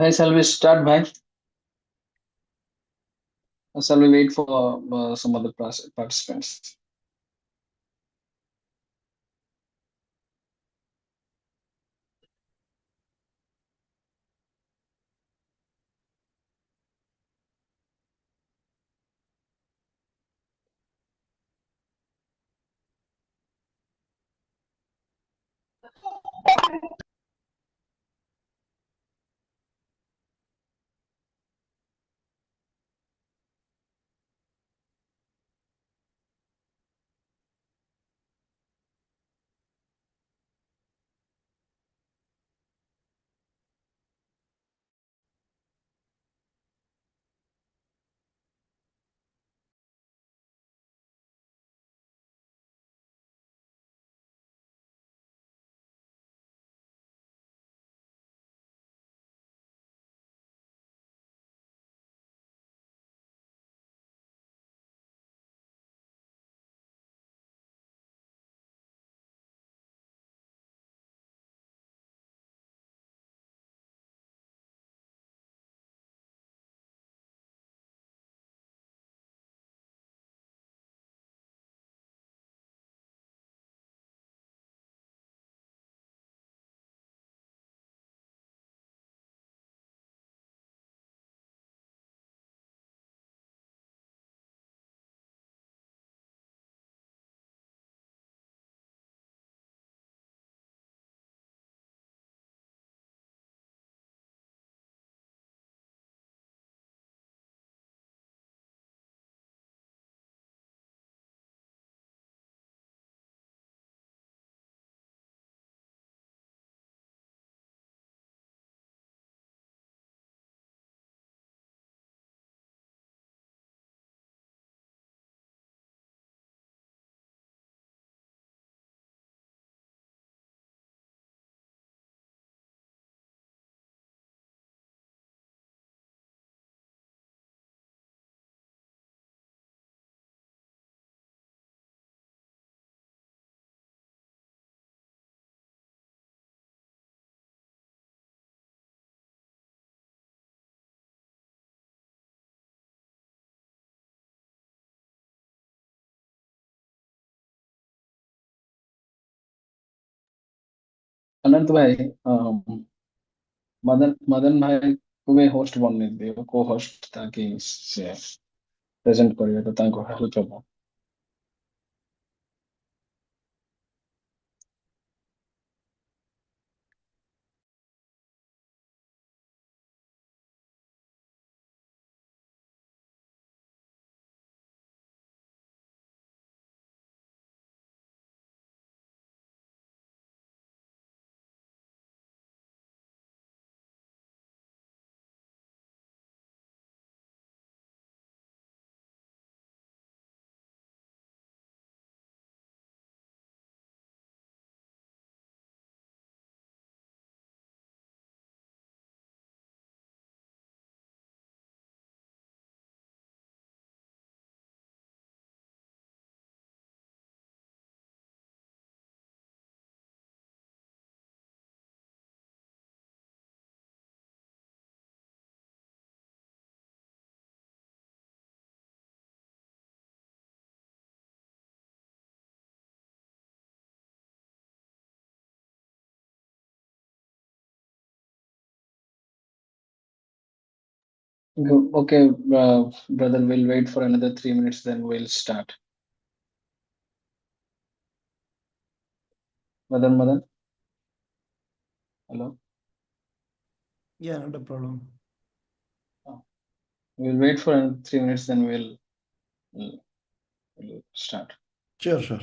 Bhai, shall we start, bhai? Or shall we wait for some other participants? अनंत भाई, मदन मदन भाई तुम्हें host बनने दियो, को होस्ट ताकि से प्रेजेंट करिए तो ताको हेल्प हो। Okay, brother, we'll wait for another 3 minutes, then we'll start. Madan, hello. Yeah, not a problem. Oh, we'll wait for another 3 minutes, then we'll start. Sure, sure.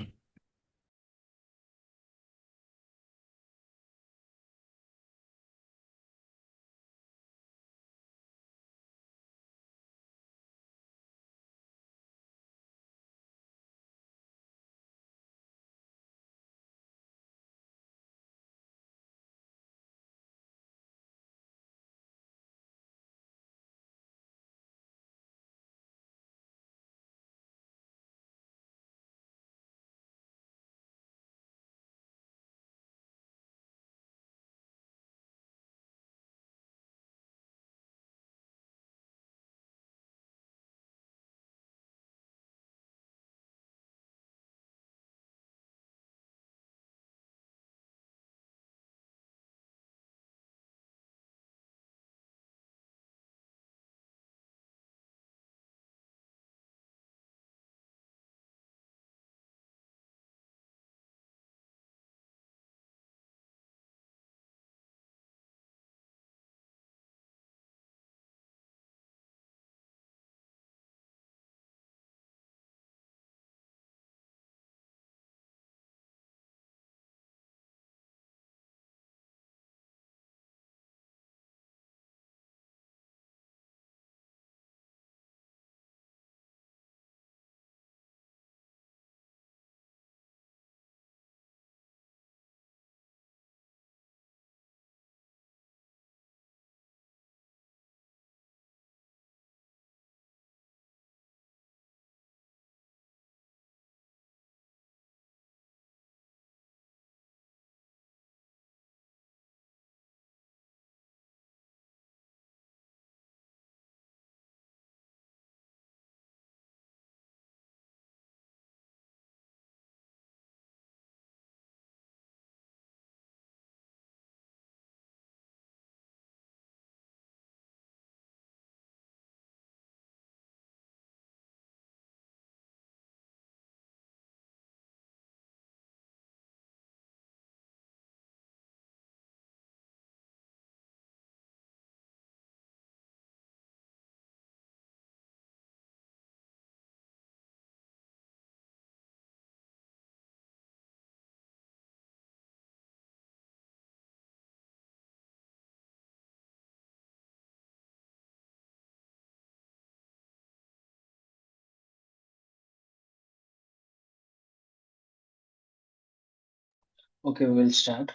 Okay, we'll start.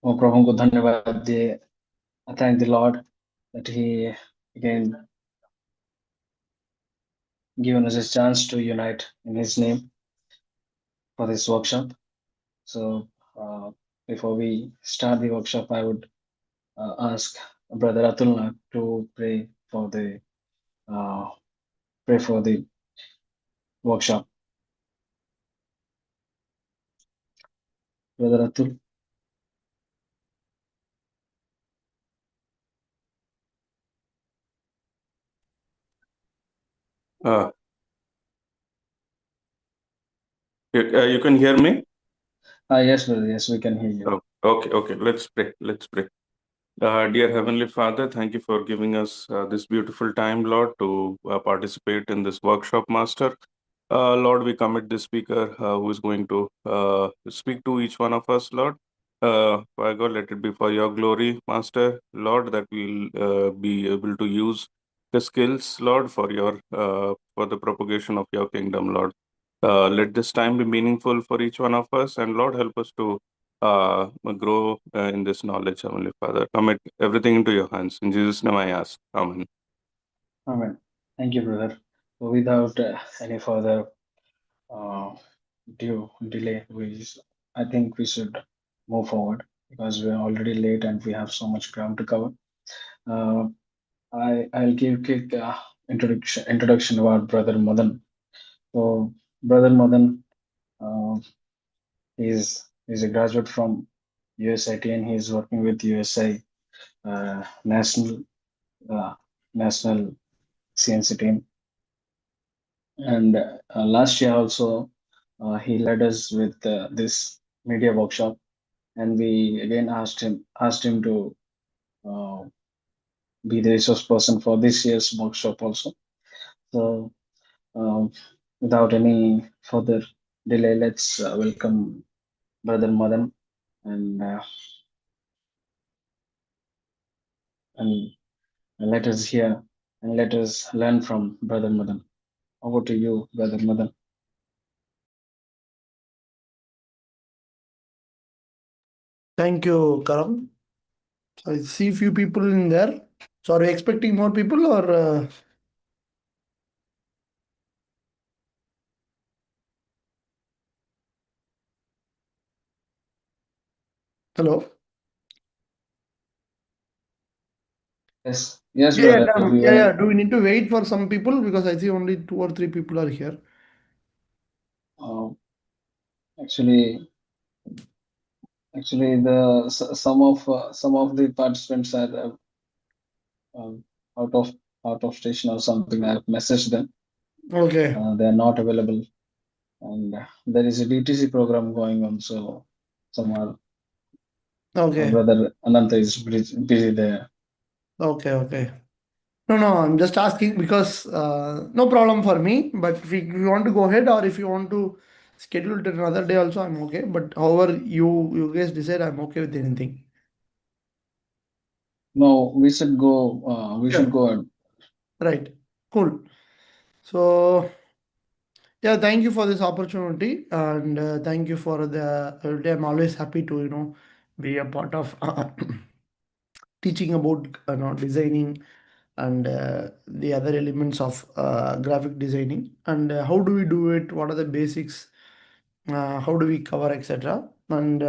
Oh, प्रभु को धन्यवाद दिए. I thank the Lord that He again given us a chance to unite in His name for this workshop. So before we start the workshop, I would ask Brother Atulna to uh, pray for the workshop. Brother Atul. Uh, you can hear me? Yes, brother. Yes, we can hear you. Oh, okay. Let's pray. Dear Heavenly Father, thank you for giving us this beautiful time, Lord, to participate in this workshop, Master. Lord, we commit the speaker who is going to speak to each one of us, Lord. By God, let it be for your glory, Master, Lord, that we'll be able to use the skills, Lord, for your for the propagation of your kingdom, Lord. Let this time be meaningful for each one of us, and Lord, help us to grow in this knowledge, Heavenly Father. Commit everything into your hands. In Jesus' name I ask. Amen. Amen. Thank you, brother. So without any further uh, delay, I think we should move forward because we are already late and we have so much ground to cover. I'll give quick introduction about Brother Madan. So Brother Madan, uh, he's a graduate from USIT and he's working with USA national uh, national CNC team. And last year also, he led us with this media workshop, and we again asked him to uh, be the resource person for this year's workshop also. So, um, without any further delay, let's welcome Brother Madan and and let us hear and let us learn from Brother Madan. Over to you, Brother Madan. Thank you, Karam. I see few people in there. So are you expecting more people or hello? Yes, yes, Yeah, brother. done. We Yeah, were yeah. Do we need to wait for some people? Because I see only 2 or 3 people are here. uh, actually Actually, some of the participants are um, out of out of station or something. I've messaged them. Okay. They are not available, and there is a DTC program going on. So, some are, Okay. brother Ananta is busy there. Okay. No, I'm just asking because no problem for me. But if you want to go ahead or if you want to schedule it another day also, I'm okay. But however you guys decide, I'm okay with anything. No, we should go. We should Sure. go. And Right. Cool. So yeah, thank you for this opportunity and thank you for the. I'm always happy to be a part of teaching about designing and the other elements of graphic designing and how do we do it, what are the basics, how do we cover, etc. And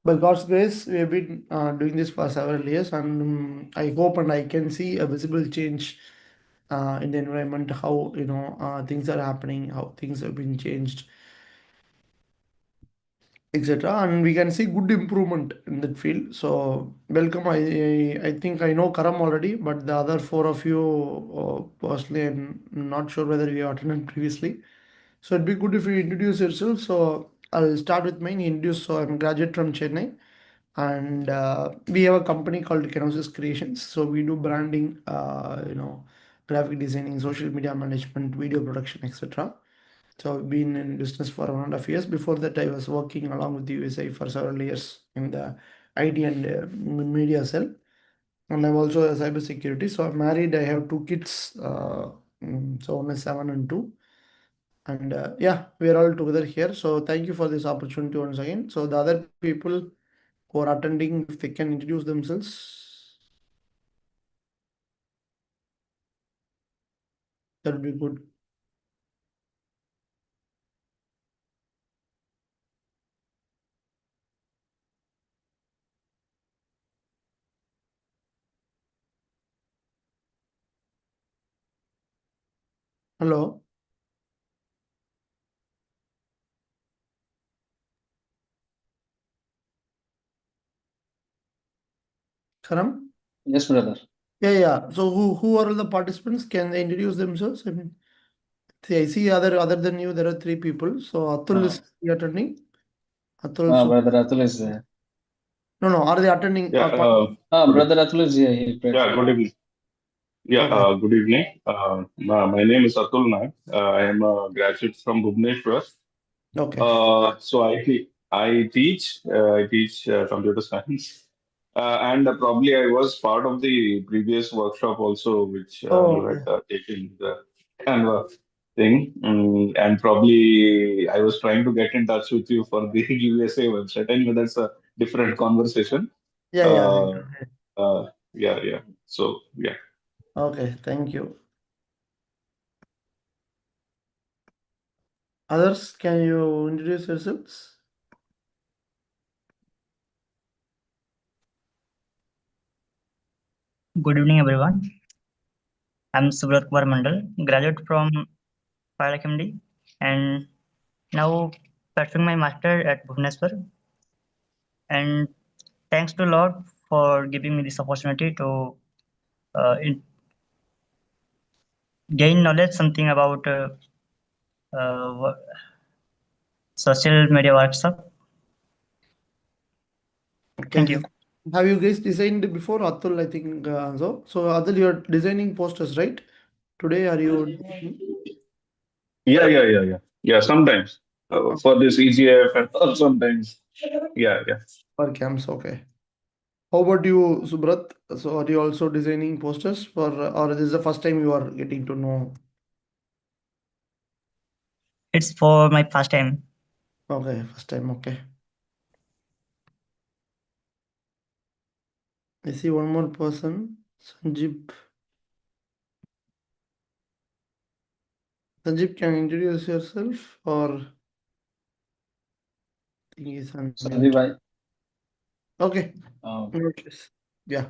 by God's grace we have been doing this for several years and I hope and I can see a visible change in the environment, how things are happening, how things have been changed, etc. And we can see good improvement in that field. So welcome. I think I know Karam already, but the other four of you personally, I'm not sure whether you attended previously. So it'd be good if you introduce yourself. So I'll start with mine. Introduce. So I'm a graduate from Chennai, and we have a company called Kenosis Creations. So we do branding, graphic designing, social media management, video production, etc. So I've been in business for 1.5 years. Before that, I was working along with the USA for several years in the IT and media cell. And I'm also a cybersecurity. So I'm married. I have 2 kids. So one is 7 and 2. And yeah, we are all together here. So thank you for this opportunity once again. So the other people who are attending, if they can introduce themselves, that would be good. Hello, Karam? Yes, brother. Yeah. So who are all the participants? Can they introduce themselves? I mean, see, I see other than you, there are three people. So Atul Uh, is attending. Atul, so Brother Atul is there. no, are they attending? Yeah, good, Brother Atul is here. He prayed yeah, for good you. evening. Yeah, Okay, good evening. My name is Atul Naik. I am a graduate from Bhubaneswar. okay. So I teach computer science, and probably I was part of the previous workshop also, which Oh, you had okay. taken the Canva thing, and probably I was trying to get in touch with you for the USA website. Anyway, that's a different conversation. Yeah. Uh, yeah. So yeah. Okay, thank you. Others, can you introduce yourselves? Good evening, everyone. I'm Subrat Kumar Mandal, graduate from Parak MD, and now pursuing my master at Bhubaneswar. And thanks to Lord for giving me this opportunity to gain knowledge something about social media workshop. Thank Okay. you. Have you guys designed before, Atul? I think so. So Atul, you're designing posters, right? Today, are you? Yeah. Sometimes for this EGF and sometimes. Yeah. For camps? Okay. How about you, Subrat? So are you also designing posters for, or this is the first time you are getting to know? It's for my first time. Okay, first time. Okay. I see one more person, Sanjeev. Sanjeev, can you introduce yourself or he is on Sandeep mute? bhai. Okay. Uh, Notice. Yeah.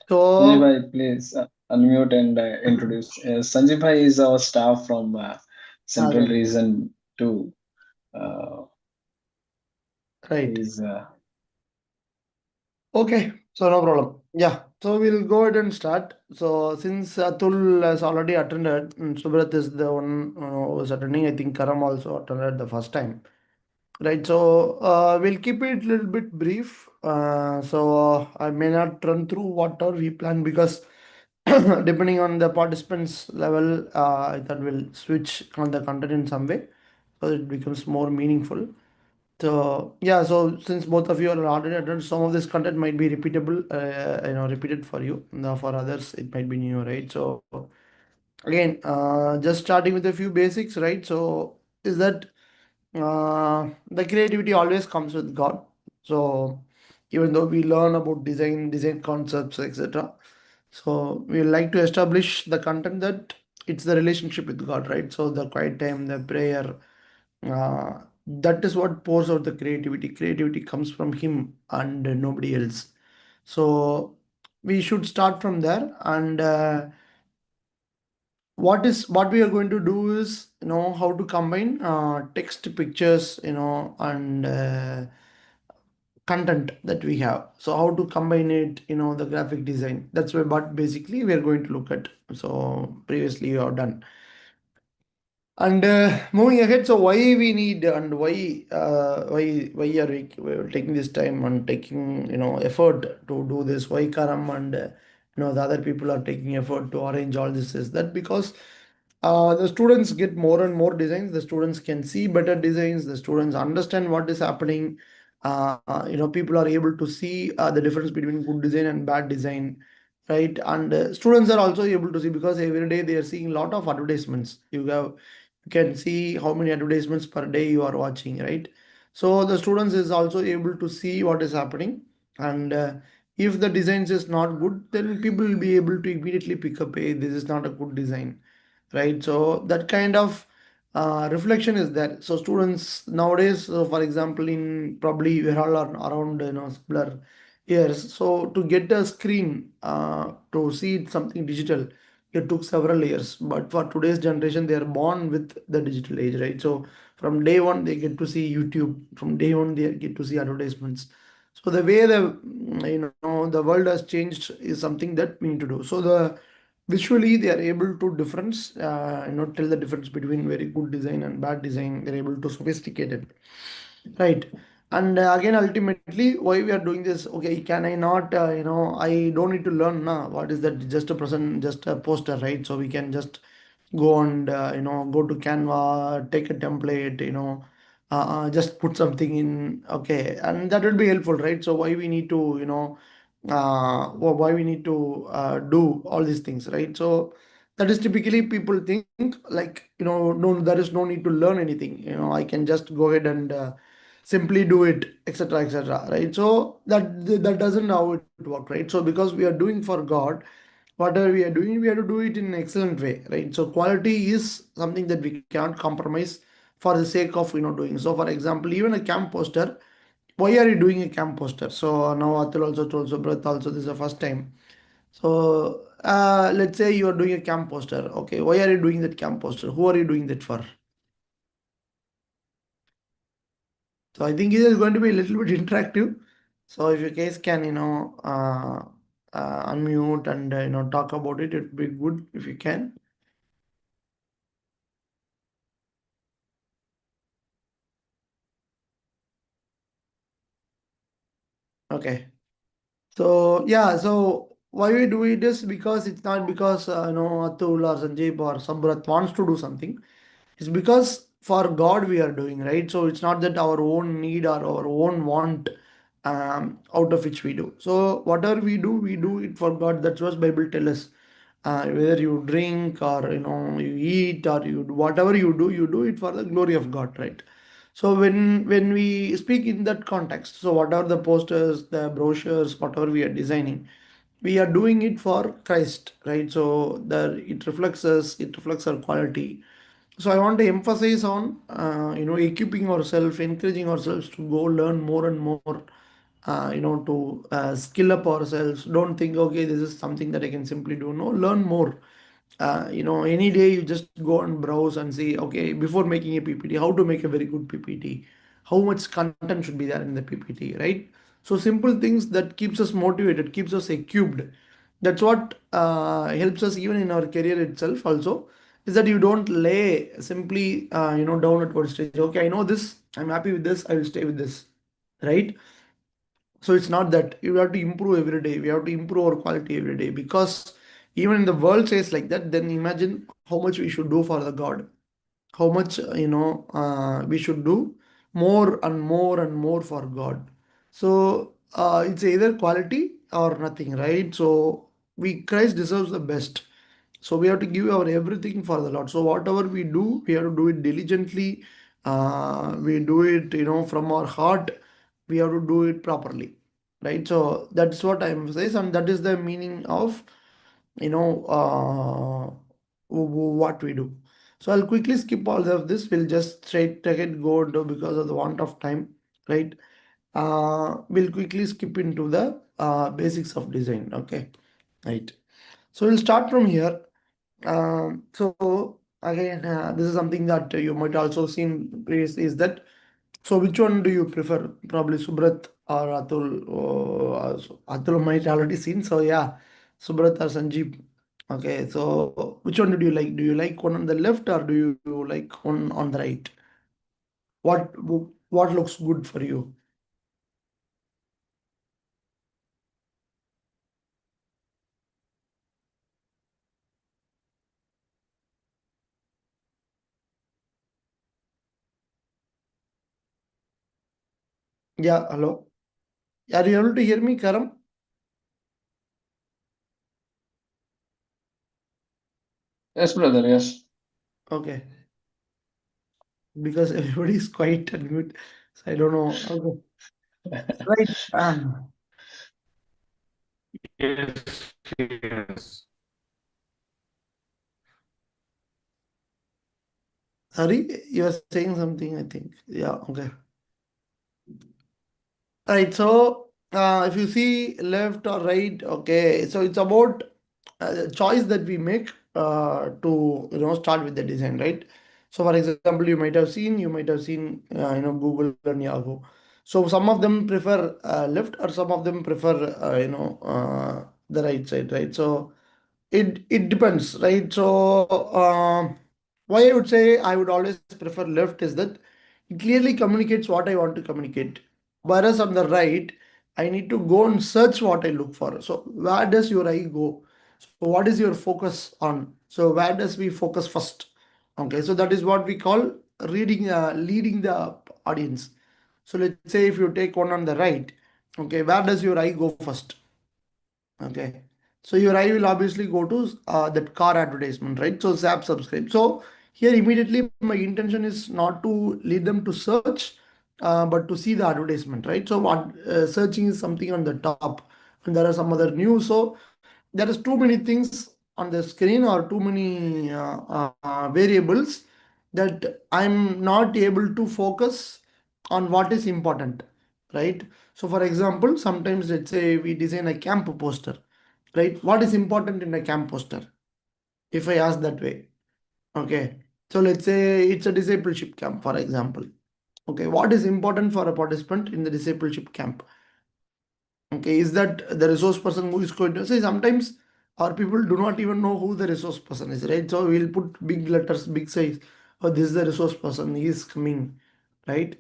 Sandeep So bhai, please unmute and introduce. Sandeep bhai is our staff from Central okay, Region 2. Uh, right. he's Okay, so no problem. Yeah, so we'll go ahead and start. So since Atul has already attended, Subrat is the one who was attending. I think Karam also attended the first time. Right, so we'll keep it a little bit brief. So I may not run through whatever we plan because depending on the participants level, I thought we'll switch on the content in some way so it becomes more meaningful. So yeah, so since both of you are already attended, some of this content might be repeatable, repeated for you. Now for others, it might be new, right? So again, just starting with a few basics, right? So is that the creativity always comes with God. So even though we learn about design concepts, etc., so we like to establish the content that it's the relationship with God, right? So the quiet time, the prayer, that is what pours out the creativity. Creativity comes from Him and nobody else. So we should start from there. And what we are going to do is how to combine text, pictures, and content that we have. So how to combine it, the graphic design. That's what basically we are going to look at. So previously you have done. And moving ahead, so why we need and why are we're taking this time and taking effort to do this? Why Karam and the other people are taking effort to arrange all this? Is that because the students get more and more designs? The students can see better designs. The students understand what is happening. People are able to see the difference between good design and bad design, right? And students are also able to see because every day they are seeing a lot of advertisements. You have You can see how many advertisements per day you are watching, right? So the students is also able to see what is happening, and if the designs is not good, then people will be able to immediately pick up, hey, this is not a good design, right? So that kind of reflection is there. So students nowadays, for example, in probably we're all around, similar years. So to get a screen, to see something digital, it took several years. But for today's generation, they are born with the digital age, right? So from day one, they get to see YouTube. From day one, they get to see advertisements. So the way the world has changed is something that we need to do. So the visually they are able to difference, tell the difference between very good design and bad design. They're able to sophisticate it, right? And again, ultimately, why we are doing this? Okay, can I not, I don't need to learn now. What is that? Just a present, just a poster, right? So we can just go and go to Canva, take a template, just put something in, okay, and that will be helpful, right? So why we need to, why we need to do all these things, right? So that is typically people think like, no, there is no need to learn anything. I can just go ahead and simply do it, etc., etc., right? So that doesn't how it work, right? So because we are doing for God, whatever we are doing, we have to do it in an excellent way, right? So quality is something that we can't compromise for the sake of doing. So for example, even a camp poster, why are you doing a camp poster? So now Atul also told Subrat also, this is the first time. So let's say you are doing a camp poster. Okay, why are you doing that camp poster? Who are you doing that for? So I think it is going to be a little bit interactive. So if you guys can, unmute and talk about it, it would be good if you can. Okay. So yeah, so why we do it is because it's not because Atul or Sanjeev or Sabrat wants to do something. It's because for God we are doing, right? So it's not that our own need or our own want, out of which we do. So whatever we do it for God. That's what Bible tells us. Whether you drink or you eat or whatever you do it for the glory of God, right? So when we speak in that context, so whatever the posters, the brochures, whatever we are designing, we are doing it for Christ, right? So that it reflects us, it reflects our quality. So I want to emphasize on equipping ourselves, encouraging ourselves to go learn more and more, to skill up ourselves. Don't think, okay, this is something that I can simply do. No, learn more. Any day you just go and browse and see, okay, before making a PPT, how to make a very good PPT, how much content should be there in the PPT, right? So simple things that keeps us motivated, keeps us equipped. That's what helps us even in our career itself also, is that you don't lay simply down at one stage. Okay, I know this, I'm happy with this, I will stay with this, right? So it's not that. You have to improve every day. We have to improve our quality every day, because even in the world says like that, then imagine how much we should do for the God, how much we should do more and more and more for God. So it's either quality or nothing, right? So we Christ deserves the best. So we have to give our everything for the Lord. So whatever we do, we have to do it diligently. We do it, from our heart. We have to do it properly, right? So that's what I emphasize, and that is the meaning of what we do. So I'll quickly skip all of this. We'll just straight ahead go into, because of the want of time, right? We'll quickly skip into the basics of design. Okay, right. So we'll start from here. So again, this is something that you might also seen previously, is that, so which one do you prefer? Probably Subrat or Atul. So Atul might already seen. So yeah, Subrat or Sanjeev. Okay, so which one did you like? Do you like one on the left, or do you like one on the right? What what looks good for you? Yeah, hello. Are you able to hear me, Karam? Yes, brother. Yes. Okay. because everybody is quiet and mute. So I don't know. Okay. Right. Yes, yes. Sorry, you are saying something, I think. Yeah, okay. Right. So if you see left or right, okay. So it's about choice that we make to start with the design, right? So for example, you might have seen Google and Yahoo. So some of them prefer left, or some of them prefer the right side, right? So it depends, right? So why I would say I would always prefer left is that it clearly communicates what I want to communicate. Whereas on the right, I need to go and search what I look for. So where does your eye go? So what is your focus on? So where does we focus first? Okay, so that is what we call leading the audience. So let's say if you take one on the right, okay, where does your eye go first? Okay. So your eye will obviously go to that car advertisement, right? So zap subscribe. So here immediately my intention is not to lead them to search, but to see the advertisement, right? So what searching is something on the top, and there are some other news. So there is too many things on the screen or too many variables that I'm not able to focus on what is important, right? So for example, sometimes let's say we design a camp poster, right? What is important in a camp poster? If I ask that way, okay. So let's say it's a discipleship camp, for example. Okay, what is important for a participant in the discipleship camp? Okay, is that the resource person who is going to say? Sometimes our people do not even know who the resource person is, right? So we'll put big letters, big size. Oh, this is the resource person, he is coming, right?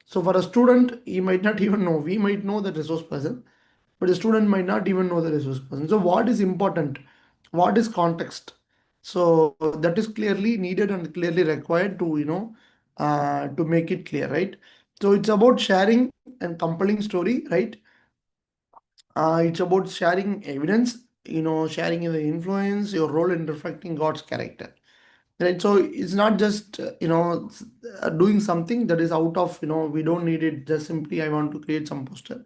So for a student, he might not even know. We might know the resource person, but the student might not even know the resource person. So what is important? What is context? So that is clearly needed and clearly required to to make it clear, right? So it's about sharing and compelling story, right? It's about sharing evidence, sharing the influence, your role in reflecting God's character. Right. So it's not just, doing something that is out of, we don't need it just simply, I want to create some poster.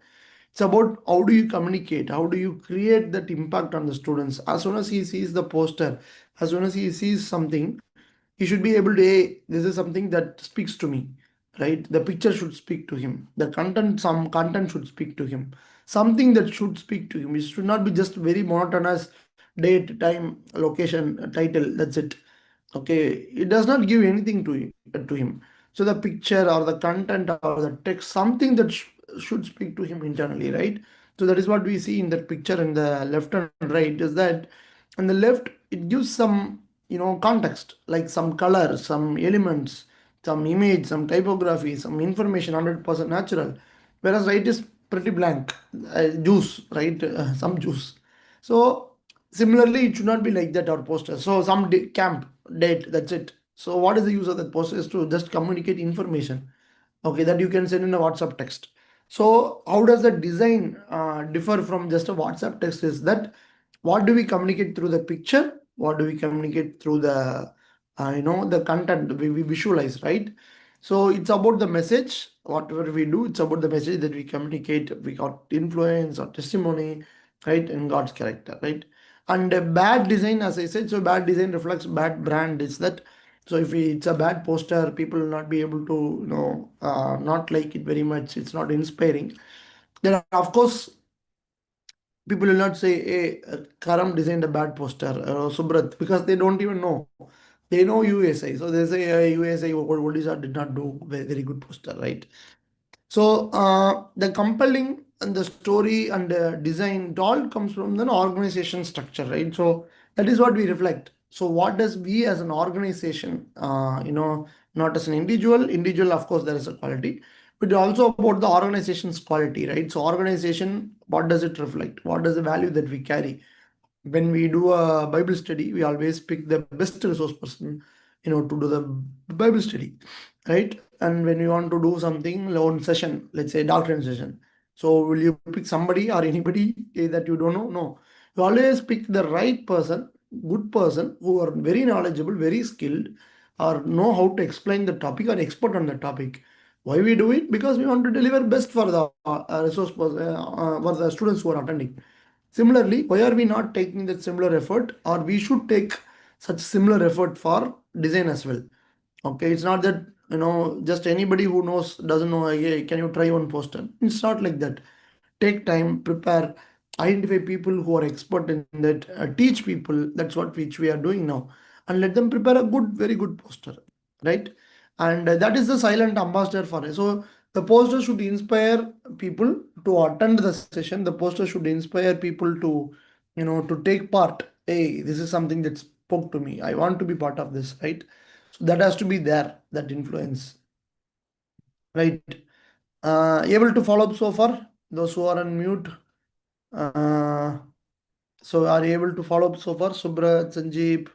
It's about how do you communicate, how do you create that impact on the students. As soon as he sees the poster, as soon as he sees something, he should be able to, hey, this is something that speaks to me, right? The picture should speak to him. The content, some content should speak to him. Something that should speak to him. It should not be just very monotonous date, time, location, title. That's it. Okay, it does not give anything to him. So the picture or the content or the text, something that should speak to him internally, right? So that is what we see in that picture in the left and right, is that on the left it gives some context, like some color, some elements, some image, some typography, some information, 100% natural, whereas right is pretty blank, juice, right? Some juice. So similarly, it should not be like that, our poster. So some camp date, that's it. So what is the use of that poster? Is to just communicate information, okay, that you can send in a WhatsApp text. So how does the design differ from just a WhatsApp text? Is that what do we communicate through the picture? What do we communicate through the the content we visualize, right? So it's about the message. Whatever we do, it's about the message that we communicate. We got influence or testimony, right, in God's character, right? And bad design, as I said, so bad design reflects bad brand. Is that so? If it's a bad poster, people will not be able to, not like it very much. It's not inspiring. Then, of course, people will not say, hey, Karam designed a bad poster, Subrat, because they don't even know. They know USA. So they say, USA, Odisha did not do very good poster, right? So the compelling and the story and the design, it all comes from the organization structure, right? So that is what we reflect. So what does we as an organization, not as an individual, of course, there is a quality, but also about the organization's quality, right? So organization, what does it reflect? What is the value that we carry? When we do a Bible study, we always pick the best resource person, to do the Bible study, right? And when we want to do something, loan session, let's say doctrine session, so will you pick somebody or anybody that you don't know? No, you always pick the right person, good person, who are very knowledgeable, very skilled, or know how to explain the topic or expert on the topic. Why we do it? Because we want to deliver best for the for the students who are attending. Similarly, why are we not taking that similar effort, or we should take such similar effort for design as well? Okay, it's not that just anybody who knows doesn't know. Hey, can you try one poster? It's not like that. Take time, prepare, identify people who are expert in that, teach people. That's what which we are doing now, and let them prepare a good, very good poster, right? And that is the silent ambassador for it. So the poster should inspire people to attend the session. The poster should inspire people to, to take part. Hey, this is something that spoke to me. I want to be part of this, right? So that has to be there, that influence, right? Able to follow up so far? Those who are on mute. Uh, so are you able to follow up so far? Subrat, Sanjeev?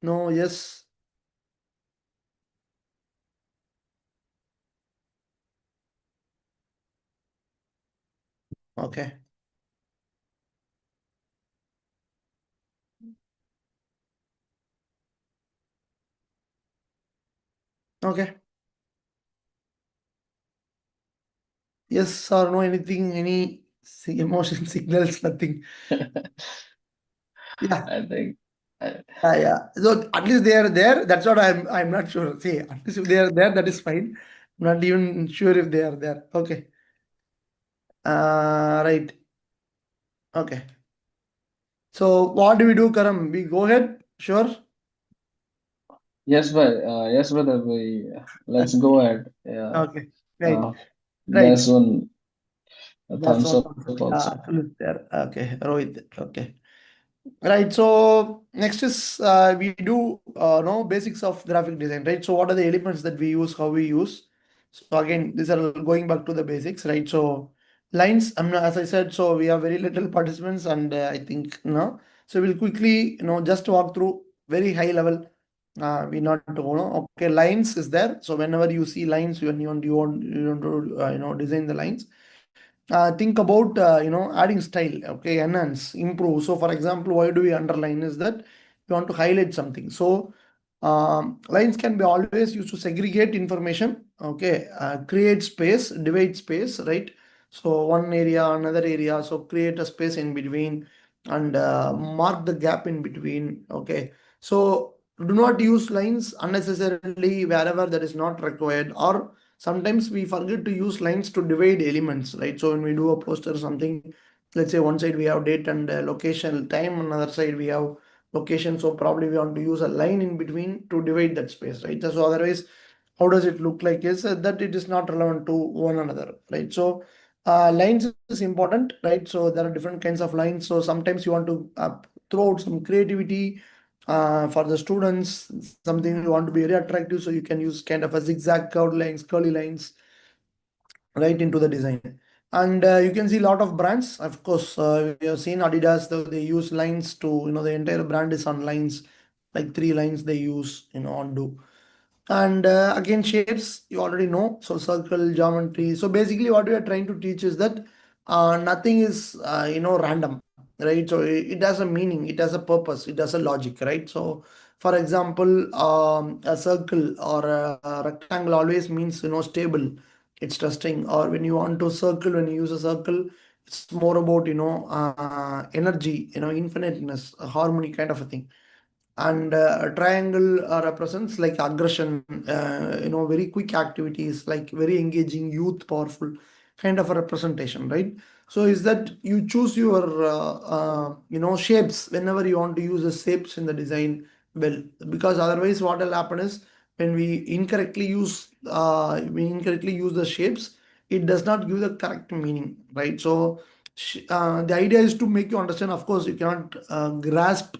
No, yes. Okay. Okay. Yes or no, anything, any emotion signals, nothing. Yeah. I think Yeah. So at least they are there. That's what I'm not sure. See, at least if they are there, that is fine. Not even sure if they are there. Okay. Right. Okay. So what do we do, Karam? We go ahead? Sure. yes, brother. We let's go ahead. Yeah. Okay. Right. There's Right. one That's thumbs one up concept. also. Absolutely there. Okay. Rohit. Okay. Right. So next is we do know basics of graphic design, right? So what are the elements that we use, how we use? So again, these are going back to the basics, right? So lines, as I said, so we have very little participants, and I think so we'll quickly just walk through very high level. We not okay, lines is there. So whenever you see lines, when you want to design the lines, think about adding style, okay, enhance, improve. So for example, why do we underline is that we want to highlight something. So lines can be always used to segregate information, okay, create space, divide space, right? So one area, another area, so create a space in between, and mark the gap in between, okay. So do not use lines unnecessarily wherever that is not required, or sometimes we forget to use lines to divide elements, right? So when we do a poster or something, let's say one side we have date and location, time, another side we have location. So probably we want to use a line in between to divide that space, right? So otherwise, how does it look like is that it is not relevant to one another, right? So lines is important, right? So there are different kinds of lines. So sometimes you want to throw out some creativity for the students, something you want to be very attractive, so you can use kind of a zigzag curly lines right into the design. And you can see a lot of brands, of course. We have seen Adidas, though they use lines to, the entire brand is on lines, like 3 lines they use on do. And again, shapes, you already know. So circle, geometry. So basically what we are trying to teach is that nothing is random, right? So it has a meaning, it has a purpose, it has a logic, right? So for example, a circle or a rectangle always means stable, it's trusting. Or when you want to circle, when you use a circle, it's more about energy, infiniteness, a harmony kind of a thing. And a triangle represents like aggression, very quick activities, like very engaging, youth, powerful kind of a representation, right? So is that you choose your shapes whenever you want to use the shapes in the design, well, because otherwise what will happen is when we incorrectly use the shapes, it does not give the correct meaning, right? So the idea is to make you understand. Of course, you cannot grasp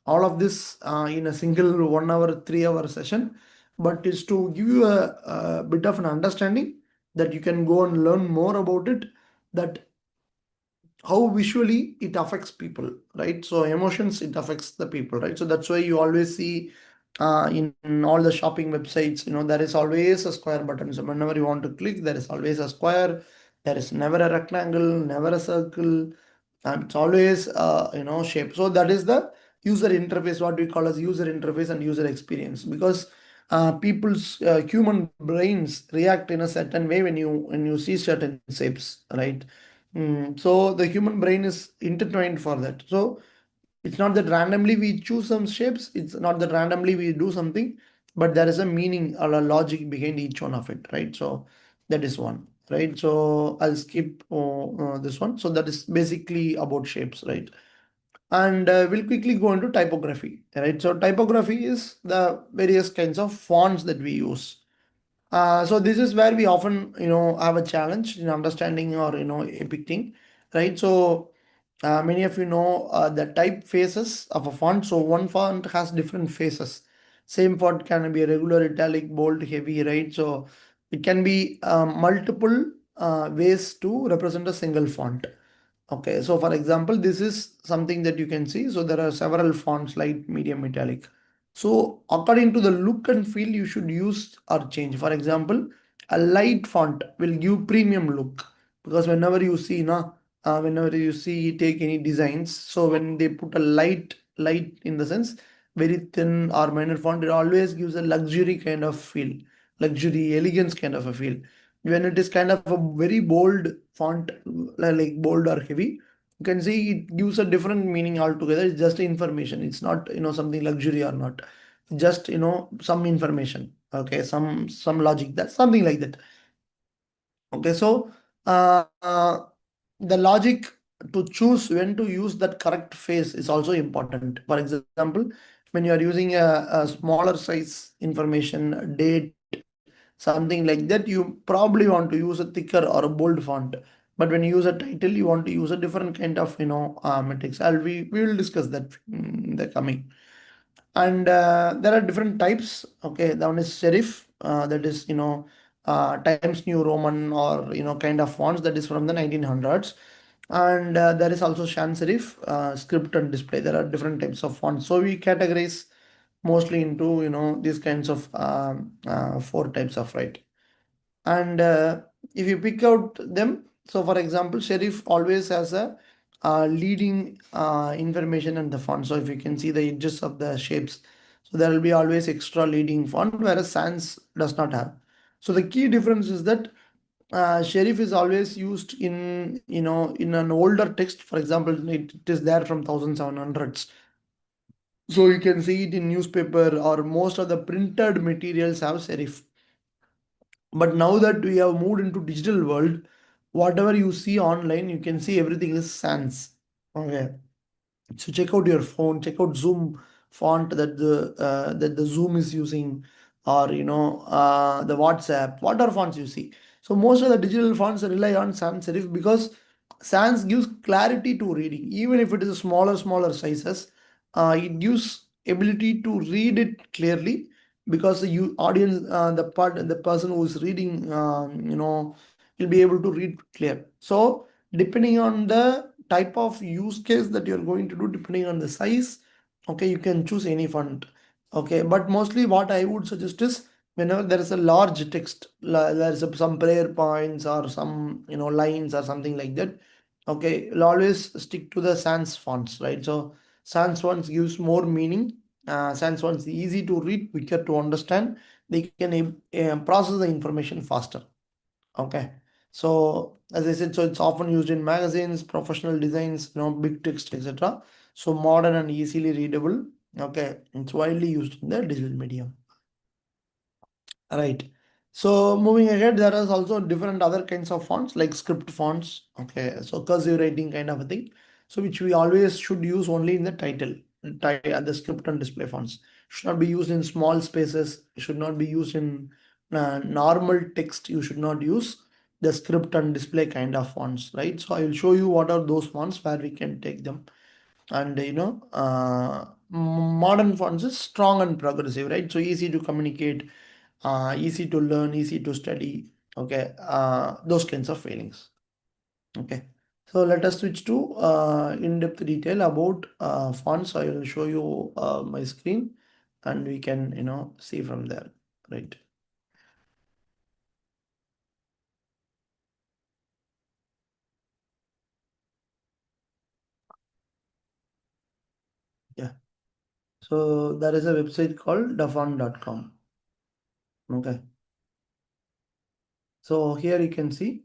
all of this in a single 1 hour, 3 hour session, but is to give you a bit of an understanding that you can go and learn more about it, that how visually it affects people, right? So emotions, it affects the people, right? So that's why you always see in all the shopping websites, there is always a square button. So whenever you want to click, there is always a square. There is never a rectangle, never a circle. It's always shape. So that is the user interface, what we call as user interface and user experience, because people's human brains react in a certain way when you see certain shapes, right? So the human brain is intertwined for that. So it's not that randomly we choose some shapes, it's not that randomly we do something, but there is a meaning or a logic behind each one of it, right? So that is one, right? So I'll skip this one. So that is basically about shapes, right? And we'll quickly go into typography, right? So typography is the various kinds of fonts that we use. So this is where we often, have a challenge in understanding or, depicting, right? So many of you know the typefaces of a font. So one font has different faces. Same font can be a regular, italic, bold, heavy, right? So it can be multiple ways to represent a single font. Okay, so for example, this is something that you can see. So there are several fonts, light, medium, metallic. So according to the look and feel, you should use or change. For example, a light font will give premium look, because whenever you see take any designs, so when they put a light in the sense very thin or minor font, it always gives a luxury kind of feel, luxury, elegance kind of a feel. When it is kind of a very bold font, like bold or heavy, you can see it gives a different meaning altogether. It's just information. It's not something luxury or not. Just some information. Okay, some logic. That's something like that. Okay, so uh, uh, the logic to choose when to use that correct face is also important. For example, when you are using a smaller size information, date, something like that, you probably want to use a thicker or a bold font. But when you use a title, you want to use a different kind of metrics. We will discuss that in the coming. And there are different types. Okay, the one is serif, that is Times New Roman, or kind of fonts that is from the 1900s. And there is also sans serif, script and display. There are different types of fonts, so we categorize mostly into these kinds of four types of, right? And if you pick out them, so for example, serif always has a leading information in the font. So if you can see the edges of the shapes, so there will be always extra leading font, whereas sans does not have. So the key difference is that serif is always used in an older text. For example, it is there from 1700s. So you can see it in newspaper, or most of the printed materials have serif. But now that we have moved into digital world, whatever you see online, you can see everything is sans. Okay, so check out your phone, check out Zoom font that the Zoom is using, or the WhatsApp. What are fonts you see? So most of the digital fonts rely on sans serif, because sans gives clarity to reading, even if it is a smaller sizes. It gives ability to read it clearly, because the audience, the person who is reading, will be able to read clear. So depending on the type of use case that you're going to do, depending on the size, okay, you can choose any font. Okay, but mostly what I would suggest is, whenever there is a large text, there is some prayer points or some lines or something like that, okay, you'll always stick to the sans fonts, right? So sans fonts gives more meaning. Sans fonts easy to read, quicker to understand. They can process the information faster. Okay, so as I said, so it's often used in magazines, professional designs, big text, etc. So modern and easily readable. Okay, it's widely used in the digital medium. Right. So moving ahead, there is also different other kinds of fonts, like script fonts. Okay, so cursive writing kind of a thing. So which we always should use only in the title, the script and display fonts. Should not be used in small spaces. Should not be used in normal text. You should not use the script and display kind of fonts, right? So I will show you what are those fonts where we can take them. And modern fonts is strong and progressive, right? So easy to communicate, easy to learn, easy to study. Okay, those kinds of feelings. Okay, so let us switch to in-depth detail about fonts. I will show you my screen, and we can see from there, right? Yeah. So there is a website called dafont.com. Okay. So here you can see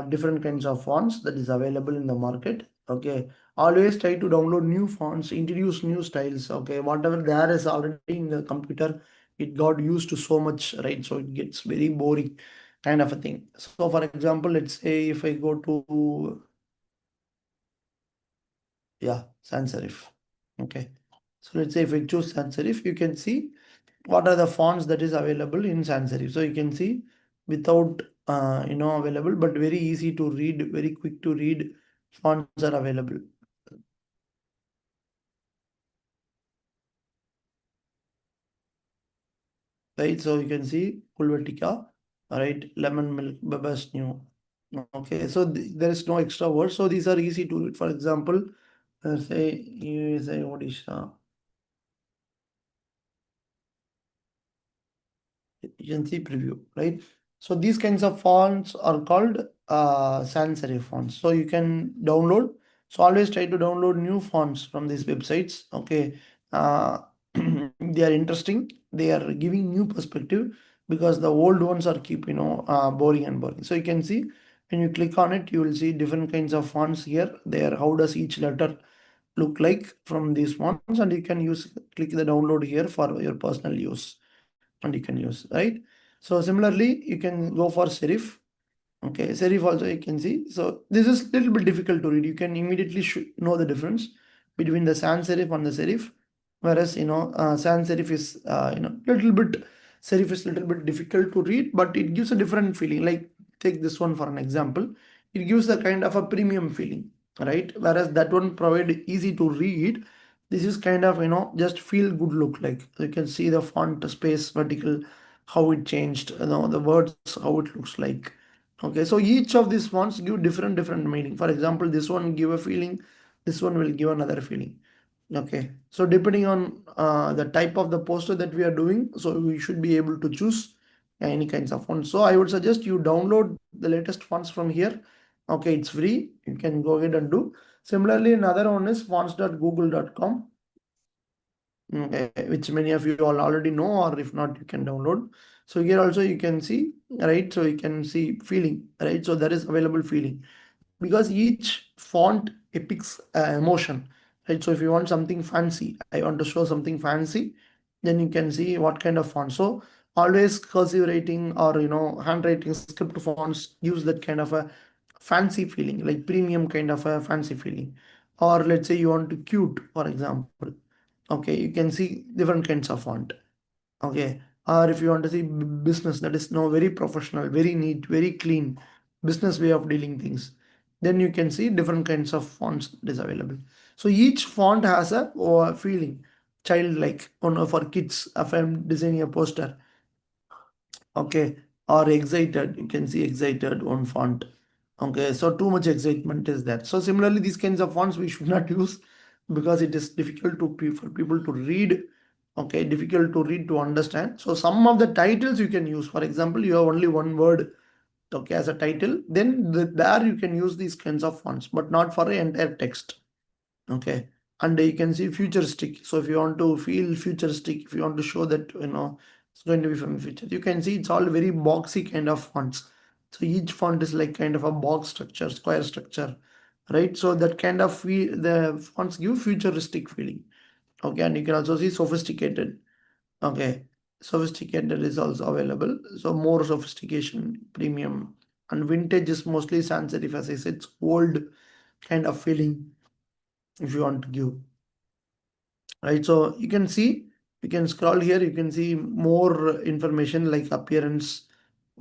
different kinds of fonts that is available in the market. Okay. Always try to download new fonts, introduce new styles. Okay. Whatever there is already in the computer, it got used to so much, right? So it gets very boring kind of a thing. So for example, let's say if I go to, yeah, sans serif. Okay. So let's say if I choose sans serif, you can see what are the fonts that is available in sans serif. So you can see without available, but very easy to read, very quick to read fonts are available. Right, so you can see Pulvertica, right, lemon milk, Babas new. Okay, so there is no extra word, so these are easy to read. For example, say you say Odisha. You can see preview, right? So these kinds of fonts are called sans serif fonts. So you can download. So always try to download new fonts from these websites. Okay, they are interesting. They are giving new perspective because the old ones are keep boring and boring. So you can see when you click on it, you will see different kinds of fonts here. There, how does each letter look like from these fonts, and you can use click the download here for your personal use. And you can use, right? So similarly, you can go for serif. Okay, serif also you can see. So this is a little bit difficult to read. You can immediately know the difference between the sans serif and the serif. Whereas sans serif is little bit, serif is little bit difficult to read, but it gives a different feeling. Like take this one for an example. It gives a kind of a premium feeling, right? Whereas that one provide easy to read. This is kind of just feel good look. Like you can see the font space vertical, how it changed, the words, how it looks like. Okay, so each of these fonts give different meaning. For example, this one give a feeling, this one will give another feeling. Okay, so depending on the type of the poster that we are doing, so we should be able to choose any kinds of fonts. So I would suggest you download the latest fonts from here. Okay, it's free, you can go ahead and do. Similarly, another one is fonts.google.com, which many of you all already know, or if not, you can download. So here also you can see, right? So you can see feeling, right? So there is available feeling because each font depicts emotion, right? So if you want something fancy, I want to show something fancy, then you can see what kind of font. So always cursive writing or handwriting script fonts gives that kind of a fancy feeling, like premium kind of a fancy feeling. Or let's say you want to cute, for example. Okay, you can see different kinds of font. Okay, or if you want to see business, that is now very professional, very neat, very clean business way of dealing things, then you can see different kinds of fonts that is available. So each font has a feeling, childlike. For kids, if I'm designing a poster, okay, or excited, you can see excited one font. Okay, so too much excitement is there. So similarly, these kinds of fonts we should not use because it is difficult for people to read. Okay, difficult to read, to understand. So some of the titles you can use. For example, you have only one word, okay, as a title, then there you can use these kinds of fonts, but not for the entire text. Okay, and you can see futuristic. So if you want to feel futuristic, if you want to show that it's going to be from the future, you can see it's all very boxy kind of fonts. So each font is like kind of a box structure, square structure, right? So that kind of the fonts give futuristic feeling. Okay, and you can also see sophisticated. Okay, sophisticated is also available. So more sophistication, premium, and vintage is mostly sans serif. As I said, it's old kind of feeling if you want to give, right? So you can see, you can scroll here, you can see more information like appearance,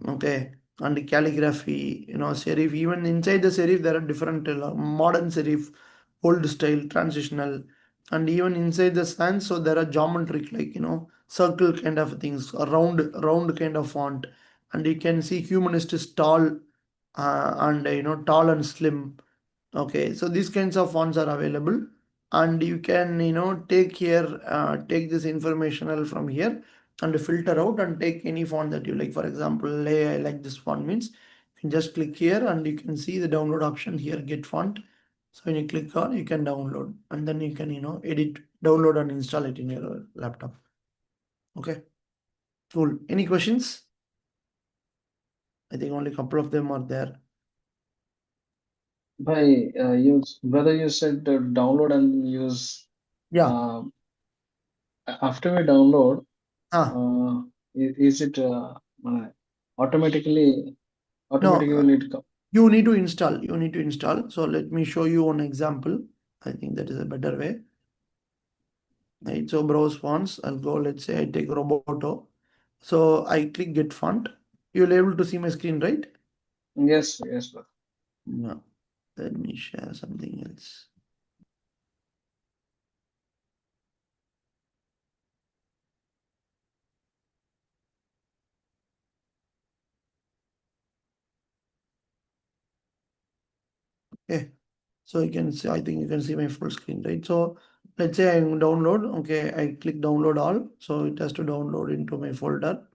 okay, and calligraphy, serif. Even inside the serif there are different modern serif, old style, transitional, and even inside the sans, so there are geometric, like circle kind of things, a round kind of font. And you can see humanist is tall, and tall and slim. Okay, so these kinds of fonts are available, and you can take here, take this informational from here and filter out and take any font that you like. For example, I like this font, means you can just click here and you can see the download option here, get font, So when you click on, you can download, and then you can, edit, download and install it in your laptop. Okay, cool. Any questions? I think only a couple of them are there. Bhai, brother, you said download and use. Yeah. Uh, After we download, Ah, is it automatically no, will it come? you need to install. You need to install. So let me show you one example. I think that is a better way. Right. So browse fonts. I'll go. Let's say I take Roboto. So I click get font. You'll able to see my screen, right? Yes, brother. No. Let me share something else. Okay. So you can see, I think you can see my full screen, right? So let's say I download, okay, I click download all. So it has to download into my folder.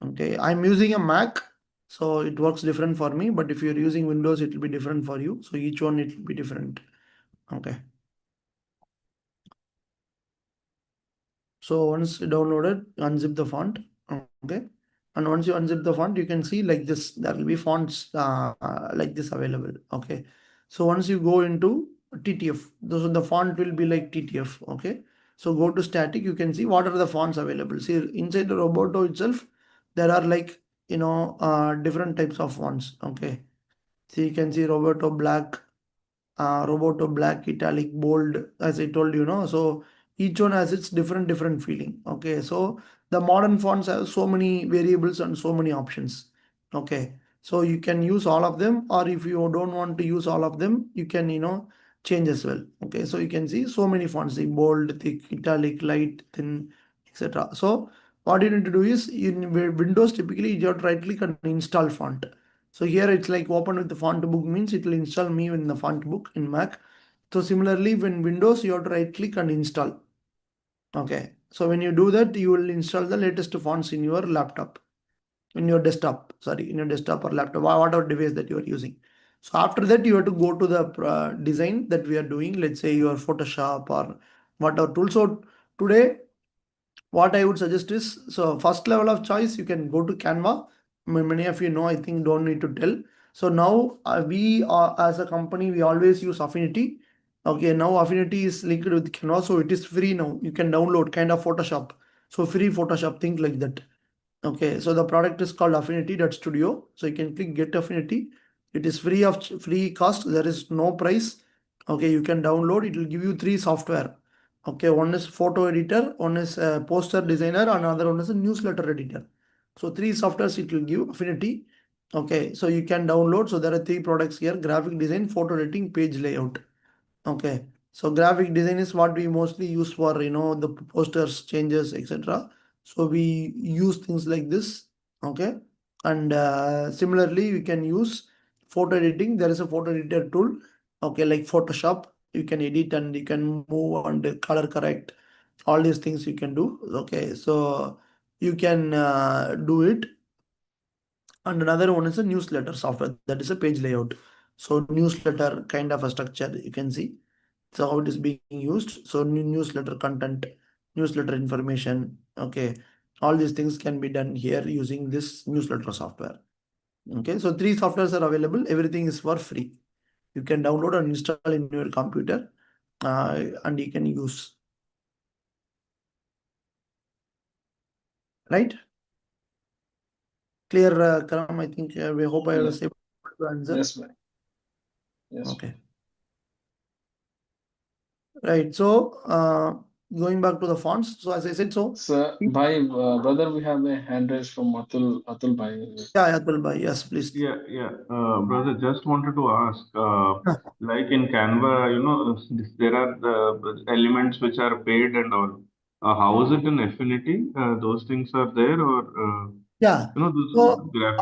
Okay, I'm using a Mac, so it works different for me, but if you're using Windows, it will be different for you. So each one it will be different. Okay. So once downloaded, unzip the font. Okay. And once you unzip the font, you can see like this, there will be fonts like this available. Okay. So once you go into TTF, so the font will be like TTF. Okay. So go to static, you can see what are the fonts available. See inside the Roboto itself, there are like, different types of fonts. Okay. So you can see Roboto black, Roboto black, italic, bold, as I told you, so each one has its different feeling. Okay, so the modern fonts have so many variables and so many options. Okay, so you can use all of them, or if you don't want to use all of them, you can change as well. Okay, so you can see so many fonts, the bold, thick, italic, light, thin, etc. So what you need to do is in Windows, typically you have to right click and install font. So here it's like open with the font book means it will install me in the font book in Mac. So similarly, when Windows, you have to right click and install. Okay. So when you do that, you will install the latest fonts in your laptop, in your desktop, sorry, in your desktop or laptop, whatever device that you are using. So after that, you have to go to the design that we are doing, let's say your Photoshop or whatever tool. So today, what I would suggest is, so first level of choice, you can go to Canva. Many of you know, I think don't need to tell. So now we are, as a company, we always use Affinity. Okay, now Affinity is linked with Canva, so it is free now. You can download kind of Photoshop. So free Photoshop, think like that. Okay, so the product is called Affinity.studio. So you can click Get Affinity. It is free cost. There is no price. Okay, you can download. It will give you 3 software. Okay, one is photo editor, one is a poster designer, another one is a newsletter editor. So 3 softwares it will give Affinity. Okay, so you can download. So there are 3 products here: graphic design, photo editing, page layout. Okay, so graphic design is what we mostly use for the posters, changes, etc. So we use things like this. Okay, and similarly you can use photo editing. There is a photo editor tool. Okay, like Photoshop, you can edit and you can move and color correct. All these things you can do. Okay, so you can do it. And another one is a newsletter software, that is a page layout. So newsletter kind of a structure you can see. So how it is being used. So newsletter content, newsletter information. Okay, all these things can be done here using this newsletter software. Okay, so 3 softwares are available. Everything is for free. You can download and install in your computer, and you can use. Right? Clear, Karam? I think we hope I was able to answer. Yes, bhai. Yes. Okay. Right. So going back to the fonts. So as I said, so So, brother, we have a hand raised from Atul bhai. yeah, Atul bhai, yes, please. Yeah. Brother, just wanted to ask, like in Canva, there are the elements which are paid and all. How is it in Affinity? Those things are there, or Yeah. those So yeah.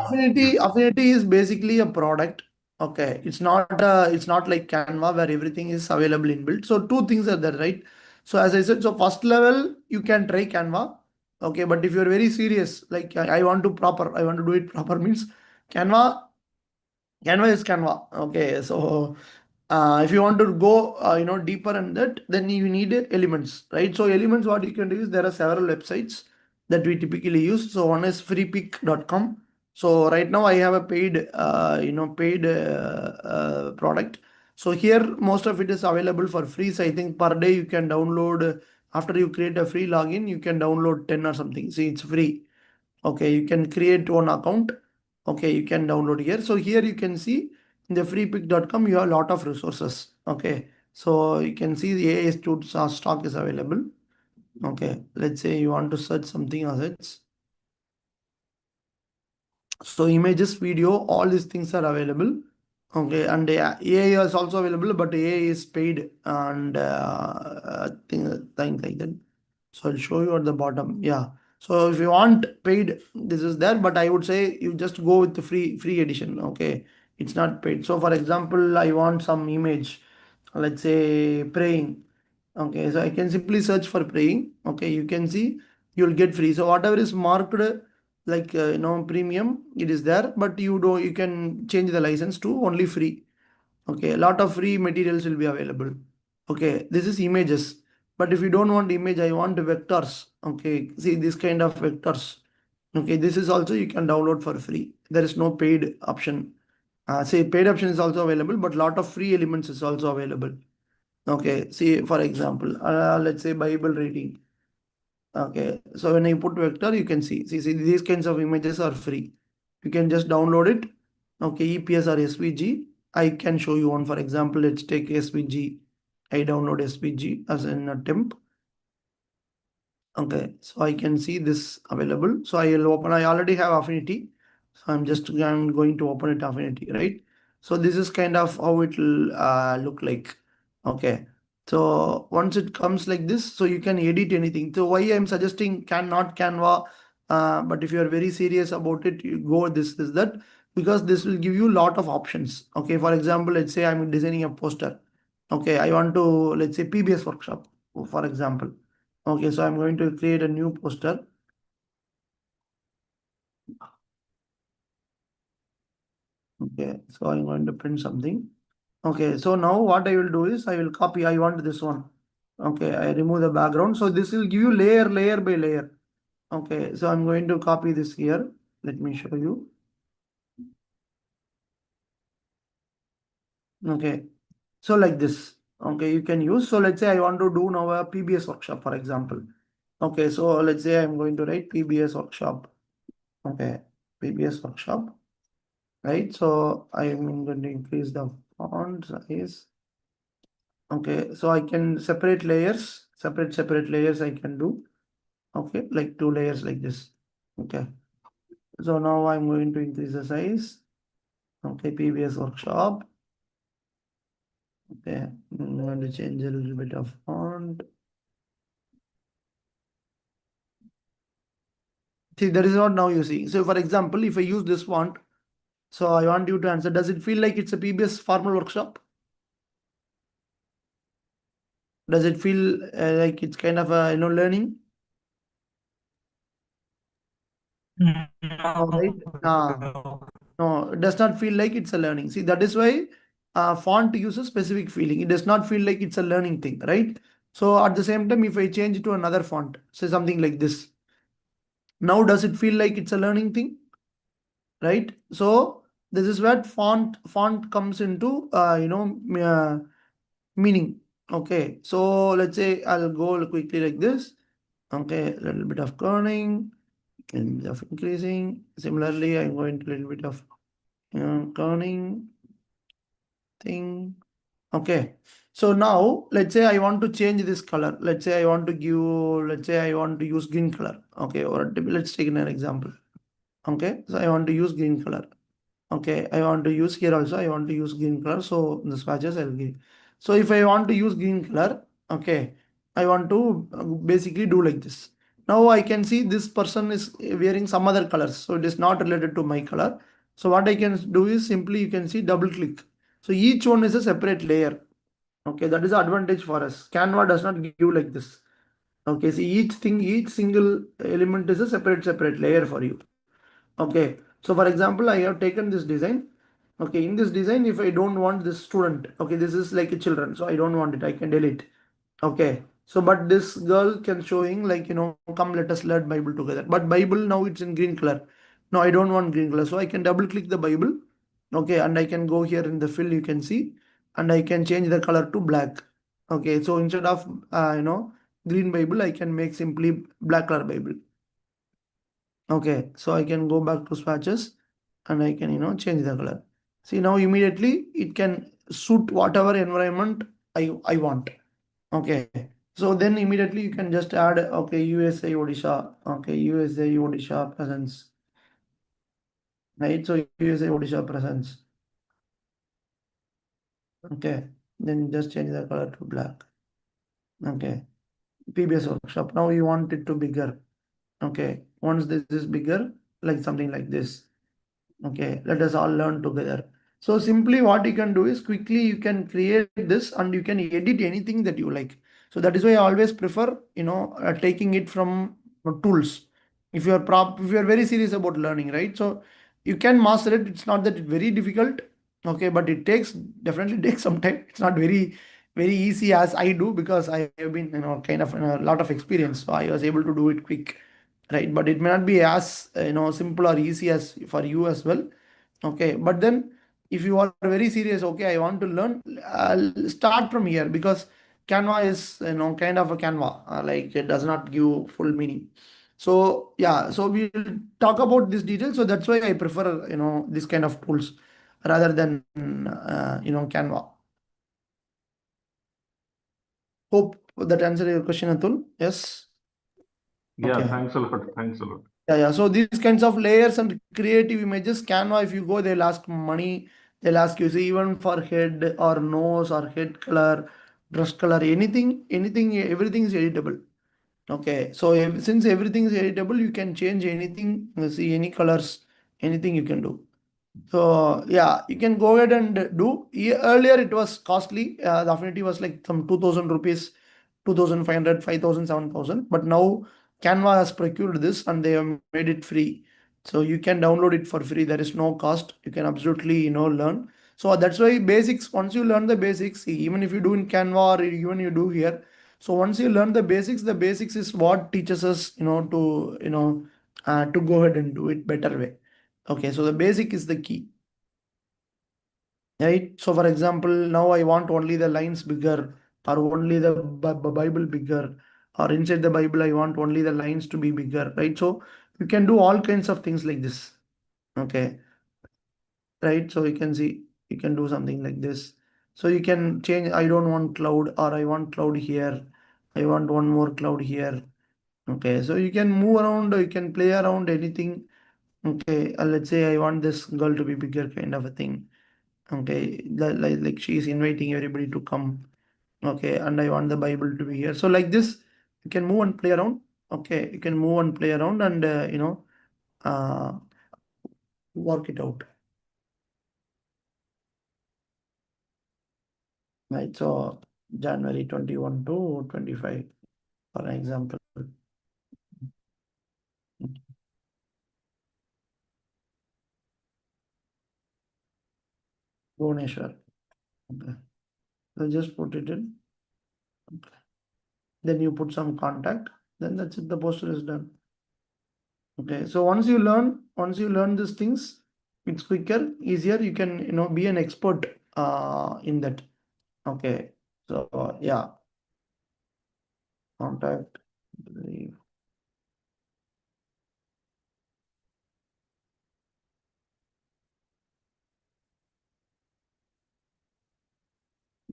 Affinity is basically a product. Okay. It's not like Canva where everything is available inbuilt. So 2 things are there, right? So as I said, so first level you can try Canva. Okay, but if you're very serious, like I want to do it proper means Canva is Canva. Okay, so If you want to go, deeper in that, then you need elements, right? So elements, what you can do is there are several websites that we typically use. So one is freepik.com. So right now I have a paid, product. So here most of it is available for free. So I think per day you can download. After you create a free login, you can download 10 or something. See, it's free. Okay, you can create one account. Okay, you can download here. So here you can see in the freepik.com you have a lot of resources. Okay, so you can see the AA stock is available. Okay, let's say you want to search something assets. So images, video, all these things are available. Okay, and AI is also available, but AI is paid and things like that. So I'll show you at the bottom. Yeah. So if you want paid, this is there, but I would say you just go with the free edition. Okay, it's not paid. So for example, I want some image, let's say praying. Okay, so I can simply search for praying. Okay, you can see you'll get free. So whatever is marked like premium, it is there, but you can change the license to only free. Okay, a lot of free materials will be available. Okay, this is images, but if you don't want image, I want vectors. Okay, see this kind of vectors. Okay, this is also you can download for free. There is no paid option. Say paid option is also available, but lot of free elements is also available. Okay, see for example, let's say Bible reading. Okay, so when I put vector, you can see these kinds of images are free. You can just download it. Okay, EPS or SVG. I can show you one. For example, let's take SVG. I download SVG as an attempt. Okay, so I can see this available. So I will open. I already have Affinity, so I'm going to open it Affinity, right? So this is kind of how it will look like. Okay, so once it comes like this, so you can edit anything. So why I'm suggesting not Canva, but if you are very serious about it, you go this that, because this will give you a lot of options. Okay, for example, let's say I'm designing a poster. Okay, I want to, let's say PBS workshop, for example. Okay, so I'm going to create a new poster. Okay, so I'm going to print something. Okay, so now what I will do is I will copy. I want this one. Okay, I remove the background. So this will give you layer by layer. Okay, so I'm going to copy this here. Let me show you. Okay, so like this. Okay, you can use. So let's say I want to do now a PBS workshop, for example. Okay, so let's say I'm going to write PBS workshop. Okay, PBS workshop. Right, so I'm going to increase the font size. Okay, so I can separate layers, separate layers I can do. Okay, like 2 layers like this. Okay, so now I'm going to increase the size. Okay, PBS workshop. Okay, I'm going to change a little bit of font. See, that is what now you see. So for example, if I use this font, so I want you to answer, does it feel like it's a PBS formal workshop? Does it feel like it's kind of a learning? No, Right? No, it does not feel like it's a learning. See, that is why font uses specific feeling. It does not feel like it's a learning thing, right? So at the same time, if I change it to another font, say something like this, now does it feel like it's a learning thing, right? So this is where font comes into meaning. Okay, so let's say I'll go quickly like this. Okay, a little bit of kerning, a little bit of increasing. Similarly, I'm going to a little bit of kerning thing. Okay, so now let's say I want to change this color. Let's say I want to use green color. Okay, or let's take an example. Okay, so I want to use green color. Okay, I want to use here also, I want to use green color. So the swatches I'll give. So if I want to use green color, okay, I want to basically do like this. Now I can see this person is wearing some other colors. So it is not related to my color. So what I can do is simply you can see double click. So each one is a separate layer. Okay, that is the advantage for us. Canva does not give like this. Okay, see each single element is a separate layer for you. Okay, so for example, I have taken this design. Okay, in this design, if I don't want this student, okay, this is like a children, so I don't want it, I can delete. Okay, so but this girl can showing like, come let us learn Bible together. But Bible now it's in green color. No, I don't want green color. So I can double click the Bible. Okay, and I can go here in the fill, you can see, and I can change the color to black. Okay, so instead of green Bible, I can make simply black color Bible. Okay, so I can go back to swatches and I can change the color. See, now immediately it can suit whatever environment I want. Okay, so then immediately you can just add, okay, USA Odisha, okay, USA Odisha presence, right? So USA Odisha presence. Okay, then just change the color to black. Okay, PBS workshop. Now you want it to bigger. Okay, once this is bigger, like something like this. Okay, let us all learn together. So simply what you can do is quickly you can create this and you can edit anything that you like. So that is why I always prefer, taking it from tools. If you are very serious about learning, right? So you can master it. It's not that it's very difficult. Okay, but it definitely takes some time. It's not very easy as I do because I have been, kind of a lot of experience. So I was able to do it quick, right? But it may not be as simple or easy as for you as well. Okay, but then if you are very serious, okay, I want to learn, I'll start from here because Canva is kind of a Canva, like it does not give full meaning. So yeah, so we'll talk about this detail. So that's why I prefer this kind of tools rather than Canva. Hope that answered your question, Atul. Yes. Yeah, Okay. thanks a lot. Thanks a lot. Yeah. So these kinds of layers and creative images, Canva, if you go, they'll ask money. They'll ask you, see, even for head or nose or head color, dress color, anything, everything is editable. Okay. So since everything is editable, you can change anything, see any colors, anything you can do. So yeah, you can go ahead and do. Earlier it was costly. The Affinity was like some 2,000 rupees, 2,500, 5,000, 7,000. But now Canva has procured this and they have made it free. So you can download it for free. There is no cost. You can absolutely learn. So that's why basics. Once you learn the basics, even if you do in Canva or even you do here. So once you learn the basics is what teaches us to go ahead and do it better way. Okay, so the basic is the key, right? So for example, now I want only the lines bigger or only the Bible bigger, or inside the Bible, I want only the lines to be bigger, right? So you can do all kinds of things like this. Okay, right? So you can see, you can do something like this. So you can change, I don't want cloud or I want cloud here. I want one more cloud here. Okay, so you can move around, you can play around anything. Okay, let's say I want this girl to be bigger, kind of a thing. Okay, like she is inviting everybody to come. Okay, and I want the Bible to be here. So like this, you can move and play around. Okay, you can move and play around and uh, work it out. Right, so January 21 to 25, for example. Bhubaneswar. Okay, so just put it in. Okay. Then you put some contact. Then that's it. The poster is done. Okay, so once you learn these things, it's quicker, easier. You can be an expert in that. Okay, so yeah, contact.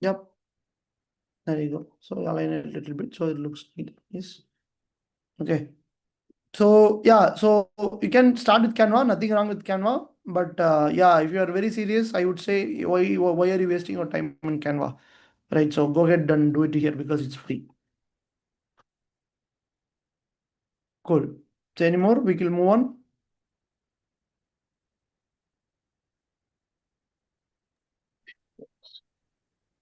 Yep, there you go. So align it a little bit so it looks neat. Yes. Okay. So yeah, so you can start with Canva. Nothing wrong with Canva, but yeah, if you are very serious, I would say why are you wasting your time in Canva, right? So go ahead and do it here because it's free. Cool. So any more? We can move on.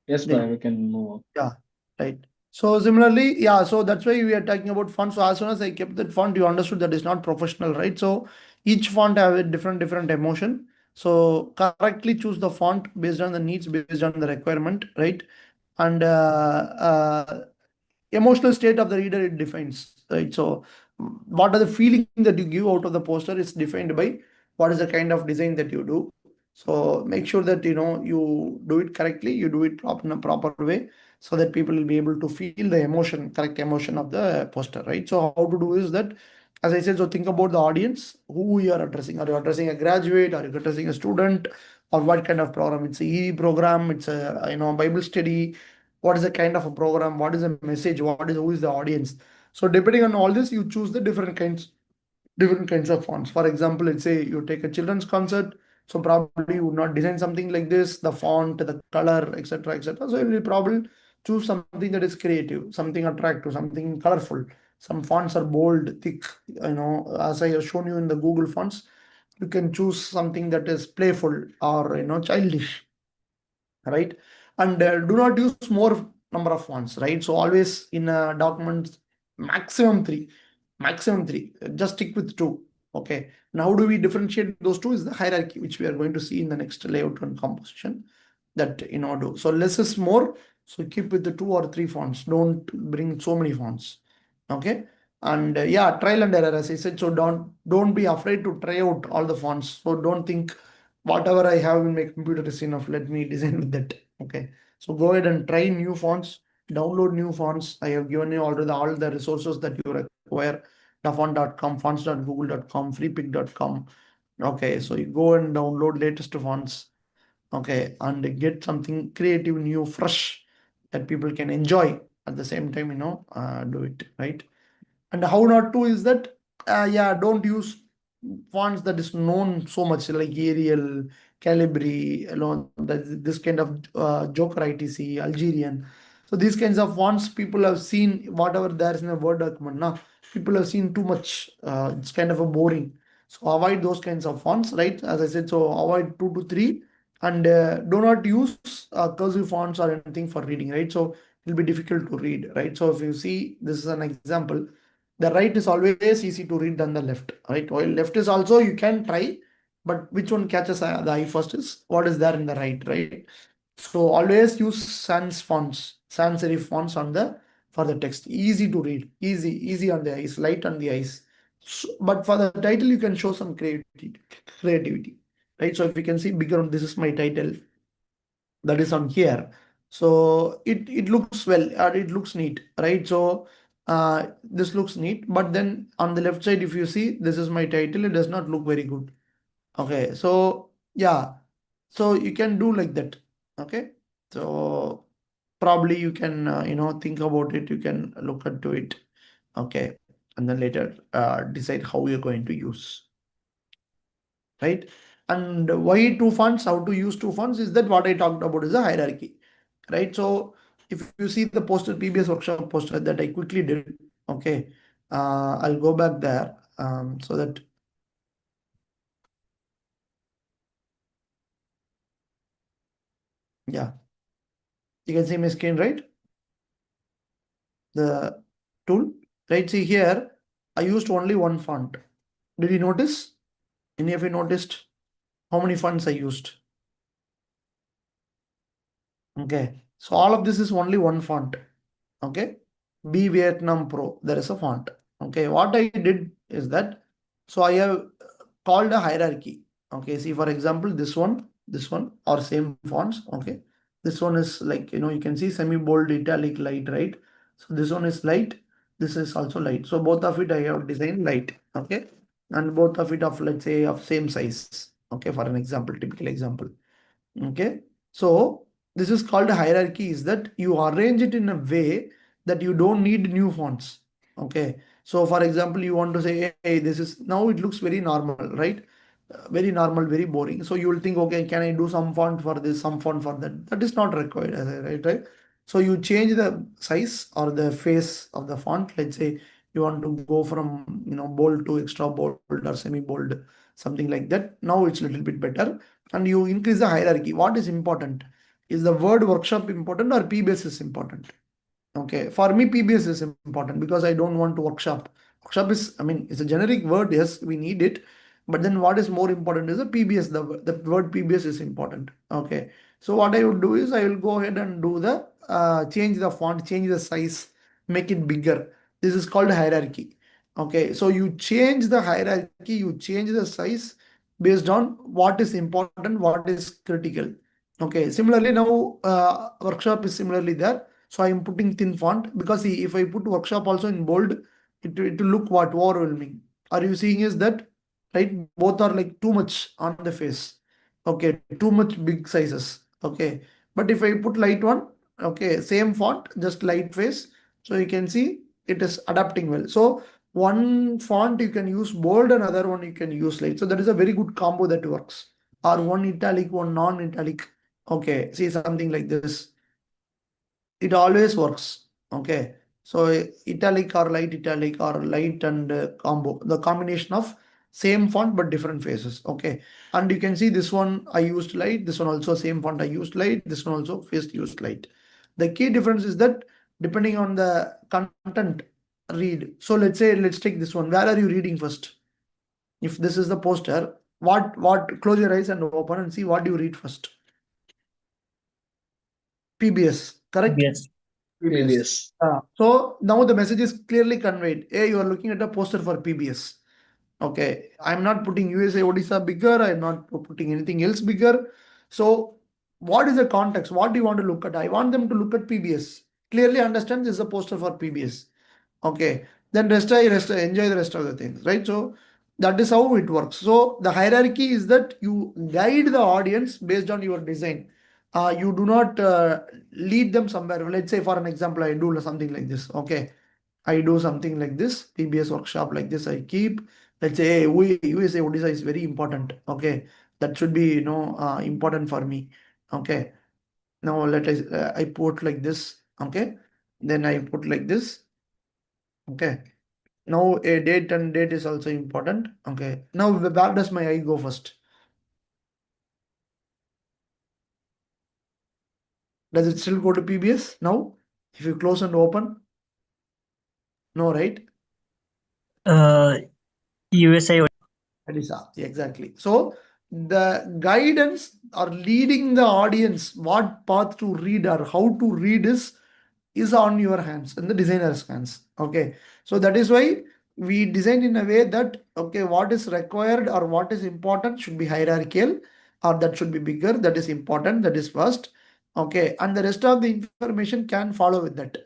Yes, Then- Bhai, we can move on. Yeah, right. So similarly, yeah, so that's why we are talking about font. So as soon as I kept that font, you understood that it's not professional, right? So each font have a different emotion. So correctly choose the font based on the needs, based on the requirement, right? And emotional state of the reader it defines, right? So what are the feeling that you give out of the poster is defined by what is the kind of design that you do. So make sure that you do it correctly, you do it in a proper way, so that people will be able to feel the emotion, correct emotion of the poster, right? So how to do is that, as I said, so think about the audience, who you are addressing. Are you addressing a graduate? Are you addressing a student? Or what kind of program? It's a ED program. It's a Bible study. What is the kind of a program? What is the message? Who is the audience? So depending on all this, you choose the different kinds of fonts. For example, let's say you take a children's concert, so probably you would not design something like this, the font, the color, etc., etc. So you will probably choose something that is creative, something attractive, something colorful. Some fonts are bold, thick. As I have shown you in the Google fonts, you can choose something that is playful or childish, right? And do not use more number of fonts, right? So always in a document, maximum three, just stick with two. Okay, now how do we differentiate those two is the hierarchy, which we are going to see in the next layout and composition, that do. So less is more, so keep with the 2 or 3 fonts, don't bring so many fonts. Okay. And yeah, trial and error, as I said. So don't be afraid to try out all the fonts. So don't think whatever I have in my computer is enough, let me design with that. Okay, so go ahead and try new fonts, download new fonts. I have given you already all the resources that you require: dafont.com, fonts.google.com, freepik.com. Okay, so you go and download latest fonts. Okay, and get something creative, new, fresh, that people can enjoy at the same time, do it right. And how not to is that, yeah, don't use fonts that is known so much, like Arial, Calibri, this kind of Joker ITC, Algerian. So these kinds of fonts people have seen, whatever there is in a Word document now, people have seen too much. It's kind of a boring. So avoid those kinds of fonts, right? As I said, so avoid 2 to 3, and do not use cursive fonts or anything for reading, right? So it will be difficult to read, right? So if you see, this is an example. The right is always easy to read than the left, right? While left is also you can try, but which one catches the eye first is what is there in the right? So always use sans serif fonts for the text. Easy to read, easy on the eyes, light on the eyes. But for the title, you can show some creativity, right? So if you can see bigger, this is my title that is on here. So it looks well, or it looks neat, right? So this looks neat, but then on the left side, if you see, this is my title, it does not look very good. Okay, so yeah, so you can do like that. Okay, so probably you can think about it, you can look into it. Okay, and then later decide how you're going to use, right? And why 2 fonts, how to use 2 fonts, is that what I talked about is a hierarchy, right? So if you see the poster, PBS workshop poster that I quickly did, okay, I'll go back there, so that yeah, you can see my screen, right? The tool, right? See here, I used only 1 font. Did you notice? Any of you noticed how many fonts I used? Okay, so all of this is only 1 font. Okay, B Vietnam Pro, there is a font. Okay, what I did is that, so I have called a hierarchy. Okay, see, for example, this one, or same fonts. Okay, this one is like, you can see semi bold, italic, light, right? So this one is light, this is also light. So both of it I have designed light. Okay, and both of it of, let's say, of same size. Okay, for an example, typical example. Okay, so this is called a hierarchy, is that you arrange it in a way that you don't need new fonts. Okay, so for example, you want to say, hey, this is, now it looks very normal, right? Very normal, very boring. So you will think, okay, can I do some font for this, some font for that? That is not required, right? So you change the size or the face of the font. Let's say you want to go from bold to extra bold or semi bold, something like that. Now it's a little bit better, and you increase the hierarchy. What is important? Is the word workshop important or PBS is important? Okay, for me, PBS is important because I don't want to workshop. Workshop is, I mean, it's a generic word. Yes, we need it, But then what is more important is the PBS. The word PBS is important. Okay. So what I would do is I will go ahead and do the change the font, change the size, make it bigger. This is called hierarchy. Okay. So you change the hierarchy, you change the size based on what is important, what is critical. Okay. Similarly, now workshop is similarly there. So I am putting thin font because see, if I put workshop also in bold, it will look what overwhelming. Are you seeing is that right? Both are like too much on the face. Okay, too much big sizes. Okay, but if I put light one, okay, same font, just light face. So you can see it is adapting well. So one font you can use bold, and other one you can use light. So that is a very good combo that works. Or one italic, one non-italic. Okay, see something like this. It always works. Okay, so italic or light and combo, the combination of same font but different faces. Okay, and you can see this one I used light, this one also same font I used light, this one also face used light. The key difference is that depending on the content read. So let's take this one. Where are you reading first? If this is the poster, what close your eyes and open and see what you read first. PBS, correct? Yes. PBS. So now the message is clearly conveyed. Hey, you are looking at a poster for PBS. Okay, I'm not putting USA Odisha bigger. I'm not putting anything else bigger. So what is the context? What do you want to look at? I want them to look at PBS. Clearly understand this is a poster for PBS. Okay, then enjoy the rest of the things, right? So that is how it works. So the hierarchy is that you guide the audience based on your design. You do not lead them somewhere. Let's say for an example, I do something like this. Okay, I do something like this, PBS workshop like this. I keep, let's say, hey, USA Odisha is very important. Okay, that should be important for me. Okay, now let us I put like this. Okay, then I put like this. Okay, now a date and date is also important. Okay, now where does my eye go first? Does it still go to PBS now? If you close and open, no, right? USA. Elisa, exactly. So the guidance or leading the audience what path to read or how to read is on your hands and the designer's hands. Okay, so that is why we design in a way that okay, what is required or what is important should be hierarchical, or that should be bigger, that is important, that is first. Okay, and the rest of the information can follow with that.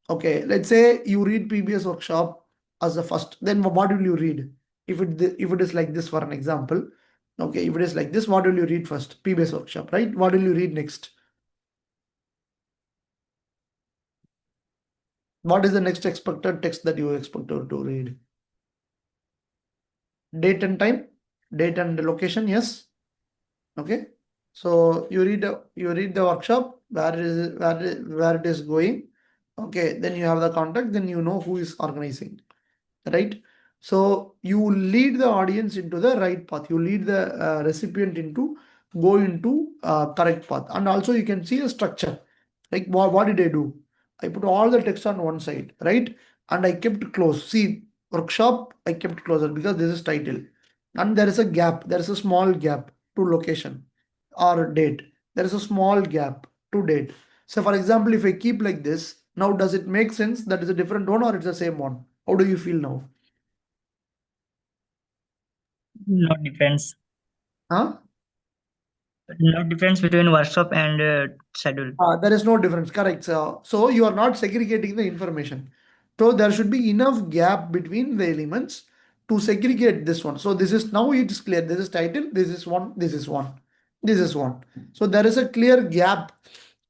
Okay, let's say you read PBS workshop as the first, then what will you read? If it is like this, for an example, okay, if it is like this, what will you read first? PBS workshop, right? What will you read next? What is the next expected text that you expect to read? Date and time, date and location, yes. Okay, so you read the workshop, where it is going. Okay, then you have the contact, then you know who is organizing, right? So you lead the audience into the right path. You lead the recipient into go into correct path, and also you can see a structure. Like what did I do? I put all the text on one side, right? And I kept close. See, workshop I kept closer because this is title, and there is a gap. There is a small gap to location or date. There is a small gap to date. So for example, if I keep like this, now does it make sense that is a different one or it's the same one? How do you feel now? No difference. Huh? No difference between workshop and schedule. There is no difference, correct. So you are not segregating the information. So there should be enough gap between the elements to segregate this one. So this is now it is clear. This is title, this is one, this is one, this is one. So there is a clear gap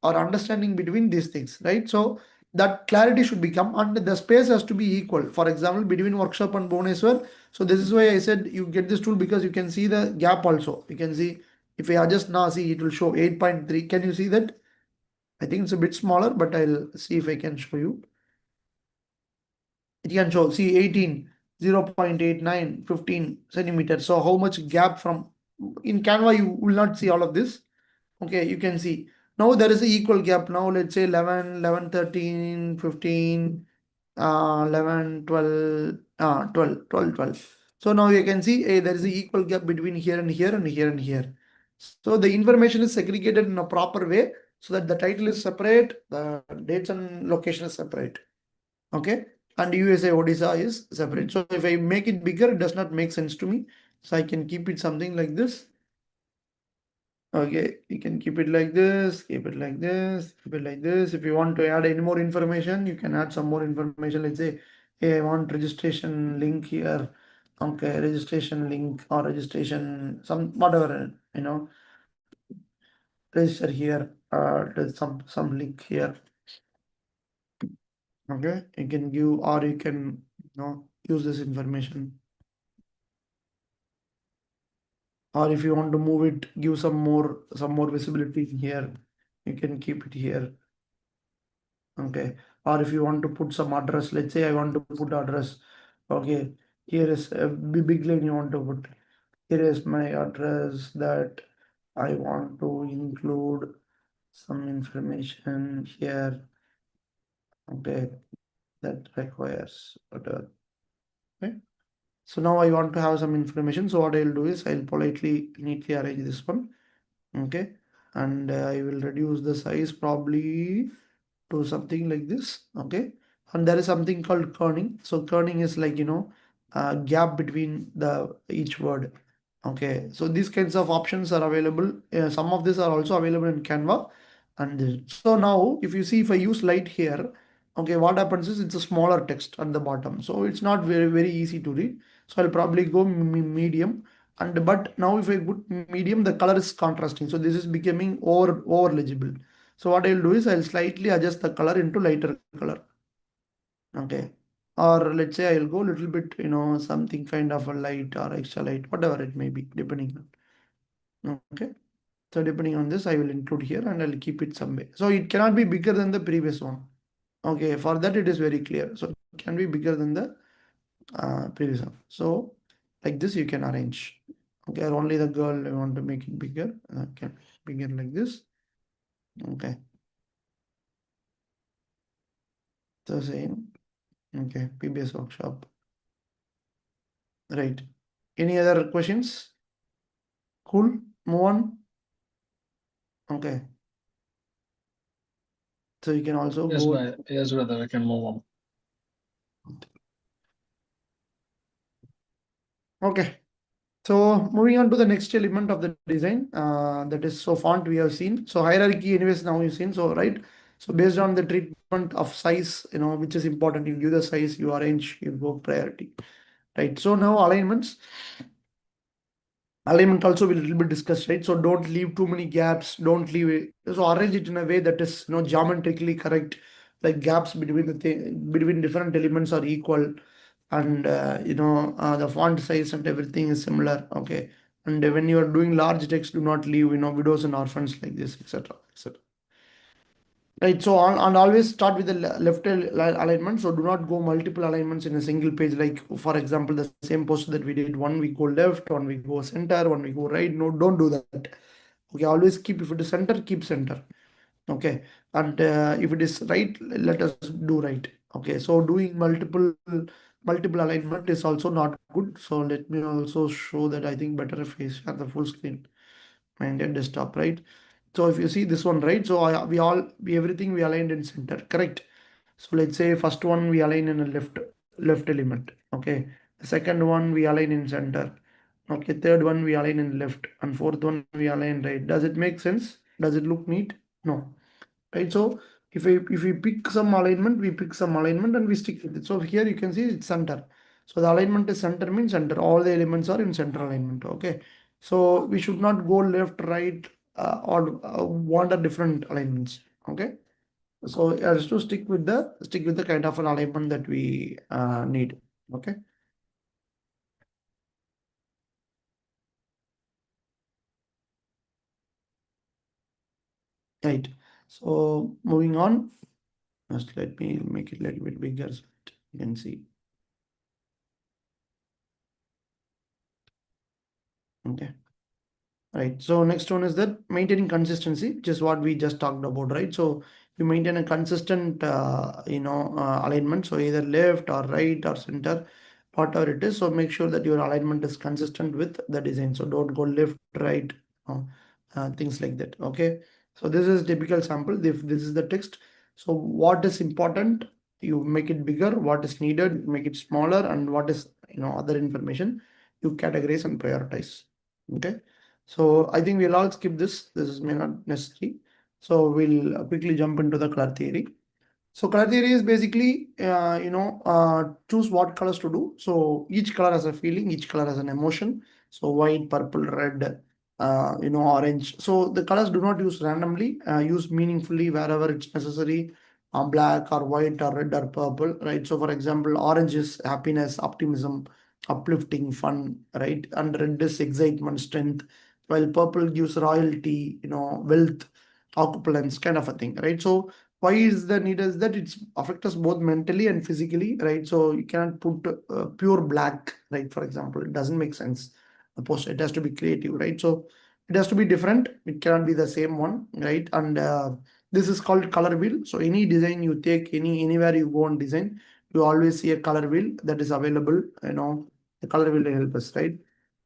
or understanding between these things, right? So that clarity should become, and the space has to be equal. For example, between workshop and Bhubaneswar. So this is why I said you get this tool because you can see the gap also. You can see if I adjust now, see it will show 8.3. Can you see that? I think it's a bit smaller, but I'll see if I can show you. It can show, see 18, 0.89, 15 centimeters. So how much gap from, in Canva, you will not see all of this. Okay, you can see. Now there is an equal gap. Now let's say 11, 11, 13, 15, 11, 12, 12, 12, 12. So now you can see there is an equal gap between here and here and here and here. So the information is segregated in a proper way so that the title is separate, the dates and location is separate. Okay, and USA Odisha is separate. So if I make it bigger, it does not make sense to me. So I can keep it something like this. Okay, you can keep it like this, keep it like this, keep it like this. If you want to add any more information, you can add some more information. Let's say, hey, I want registration link here. Okay, registration link or registration, some whatever, register here, there's some link here. Okay, you can give or you can use this information. Or if you want to move it, give some more visibility here. You can keep it here. Okay, or if you want to put some address, let's say I want to put address. Okay, here is a big line you want to put. Here is my address that I want to include some information here. Okay, that requires whatever. Okay, so now I want to have some information. So what I'll do is I'll politely neatly arrange this one. Okay, and I will reduce the size probably to something like this. Okay, and there is something called kerning. So kerning is like gap between the each word. Okay, so these kinds of options are available. Some of these are also available in Canva. And so now if you see, if I use light here, okay, what happens is it's a smaller text at the bottom, so it's not very easy to read. So I'll probably go medium. And but now if I put medium, the color is contrasting, so this is becoming over legible. So what I'll do is I'll slightly adjust the color into lighter color. Okay, or let's say I'll go a little bit, something kind of a light or extra light, whatever it may be, depending on. Okay, so depending on this, I will include here and I'll keep it some way. So it cannot be bigger than the previous one. Okay, for that it is very clear. So it can be bigger than the previous one. So like this you can arrange. Okay, only the girl I want to make it bigger. Okay, bigger like this. Okay, so same. Okay, PBS workshop. Right. Any other questions? Cool. Move on. Okay. So you can also Yes, go. yes, brother, we can move on. Okay. So moving on to the next element of the design, that is so font we have seen. So hierarchy, anyways, now you've seen. So right. So based on the treatment of size, which is important, you give the size, you arrange, you go priority. Right. So now alignments. Alignment also will little bit discussed, right? So don't leave too many gaps. Don't leave it. So arrange it in a way that is geometrically correct. Like gaps between between different elements are equal, and the font size and everything is similar. Okay, and when you are doing large text, do not leave widows and orphans like this, etc., etc. Right, so and always start with the left alignment. So do not go multiple alignments in a single page. Like for example, the same post that we did, one we go left, one we go center, one we go right. No, don't do that. Okay, always keep, if it is center, keep center. Okay, and if it is right, let us do right. Okay, so doing multiple alignment is also not good. So let me also show that. I think better if I share the full screen and get desktop, right? So if you see this one, right? So everything we aligned in center, correct? So let's say first one we align in a left element. Okay. The second one we align in center. Okay. Third one we align in left, and fourth one we align right. Does it make sense? Does it look neat? No. Right. So if we pick some alignment, we pick some alignment and we stick with it. So here you can see it's center. So the alignment is center, means center. All the elements are in center alignment. Okay. So we should not go left, right, or wander different alignments. Okay. So as to stick with the kind of an alignment that we need. Okay. Right. So moving on, just let me make it a little bit bigger so that you can see. Okay. Right. So next one is that maintaining consistency, which is what we just talked about, right? So you maintain a consistent, alignment. So either left or right or center. whatever it is. So make sure that your alignment is consistent with the design. So don't go left, right, things like that. Okay. So this is typical sample. If this is the text, so what is important, you make it bigger. What is needed, make it smaller, and what is other information, you categorize and prioritize. Okay. So I think we'll all skip this. This is may not necessary. So we'll quickly jump into the color theory. So color theory is basically, choose what colors to do. So each color has a feeling, each color has an emotion. So white, purple, red, orange. So the colors do not use randomly, use meaningfully wherever it's necessary. Black or white or red or purple, right? So for example, orange is happiness, optimism, uplifting, fun, right? And red is excitement, strength, while purple gives royalty, wealth, opulence, kind of a thing, right? So why is the need is that it's affect us both mentally and physically, right? So you cannot put pure black, right? For example, it doesn't make sense. Suppose it has to be creative, right? So it has to be different. It cannot be the same one, right? And this is called color wheel. So any design you take, anywhere you go on design, you always see a color wheel that is available. The color wheel will help us, right?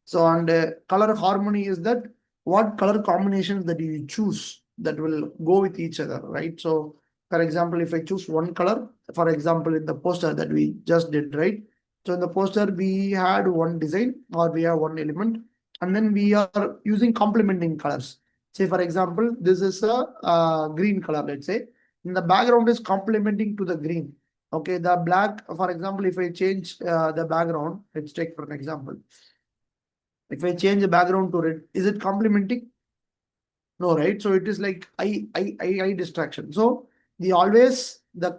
So and color harmony is that what color combinations that you choose that will go with each other, right? So for example, if I choose one color, for example, in the poster that we just did, right? So in the poster, we had one design or we have one element, and then we are using complementing colors. Say, for example, this is a green color, let's say. In the background is complementing to the green. Okay, the black, for example, if I change the background, let's take for an example. If I change the background to red, is it complementing? No, right? So it is like eye distraction. So the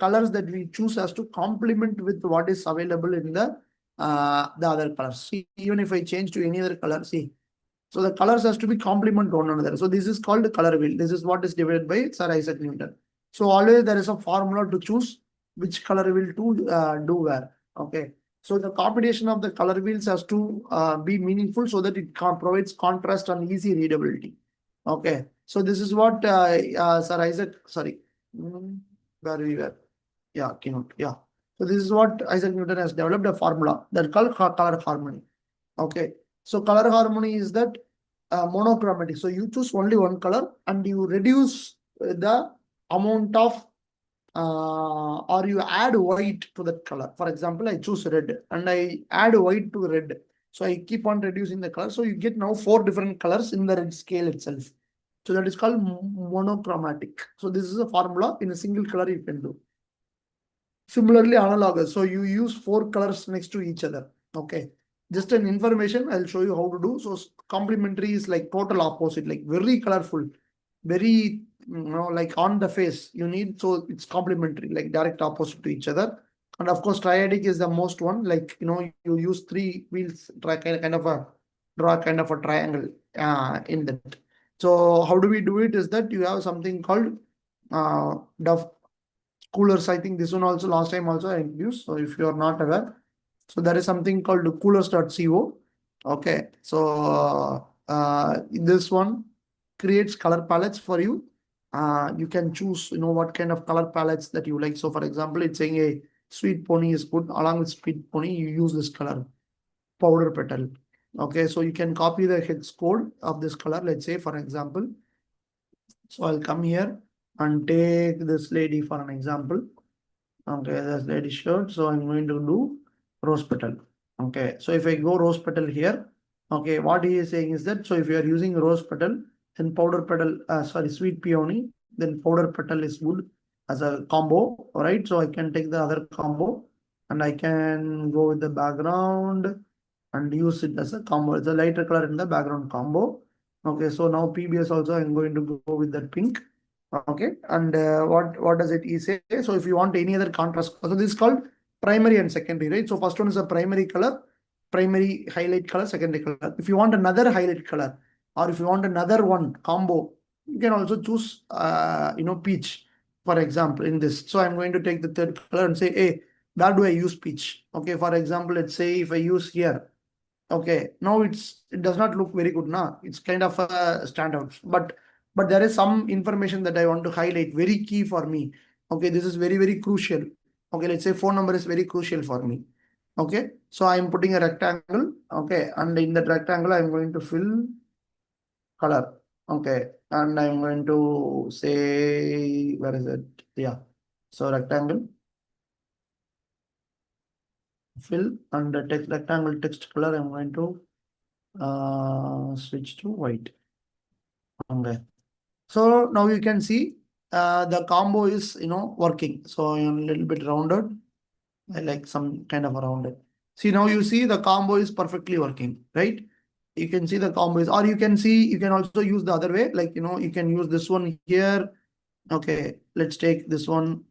colors that we choose has to complement with what is available in the other colors. See, even if I change to any other color, see. So the colors has to be complement one another. So this is called the color wheel. This is what is divided by Sir Isaac Newton. So always there is a formula to choose which color wheel to do where. Okay. So the combination of the color wheels has to be meaningful so that it provides contrast and easy readability. Okay. So this is what Sir Isaac, sorry, where we were. Yeah, keynote. Yeah. So this is what Isaac Newton has developed a formula that called color harmony. Okay. So color harmony is that monochromatic. So you choose only one color and you reduce the amount of or you add white to that color. For example, I choose red and I add white to red. So I keep on reducing the color. So you get now 4 different colors in the red scale itself. So that is called monochromatic. So this is a formula in a single color you can do. Similarly, analogous. So you use 4 colors next to each other. Okay. Just an information, I'll show you how to do. So complementary is like total opposite, like very colorful, very, like on the face you need. So it's complementary, like direct opposite to each other. And of course, triadic is the most one, like, you use 3 wheels, draw kind of a triangle in that. So how do we do it is that you have something called Duff coolers. I think this one also last time also I introduced. So if you are not aware, so there is something called coolers.co. Okay, so this one creates color palettes for you. You can choose, what kind of color palettes that you like. So for example, it's saying a sweet pony is good. Along with sweet pony, you use this color, powder petal. Okay, so you can copy the hex code of this color. Let's say, for example, so I'll come here and take this lady for an example. Okay, this lady shirt. So I'm going to do rose petal. Okay, so if I go rose petal here, okay, what he is saying is that, so if you are using rose petal, then powder petal, sweet peony, then powder petal is good as a combo, all right? So I can take the other combo and I can go with the background and use it as a combo. It's a lighter color in the background combo. Okay, so now PBS also I'm going to go with that pink. Okay, and what does it say? So if you want any other contrast, so this is called primary and secondary, right? So first one is a primary color, primary highlight color, secondary color. If you want another highlight color, or if you want another one combo, you can also choose peach, for example, in this. So I'm going to take the third color and say, hey, where do I use peach? Okay, for example, let's say if I use here. Okay, now it does not look very good now. It's kind of a standout, but there is some information that I want to highlight, very key for me. Okay, this is very, very crucial. Okay, let's say phone number is very crucial for me. Okay, so I'm putting a rectangle. Okay, and in that rectangle, I'm going to fill color. Okay, and I'm going to say, where is it? Yeah, so rectangle, fill, and the text rectangle text color, I'm going to switch to white. Okay, so now you can see the combo is working. So I'm a little bit rounded. I like some kind of a rounded. See, now you see the combo is perfectly working, right? You can see the combo is, or you can see, you can also use the other way, like you can use this one here. Okay, let's take this one,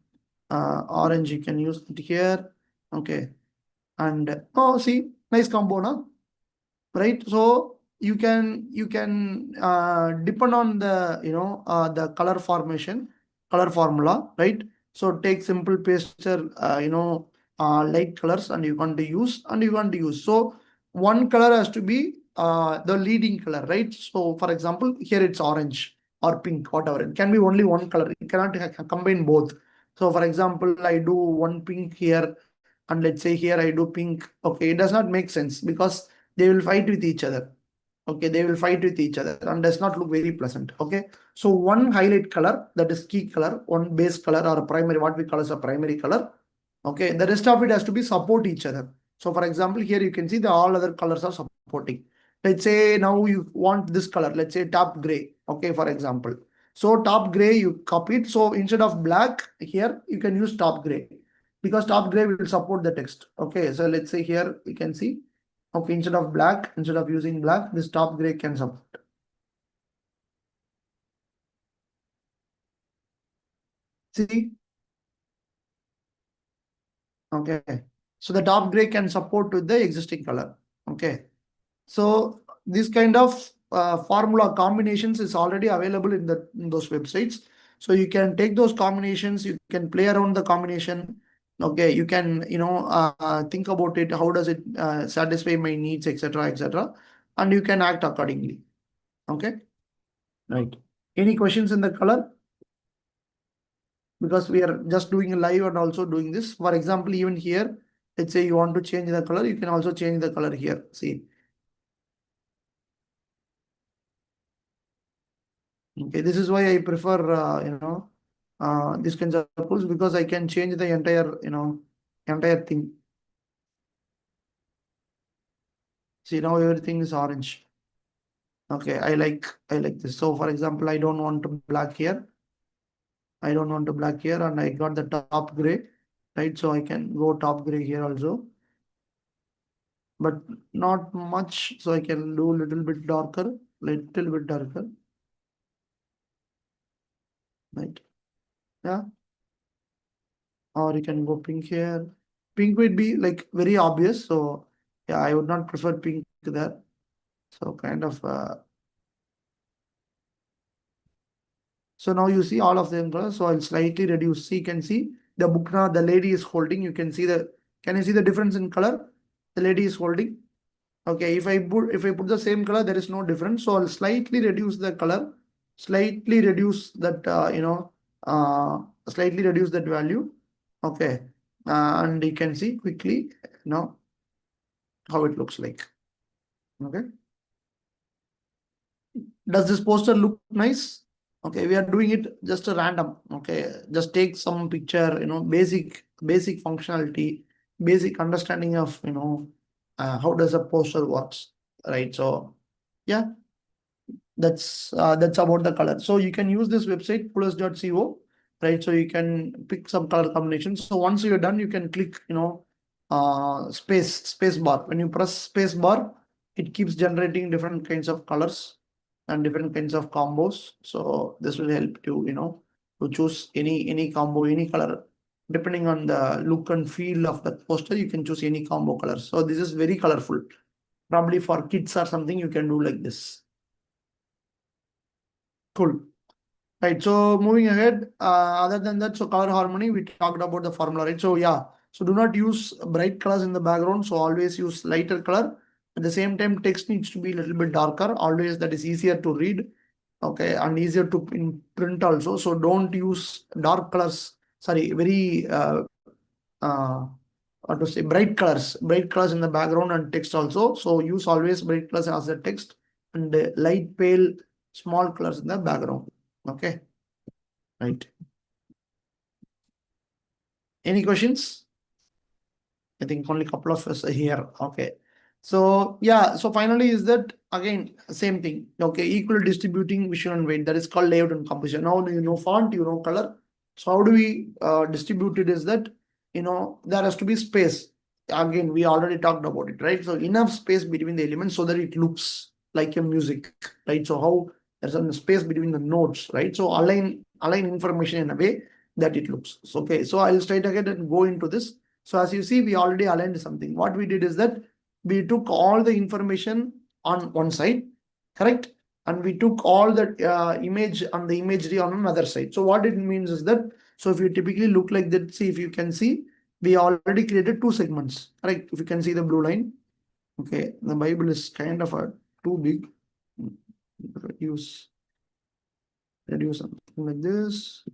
orange, you can use it here. Okay, and oh, see, nice combo, now, right? So you can depend on the the color formation, color formula, right? So take simple pastel, light colors, and you want to use, so one color has to be the leading color, right? So for example, here it's orange or pink, whatever, it can be only one color, you cannot combine both. So for example, I do one pink here, and let's say here I do pink. Okay, it does not make sense because they will fight with each other. Okay, they will fight with each other and does not look very pleasant. Okay, so one highlight color, that is key color, one base color or a primary, what we call as a primary color. Okay, the rest of it has to be support each other. So for example, here you can see the all other colors are supporting. Let's say now you want this color, let's say top gray. Okay, for example, so top gray you copy it. So instead of black here, you can use top gray because top gray will support the text. Okay, so let's say here you can see. Okay, instead of black, instead of using black, this top gray can support. See? Okay. So the top gray can support with the existing color. Okay. So this kind of formula combinations is already available in those websites. So you can take those combinations, you can play around the combination. Okay, you can think about it. How does it satisfy my needs, etc., etc., and you can act accordingly. Okay, right. Any questions in the color? Because we are just doing a live and also doing this. For example, even here, let's say you want to change the color, you can also change the color here. See. Okay, this is why I prefer, these kinds of tools, because I can change the entire thing. See, now everything is orange. Okay, I like this. So for example, I don't want to black here. I don't want to black here, and I got the top gray, right? So I can go top gray here also, but not much. So I can do a little bit darker, right? Yeah. Or you can go pink here. Pink would be like very obvious. So yeah, I would not prefer pink there. So kind of, so now you see all of them. So I'll slightly reduce. See, you can see the Bukna, the lady is holding. You can see can you see the difference in color? The lady is holding. Okay, if I put the same color, there is no difference. So I'll slightly reduce the color, slightly reduce that, slightly reduce that value. Okay, and you can see quickly now how it looks like. Okay, does this poster look nice? Okay, we are doing it just a random. Okay, just take some picture, basic functionality, basic understanding of how does a poster works, right? So yeah, that's about the color. So you can use this website coolers.co, right? So you can pick some color combinations. So once you're done, you can click space bar. When you press space bar, it keeps generating different kinds of colors and different kinds of combos. So this will help you to choose any combo, any color. Depending on the look and feel of the poster, you can choose any combo color. So this is very colorful. Probably for kids or something, you can do like this. Cool. Right. So moving ahead, other than that, so color harmony, we talked about the formula, right? So yeah, so do not use bright colors in the background. So always use lighter color. At the same time, text needs to be a little bit darker. Always, that is easier to read. Okay, and easier to print also. So don't use dark colors. Sorry, very to say bright colors in the background and text also. So use always bright colors as the text and light pale small colors in the background. Okay, right. Any questions? I think only a couple of us are here. Okay. So yeah, so finally is that again same thing. Okay, equal distributing visual and weight, that is called layout and composition. Now you know font, you know color. So how do we distribute it? Is that there has to be space. Again, we already talked about it, right? So enough space between the elements so that it looks like a music, right? So how there's some space between the notes, right? So align information in a way that it looks. So, okay, so I'll straight ahead and go into this. So as you see, we already aligned something. What we did is that we took all the information on one side, correct? And we took all the image and the imagery on another side. So what it means is that, so if you typically look like that, see if you can see, we already created two segments, correct? If you can see the blue line, okay, the Bible is kind of too big. Reduce something like this.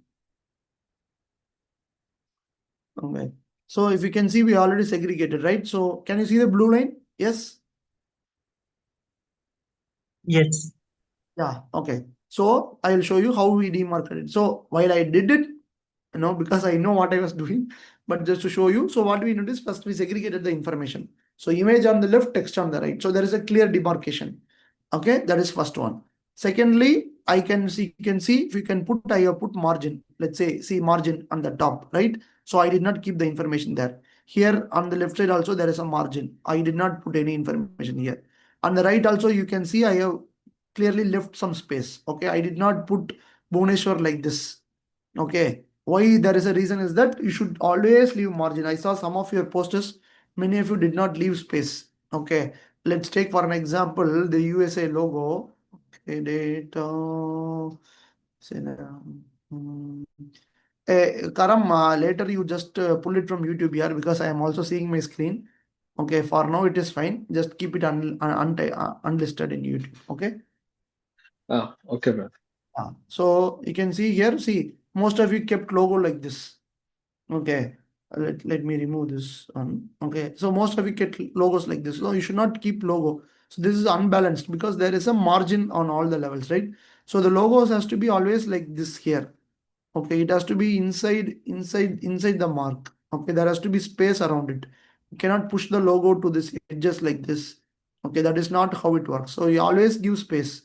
Okay. So if you can see, we already segregated, right? So can you see the blue line? Yes. Yes. Yeah. Okay. So I will show you how we demarcated. So while I did it, because I know what I was doing, but just to show you. So what we noticed first, we segregated the information. So image on the left, text on the right. So there is a clear demarcation. Okay, that is first one. Secondly, you can see if you can put, I have put margin. Let's say, see margin on the top, right? So I did not keep the information there. Here on the left side also there is a margin. I did not put any information here. On the right also you can see I have clearly left some space. Okay, I did not put Bhubaneswar like this. Okay, why there is a reason is that you should always leave margin. I saw some of your posters, many of you did not leave space. Okay, let's take for an example the USA logo. Okay, data. Karam, later you just pull it from YouTube here because I am also seeing my screen. Okay, for now it is fine. Just keep it unlisted in YouTube. Okay. Okay, brother. So you can see here, see, most of you kept logo like this. Okay, let me remove this one. Okay, so most of you kept logos like this. So you should not keep logo. So this is unbalanced because there is a margin on all the levels, right? So the logos has to be always like this here. Okay, it has to be inside the mark. Okay, there has to be space around it. You cannot push the logo to this edges like this. Okay, that is not how it works. So you always give space.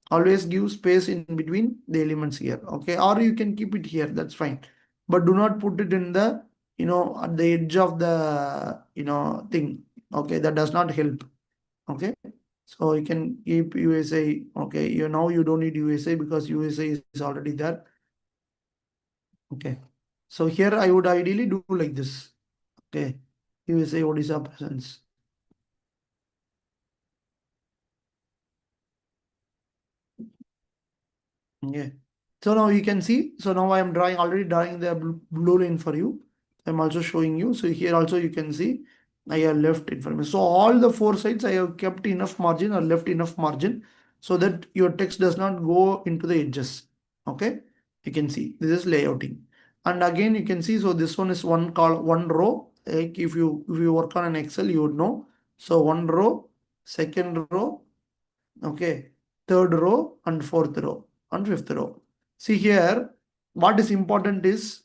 Always give space in between the elements here. Okay, or you can keep it here. That's fine. But do not put it in the at the edge of the thing. Okay, that does not help. Okay, so you can keep USA. Okay, now you don't need USA because USA is already there. Okay, so here I would ideally do like this. Okay, USA Odisha presence. Okay, so now you can see. So now I am already drawing the blue line for you. I'm also showing you. So here also you can see I have left information. So all the four sides I have kept enough margin or left enough margin so that your text does not go into the edges. Okay, you can see this is layouting. And again you can see, so this one is one row. Like if you work on an Excel, you would know. So one row, second row, okay, third row and fourth row and fifth row. See here, what is important is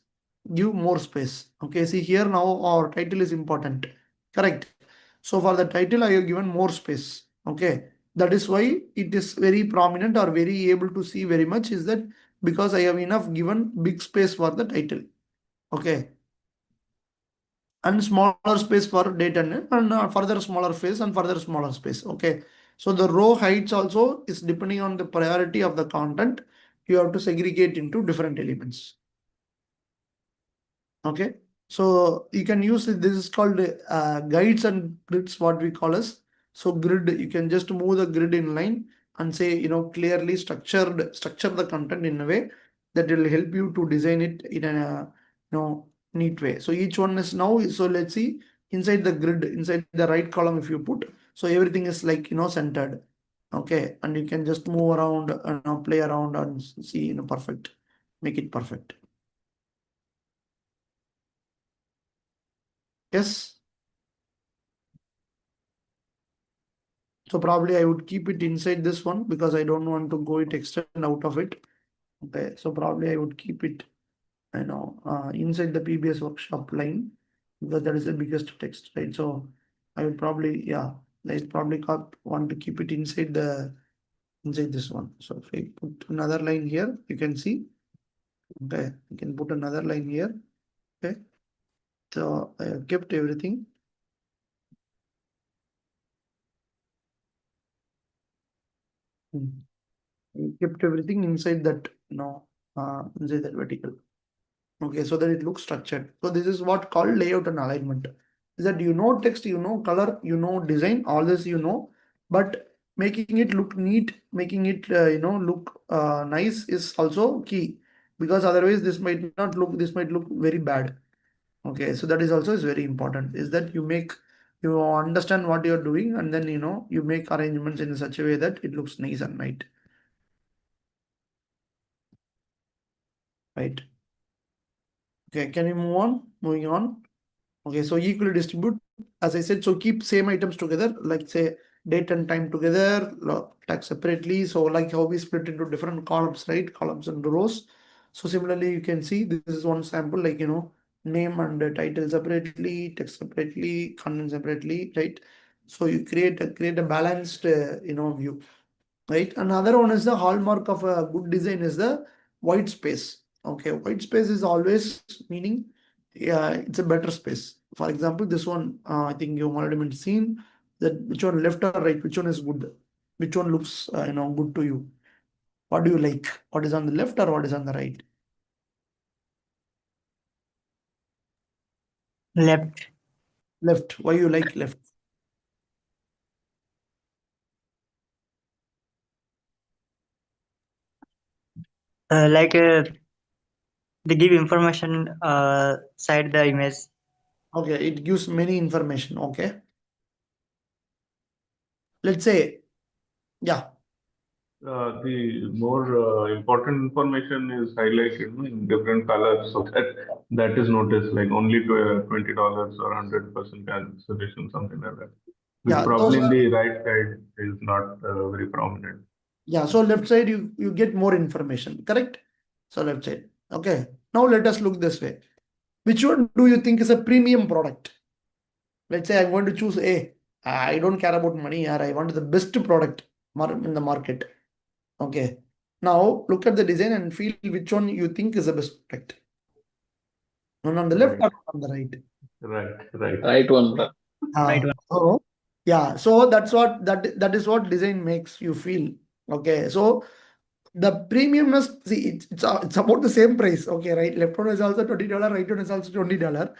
give more space. Okay, see here now our title is important. Correct. So for the title, I have given more space. Okay, that is why it is very prominent or very able to see very much is that because I have enough given big space for the title. Okay, and smaller space for data and further smaller space and further smaller space. Okay, so the row heights also is depending on the priority of the content. You have to segregate into different elements. Okay, so you can use this is called guides and grids, what we call as. So grid, you can just move the grid in line and say clearly structure the content in a way that will help you to design it in a neat way. So each one is now, so let's see inside the grid, inside the right column, if you put, so everything is like centered. Okay, and you can just move around and play around and see perfect, make it perfect. Yes. So probably I would keep it inside this one because I don't want to go it extend out of it. Okay, so probably I would keep it, inside the PBS workshop line because that is the biggest text, right? So I would probably, want to keep it inside this one. So if I put another line here, you can see, okay, you can put another line here, okay. So I have kept everything. I kept everything inside that, inside that vertical. Okay, so that it looks structured. So this is what called layout and alignment. Is that you know text, you know color, you know design, all this you know, but making it look neat, making it look nice is also key, because otherwise this might look very bad. Okay, so that is also is very important. Is that you understand what you're doing, and then you make arrangements in such a way that it looks nice and neat. Right. Okay, can we move on? Moving on. Okay, so equally distribute, as I said, so keep same items together, like say date and time together, tag separately. So like how we split into different columns, right? Columns and rows. So similarly, you can see this is one sample, like, name and title separately, text separately, content separately, right? So you create a balanced, view, right? Another one is the hallmark of a good design is the white space. Okay, white space is always meaning, yeah, it's a better space. For example, this one, I think you've already been seen that which one left or right, which one is good, which one looks, good to you. What do you like? What is on the left or what is on the right? Left. Left. Why you like left? Like they give information side the image. Okay, it gives many information. Okay. Let's say, yeah. The more important information is highlighted in different colors, so that is noticed, like only to $20 or 100% cancellation, something like that. Which Yeah, probably those in are, the right side is not very prominent. yeah, so left side you get more information, correct? So left side. Okay. Now let us look this way. Which one do you think is a premium product? Let's say I'm going to choose A. I don't care about money, or I want the best product in the market. Okay. Now look at the design and feel which one you think is the best product. One on the left Right. or on the right? Right. Right one, bro. Right one. So yeah, so that is what design makes you feel. Okay. So the premiumness, see, it's about the same price. Okay, right? Left one is also $20, right one is also $20,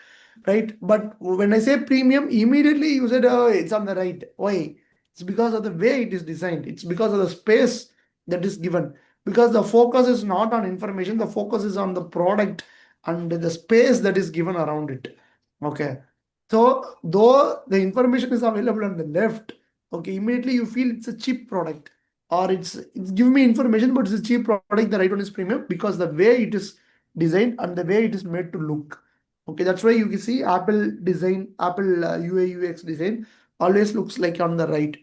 right? But when I say premium, immediately you said, oh, it's on the right. Why? It's because of the way it is designed. It's because of the space that is given. Because the focus is not on information, the focus is on the product and the space that is given around it. Okay. So though the information is available on the left, okay, immediately you feel it's a cheap product, or it's giving me information, but it's a cheap product. The right one is premium because the way it is designed and the way it is made to look. Okay, that's why you can see Apple design, Apple UI UX design always looks like on the right.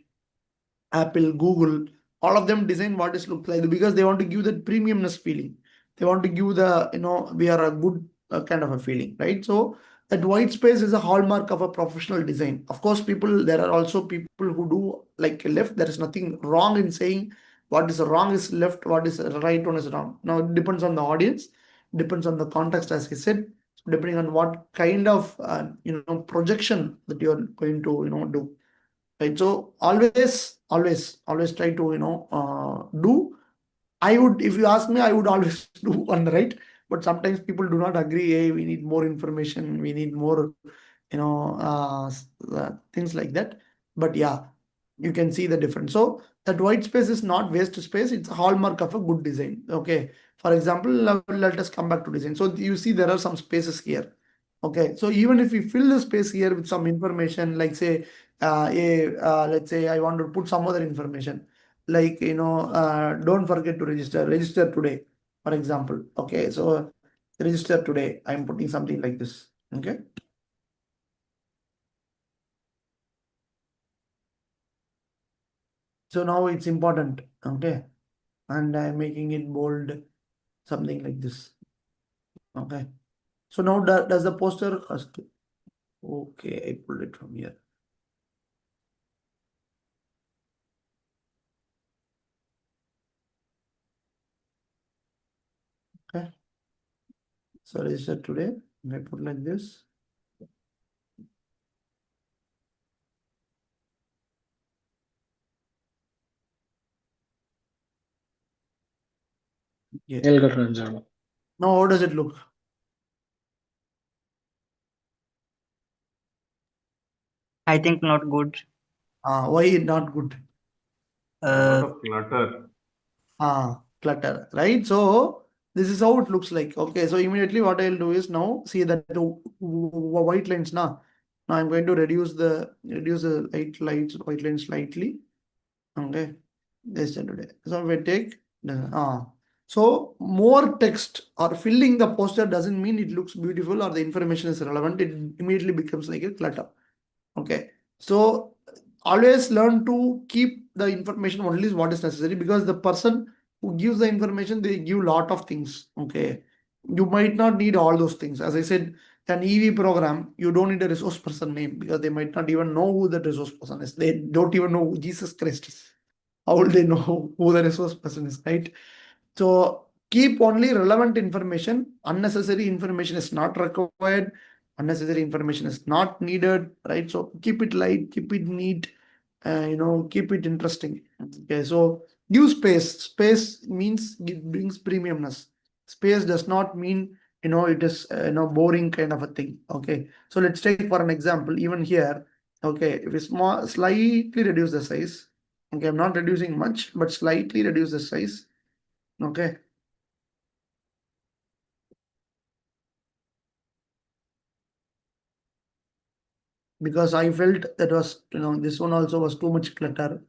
Apple, Google, all of them design what it looks like because they want to give that premiumness feeling. They want to give the, we are a good kind of a feeling, right? So that white space is a hallmark of a professional design. Of course, there are also people who do like left. There is nothing wrong in saying what is wrong is left, what is right one is wrong. Now it depends on the audience, depends on the context, as I said, depending on what kind of projection that you are going to do. Right, so always try to do. I would, if you ask me, I would always do on the right, but sometimes people do not agree. Hey, we need more information, we need more, things like that. But yeah, you can see the difference. So that white space is not waste space, it's a hallmark of a good design. Okay, for example, let us come back to design. So you see there are some spaces here. Okay, so even if we fill the space here with some information, like say let's say I want to put some other information, like don't forget to register today, for example. Okay, so register today, I'm putting something like this. Okay, So now it's important, okay, and I'm making it bold, something like this, okay. So now does the poster, okay, I pulled it from here. Okay, so register today, I put like this. Yeah. Now Now how does it look? I think not good. Why not good? A lot Uh, of clutter. Clutter, right? So this is how it looks like. Okay, so immediately what I'll do is now see that the white lines now. Now I'm going to reduce the white line slightly. Okay, this today. So we take so more text or filling the poster doesn't mean it looks beautiful or the information is relevant. It immediately becomes like a clutter. Okay, so always learn to keep the information only what is necessary, because the person who gives the information, they give lot of things. Okay, you might not need all those things. As I said, an EV program, you don't need a resource person name, because they might not even know who that resource person is. They don't even know who Jesus Christ is. How will they know who the resource person is, right? So keep only relevant information. Unnecessary information is not required. Unnecessary information is not needed, right? So keep it light, keep it neat, keep it interesting. Okay, so give space. Space means it brings premiumness. Space does not mean it is boring kind of a thing. Okay, so let's take for an example. Even here, okay, if we slightly reduce the size. Okay, I'm not reducing much, but slightly reduce the size. Okay. Because I felt that was, this one also was too much clutter.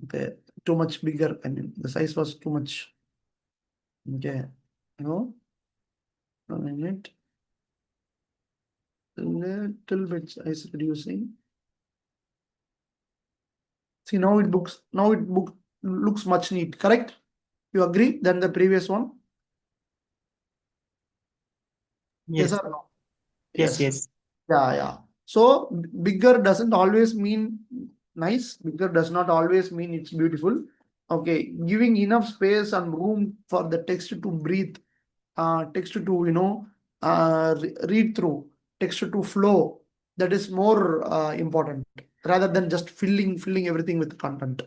Okay, too much bigger. I mean, the size was too much. Okay, a minute. Little bit size reducing. See, now it looks much neat, correct? You agree than the previous one? Yes yes, or no? yes. Yeah. So bigger doesn't always mean nice. Bigger does not always mean it's beautiful. Okay, giving enough space and room for the text to breathe, text to read through, text to flow. That is more important rather than just filling everything with content.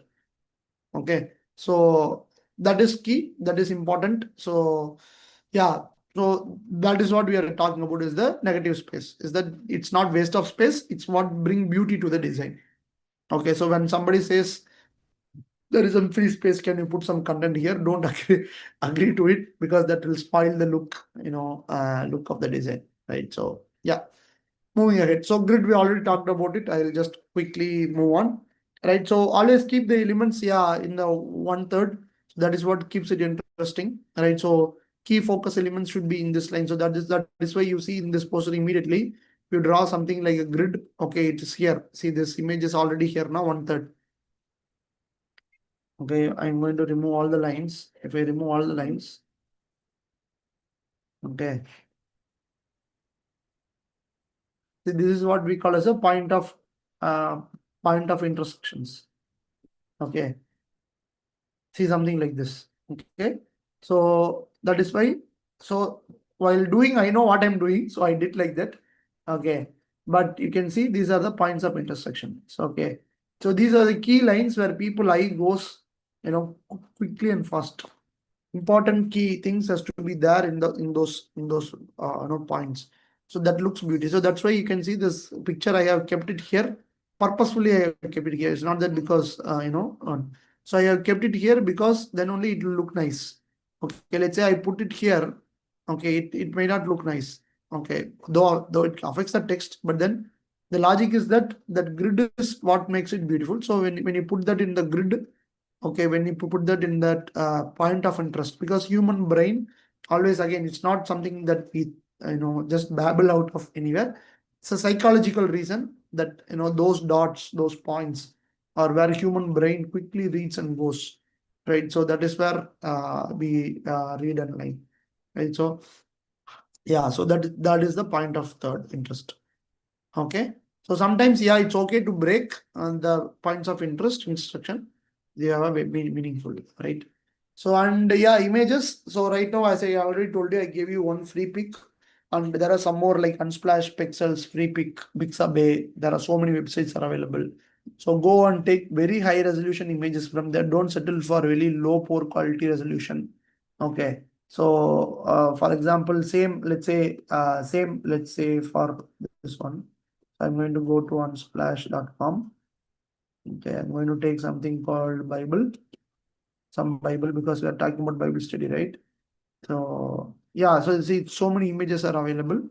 Okay, so that is key. That is important. So yeah. So that is what we are talking about, is the negative space. Is that it's not waste of space, it's what bring beauty to the design. Okay, so when somebody says there is some free space, can you put some content here? Don't agree to it, because that will spoil the look, look of the design, right? So yeah, moving ahead. So grid, we already talked about it. I'll just quickly move on, right? So always keep the elements, in the 1/3. That is what keeps it interesting, right? So key focus elements should be in this line. So that is why you see in this poster immediately, you draw something like a grid. Okay, it is here. See, this image is already here now, 1/3. Okay, I'm going to remove all the lines. If I remove all the lines, okay, so this is what we call as a point of intersections. Okay, see something like this. Okay, so that is why. So while doing, I know what I'm doing, so I did like that. Okay, but you can see these are the points of intersection. So okay, so these are the key lines where people eye goes, quickly and fast. Important key things has to be there in those points. So that looks beauty. So that's why you can see this picture. I have kept it here purposefully. I have kept it here. It's not that because so I have kept it here because then only it will look nice. Okay, let's say I put it here. Okay, it may not look nice. Okay, though it affects the text, but then the logic is that grid is what makes it beautiful. So when you put that in the grid, okay, when you put that in that point of interest, because human brain always, again, it's not something that we just babble out of anywhere. It's a psychological reason that those dots, those points, or where human brain quickly reads and goes, right? So that is where we read and line, right? So yeah, so that is the point of third interest. Okay, so sometimes it's okay to break the points of interest instruction. They are meaningful, right? So and images. So right now, as I already told you, I gave you one free pick, and there are some more like Unsplash, Pixels, Free Pick, Pixabay. There are so many websites are available. So go and take very high resolution images from there. Don't settle for really low, poor quality resolution. Okay. So for example, let's say for this one, I'm going to go to unsplash.com. Okay, I'm going to take something called Bible, some Bible, because we are talking about Bible study, right? So yeah, so you see, so many images are available.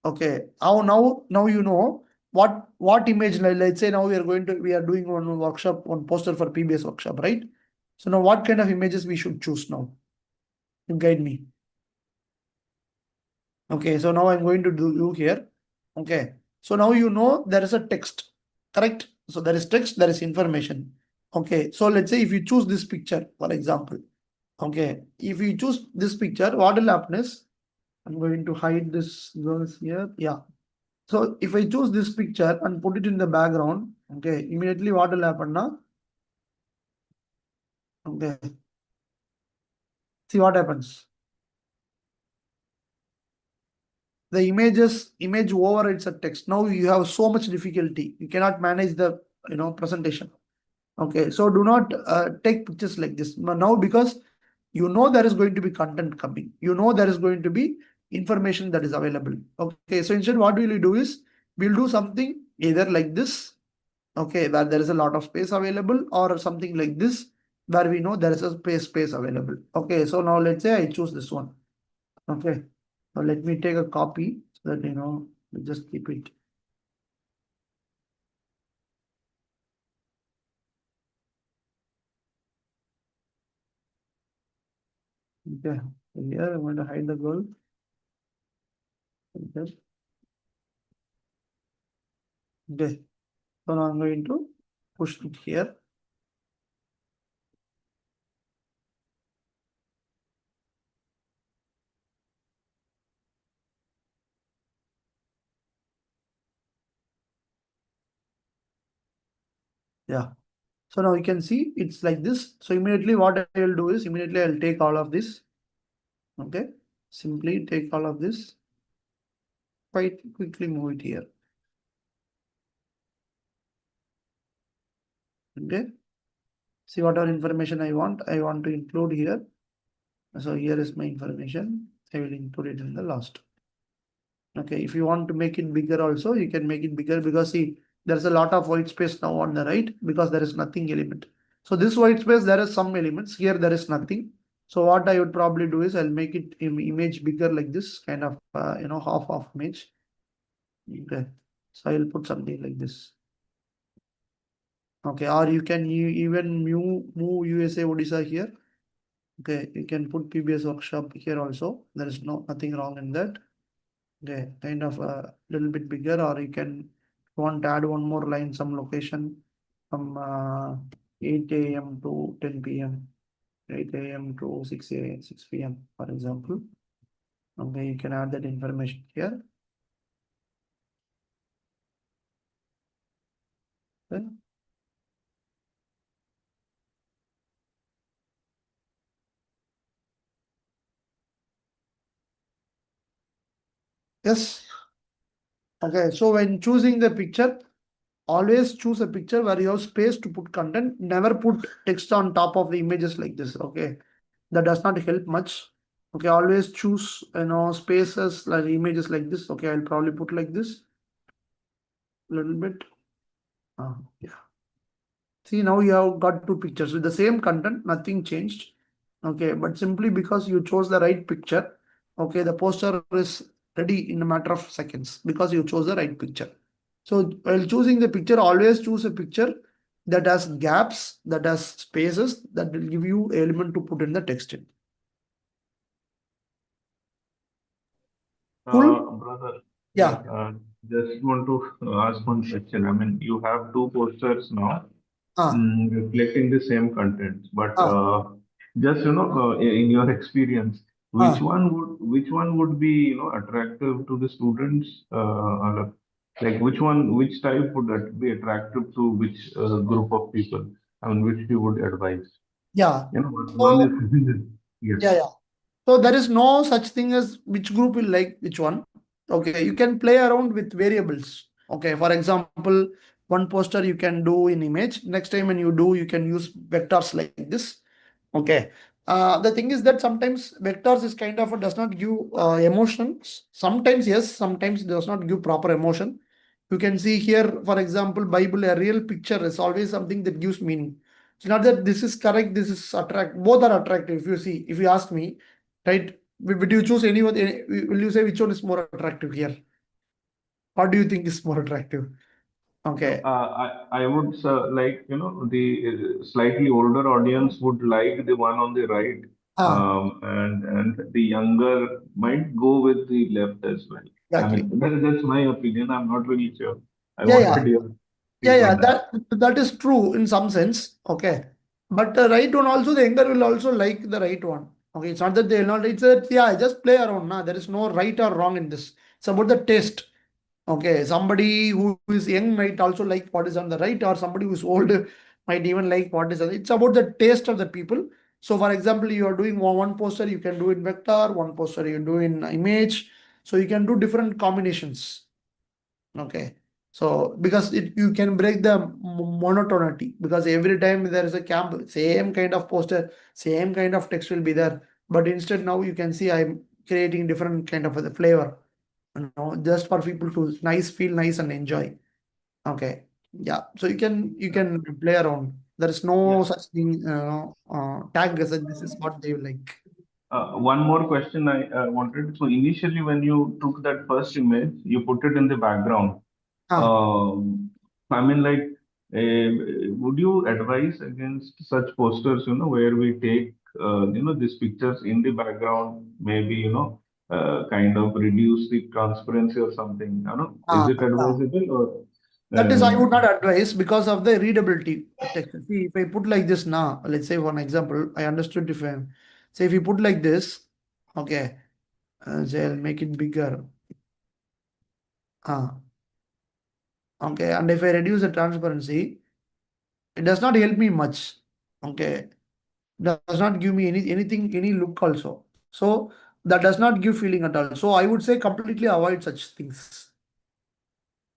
Okay, now you know what image. Let's say now we are doing one workshop, one poster for PBS workshop, right? So now what kind of images we should choose now? You guide me. Okay, so now I'm going to do here. Okay, so now you know there is a text, correct? So there is text, there is information. Okay, so let's say if you choose this picture, for example, okay, if you choose this picture, what will happen is, I'm going to hide this girls here. Yeah. So if I choose this picture and put it in the background, okay, immediately what will happen now? Okay. See what happens. The image overrides a text. Now you have so much difficulty. You cannot manage the presentation. Okay, so do not take pictures like this now, because you know there is going to be content coming. You know there is going to be information that is available. Okay, so instead what we will do is we'll do something either like this, okay, where there is a lot of space available, or something like this where we know there is a space available. Okay, so now let's say I choose this one. Okay, so let me take a copy so that we just keep it. Okay, so here I'm going to hide the girl. Okay. Okay, so now I'm going to push it here. Yeah. So now you can see it's like this. So immediately what I will do is immediately I'll take all of this. Okay. Simply take all of this. Quite quickly move it here. Okay. See whatever information I want to include here. So here is my information. I will include it in the last. Okay. If you want to make it bigger also, you can make it bigger, because see, there's a lot of white space now on the right, because there is nothing element. So this white space, there is some elements. Here there is nothing. So what I would probably do is I'll make it image bigger like this, kind of half of image. Okay. So I'll put something like this. Okay, or you can even move USA Odisha here. Okay, you can put PBS workshop here also. There is nothing wrong in that. Okay, kind of a little bit bigger, or you can want to add one more line, some location from 8 a.m. to 10 p.m. 8 a.m. to 6 p.m. for example. Okay, you can add that information here. Okay. Yes. Okay, so when choosing the picture, always choose a picture where you have space to put content. Never put text on top of the images like this. Okay, that does not help much. Okay, always choose spaces like images like this. Okay, I'll probably put like this a little bit. Yeah. See, now you have got two pictures with the same content, nothing changed. Okay, but simply because you chose the right picture, okay, the poster is ready in a matter of seconds because you chose the right picture. So while choosing the picture, always choose a picture that has gaps, that has spaces, that will give you element to put in the text in. Cool? Brother, Yeah. just want to ask one question. I mean, you have two posters now. reflecting the same content. But Ah. just in your experience, which Ah. one would be attractive to the students? Like which type would that be attractive to which group of people? I mean, which you would advise? Yeah. One So is yes. yeah. So there is no such thing as which group will like which one. Okay, you can play around with variables. Okay, for example, one poster you can do in image. Next time when you do, you can use vectors like this. Okay. The thing is that sometimes vectors is kind of does not give emotions. Sometimes yes, sometimes it does not give proper emotion. You can see here, for example, Bible, a real picture is always something that gives meaning. It's not that this is correct, this is attract. Both are attractive. If you see, if you ask me, right? Would you choose anyone? Will you say which one is more attractive here? What do you think is more attractive? No, Okay. I would like the slightly older audience would like the one on the right, Ah, and the younger might go with the left as well. I exactly. mean, that's my opinion. I'm not really sure. I Yeah, yeah. wanted your Yeah, take yeah, on that. that is true in some sense. Okay. But the right one also, the younger will also like the right one. Okay. It's not that they'll not, it's a, yeah, just play around. Nah. There is no right or wrong in this. It's about the taste. Okay. Somebody who is young might also like what is on the right, or somebody who is old might even like what is on the, it's about the taste of the people. So for example, you are doing one poster, you can do in vector, one poster you do in image. So you can do different combinations. Okay. So because you can break the monotonity, because every time there is a camp, same kind of poster, same kind of text will be there. But instead now you can see I'm creating different kind of a flavor, just for people to feel nice and enjoy. Okay. Yeah. So you can play around. There is no Yeah. such thing, tag as this is what they like. One more question I wanted. So initially, when you took that first image, you put it in the background. Ah, Um, I mean, like, would you advise against such posters, where we take, these pictures in the background, maybe, kind of reduce the transparency or something? Is ah, it ah. advisable or? That is, I would not Um, advise because of the readability text. See, if I put like this now, let's say one example, I understood if I say if you put like this, okay, say I'll make it bigger. Ah, okay, and if I reduce the transparency, it does not help me much. Okay, does not give me anything, any look also. So that does not give feeling at all. So I would say completely avoid such things.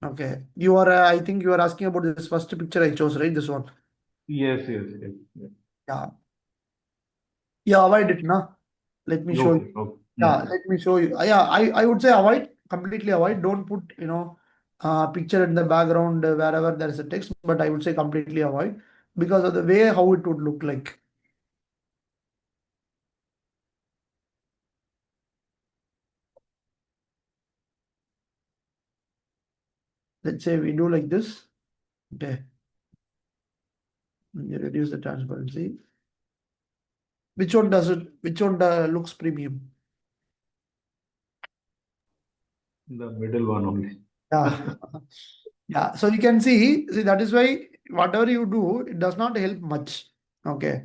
Okay, you are, I think you are asking about this first picture I chose, right? This one. yes, yes, yes, yes. Yeah. Yeah, avoid it, na. Let me show you. Okay, okay. Yeah, Hmm. let me show you. Yeah, I would say avoid, completely avoid. Don't put, picture in the background wherever there is a text, but I would say completely avoid because of the way how it would look like. Let's say we do like this. Okay. You reduce the transparency. Which one does it? Which one looks premium? The middle one only. Yeah. Yeah. So you can see that is why whatever you do, it does not help much. Okay.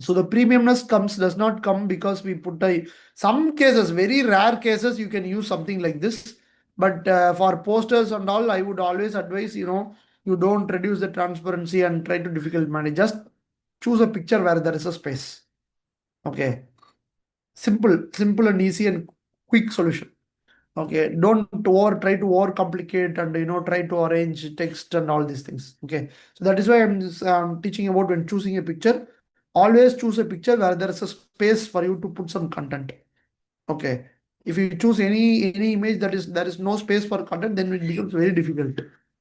So the premiumness does not come because we put some cases, very rare cases, you can use something like this. But for posters and all, I would always advise, you don't reduce the transparency and try to difficult manage. Just choose a picture where there is a space. Okay. Simple and easy and quick solution. Okay, don't try to over complicate and try to arrange text and all these things. Okay, so that is why I'm just, teaching about when choosing a picture. Always choose a picture where there is a space for you to put some content. Okay, if you choose any image that is there is no space for content, then it becomes very difficult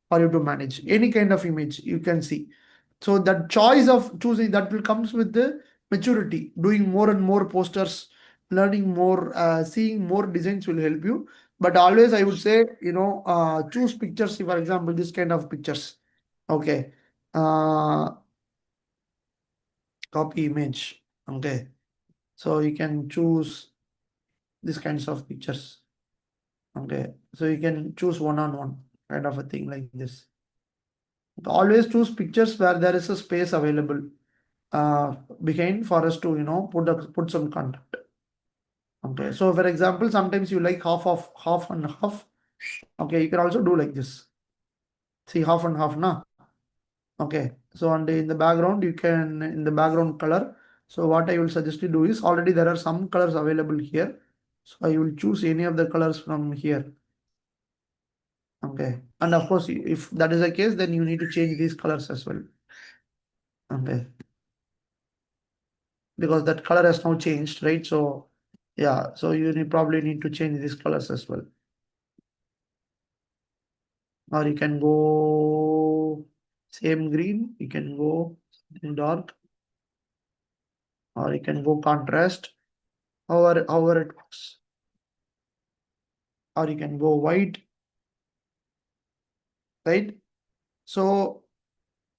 for you to manage any kind of image you can see. So that choice of choosing that will comes with the maturity. Doing more and more posters, learning more, seeing more designs will help you. But always I would say, choose pictures. For example, this kind of pictures. Okay. Uh, Copy image. Okay. So you can choose these kinds of pictures. Okay. So you can choose one-on-one kind of a thing like this. Always choose pictures where there is a space available behind for us to put some content. Okay, so for example, sometimes you like half and half. Okay, you can also do like this. See, half and half, na? Okay, so and in the background, you can in the background color. So what I will suggest you do is already there are some colors available here. So I will choose any of the colors from here. Okay, and of course, if that is the case, then you need to change these colors as well. Okay, because that color has now changed, right? So yeah, so probably need to change these colors as well. Or you can go same green, you can go something dark, or you can go contrast, however it works. Or you can go white, right? So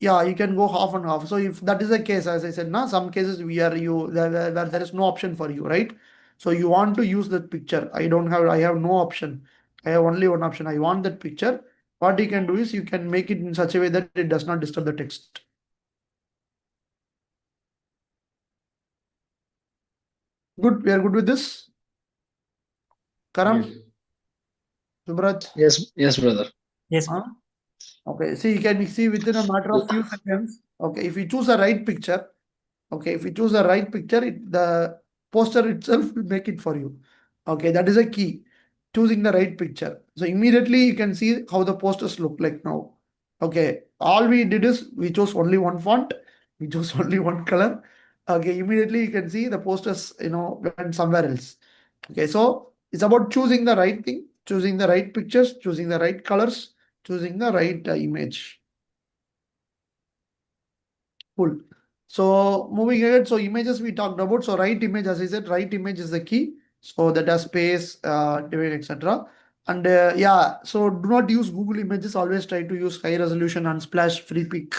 yeah, you can go half and half. So if that is the case, as I said, now some cases where there is no option for you, right? So you want to use that picture. I have no option. I have only one option. I want that picture. What you can do is you can make it in such a way that it does not disturb the text. Good, we are good with this. Karam, Yes. Subrat. Yes, brother. Yes. Huh? Okay, see, you can see within a matter of few seconds. Okay, if you choose a right picture, okay, if you choose the right picture, the poster itself will make it for you. Okay, that is a key. Choosing the right picture. So immediately you can see how the posters look like now. Okay, all we did is we chose only one font, we chose only one color. Okay, immediately you can see the posters, went somewhere else. Okay, so it's about choosing the right thing, choosing the right pictures, choosing the right colors, choosing the right image. Cool. So moving ahead, so images we talked about. So right image, as I said, right image is the key. So that has space, divide, etc. And yeah, so do not use Google Images. Always try to use high resolution, Unsplash, free pick,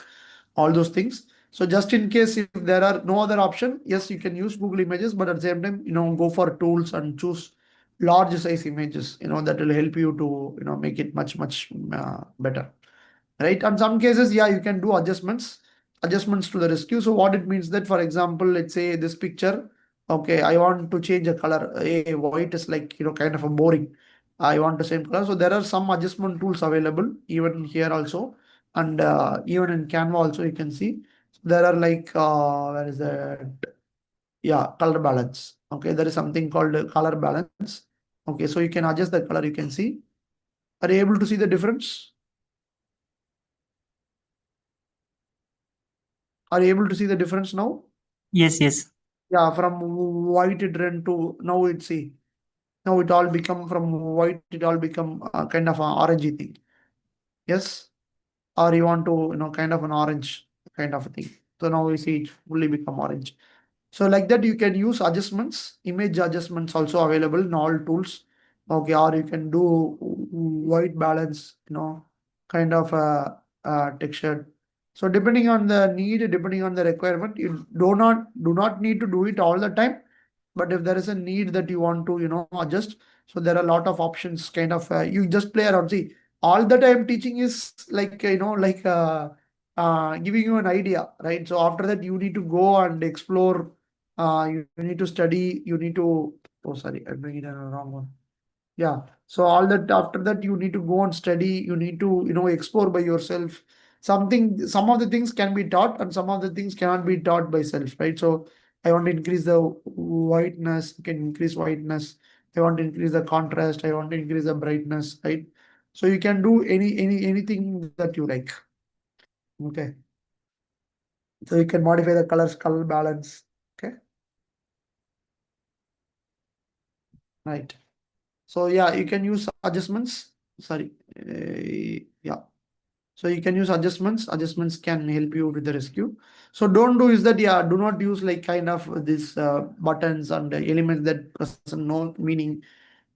all those things. So just in case if there are no other option, yes, you can use Google Images, but at the same time, go for tools and choose large size images. That will help you to make it much better, right? And some cases, yeah, you can do adjustments to the rescue. So what it means that, for example, let's say this picture, okay, I want to change a color. White is like kind of a boring. I want the same color. So there are some adjustment tools available even here also, and even in Canva also you can see there are like where is that? Yeah, color balance. Okay, there is something called color balance. Okay, so you can adjust the color. You can see. Are you able to see the difference? Are you able to see the difference now? Yes. Yes. Yeah, from white it ran to now now it all become from white, it all become kind of an orangey thing. Yes, or you want to kind of an orange kind of a thing. So now we see it fully become orange. So like that you can use adjustments, image adjustments also available in all tools. Okay, or you can do white balance, kind of a texture. So depending on the need, depending on the requirement, you do not need to do it all the time. But if there is a need that you want to, adjust, so there are a lot of options. Kind of you just play around. See, all that I am teaching is like like giving you an idea, right? So after that, you need to go and explore. You need to study. You need to. Oh, sorry, I'm doing it in a wrong one. Yeah. So all that after that you need to go and study. You need to explore by yourself. Some of the things can be taught, and some of the things cannot be taught by self, right? So I want to increase the whiteness. Can increase whiteness. I want to increase the contrast. I want to increase the brightness, right? So you can do anything that you like. Okay. So you can modify the colors, color balance. Okay. Right. So yeah, you can use adjustments. Sorry. Yeah. So you can use adjustments. Adjustments can help you with the rescue. So don't do is that, yeah, do not use like kind of this buttons and elements that present no meaning,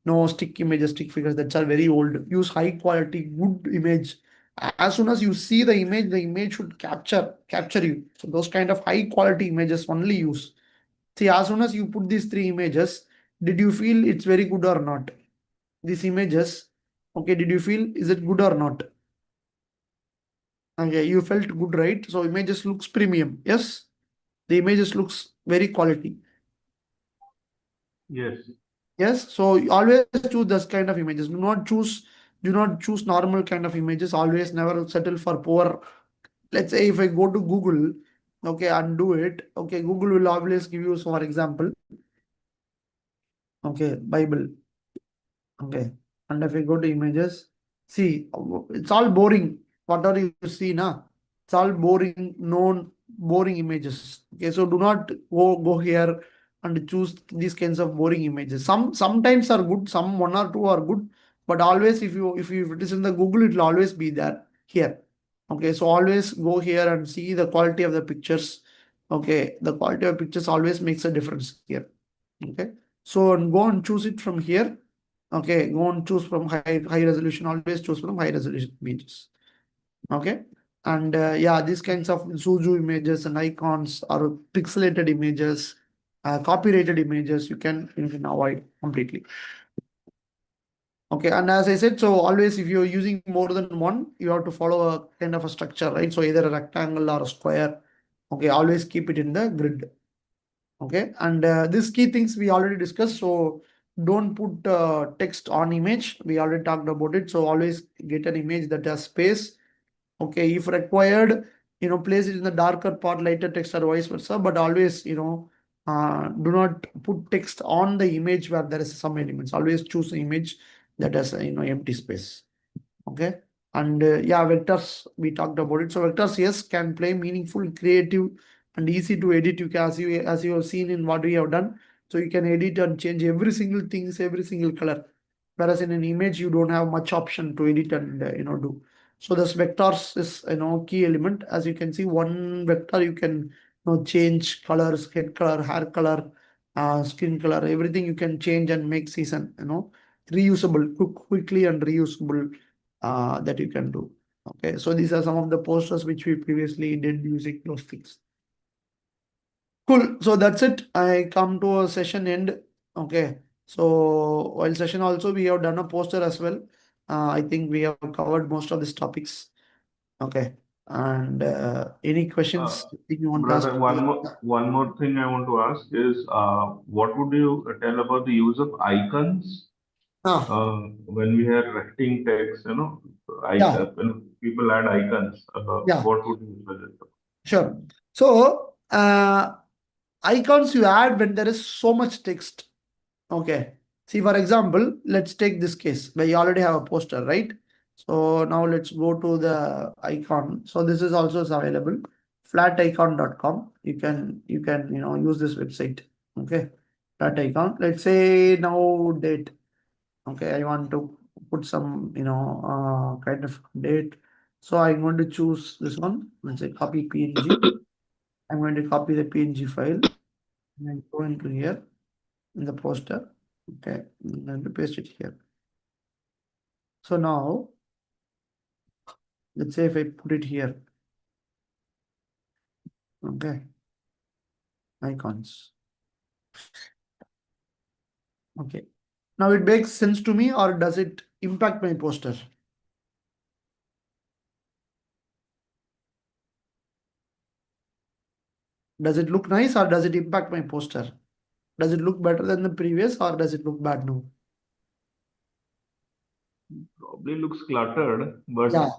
no stick images, stick figures that are very old. Use high quality, good image. As soon as you see the image should capture you. So those kind of high quality images only use. See, as soon as you put these three images, did you feel it's very good or not? These images, okay, did you feel is it good or not? Okay, you felt good, right? So images looks premium. Yes, the images looks very quality. Yes. Yes, so you always choose this kind of images. Do not choose normal kind of images. Always never settle for poor. Let's say if I go to Google, okay, and do it, okay, Google will always give you, for example, okay, Bible, okay, and if I go to images, see, it's all boring. Whatever you see now, it's all boring, boring images. Okay, so do not go here and choose these kinds of boring images. Sometimes are good, some one or two are good, but always if it is in the Google, it will always be there here. Okay, so always go here and see the quality of the pictures. Okay, the quality of pictures always makes a difference here. Okay, so go and choose it from here. Okay, go and choose from high resolution. Always choose from high resolution images. Okay, and yeah, these kinds of Suzu images and icons or pixelated images, copyrighted images, you can avoid completely. Okay, and as I said, so always if you're using more than one, you have to follow a kind of a structure, right? So either a rectangle or a square. Okay, always keep it in the grid. Okay, and these key things we already discussed. So don't put text on image. We already talked about it. So always get an image that has space. Okay, if required, place it in the darker part, lighter text, or vice versa. But always, do not put text on the image where there is some elements. Always choose an image that has empty space. Okay, and yeah, vectors, we talked about it. So vectors, yes, can play meaningful, creative, and easy to edit. As you have seen in what we have done. So you can edit and change every single things, every single color. Whereas in an image, you don't have much option to edit and do. So this vectors is key element. As you can see, one vector you can change colors, head color, hair color, skin color, everything you can change and make season reusable, quickly and reusable, that you can do. Okay, so these are some of the posters which we previously did using those things. Cool. So that's it. I come to a session end. Okay. So while session also we have done a poster as well. I think we have covered most of these topics. Okay. And any questions you want to ask? Brother, one more thing I want to ask is, what would you tell about the use of icons Ah, when we are writing text? yeah, When people add icons, yeah, what would you suggest? sure. So icons you add when there is so much text. Okay. See, for example, let's take this case where you already have a poster, right? So now let's go to the icon. So this is also available, flaticon.com. You can use this website. Okay. Flat icon. Let's say now date. Okay, I want to put some kind of date. So I'm going to choose this one. Let's say copy PNG. I'm going to copy the PNG file and then go into here in the poster. Okay, I'm going to paste it here. So now, let's say if I put it here, okay, icons. Okay, now it makes sense to me, or does it impact my poster? Does it look nice, or does it impact my poster? Does it look better than the previous, or does it look bad now? Probably looks cluttered, but Yeah,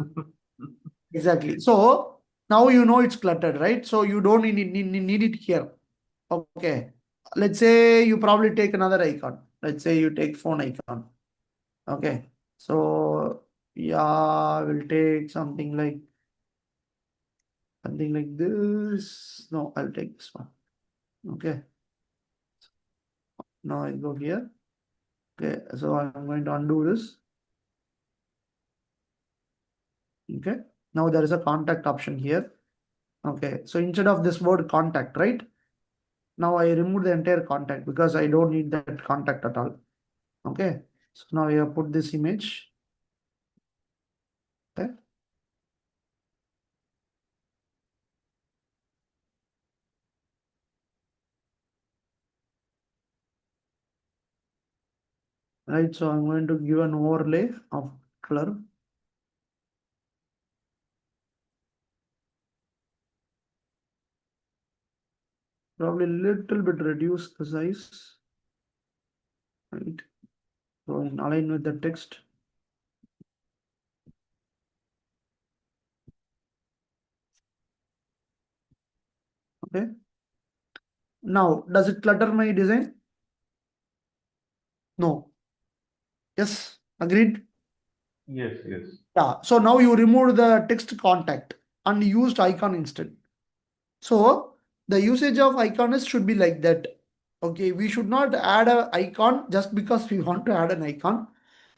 exactly. So now it's cluttered, right? So you don't need it here. Okay. Let's say you probably take another icon. Let's say you take phone icon. Okay. So yeah, we'll take something like this. No, I'll take this one. Okay. Now I go here. Okay. So I'm going to undo this. Okay. Now there is a contact option here. Okay. So instead of this word contact, right? Now I remove the entire contact because I don't need that contact at all. Okay. So now I have put this image. Okay. Right. So I'm going to give an overlay of color. probably little bit reduce the size, right? So in align with the text. Okay. Now, does it clutter my design? No. Yes, agreed. Yes, yes. Yeah. So now you remove the text contact and used icon instead. So the usage of icon should be like that. Okay, we should not add an icon just because we want to add an icon.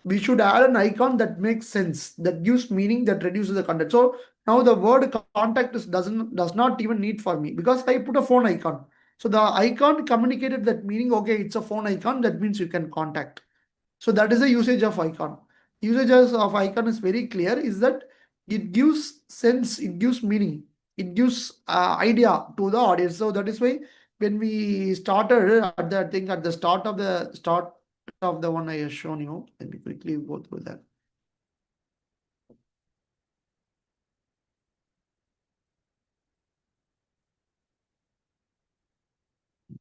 We should add an icon that makes sense, that gives meaning, that reduces the content. So now the word contact does not even need for me because I put a phone icon. So the icon communicated that meaning. Okay, it's a phone icon. That means you can contact. So that is the usage of icon. Usages of icon is very clear. Is that it gives sense, it gives meaning, it gives idea to the audience. So that is why when we started at the thing at the start of the one I have shown you, let me quickly go through that.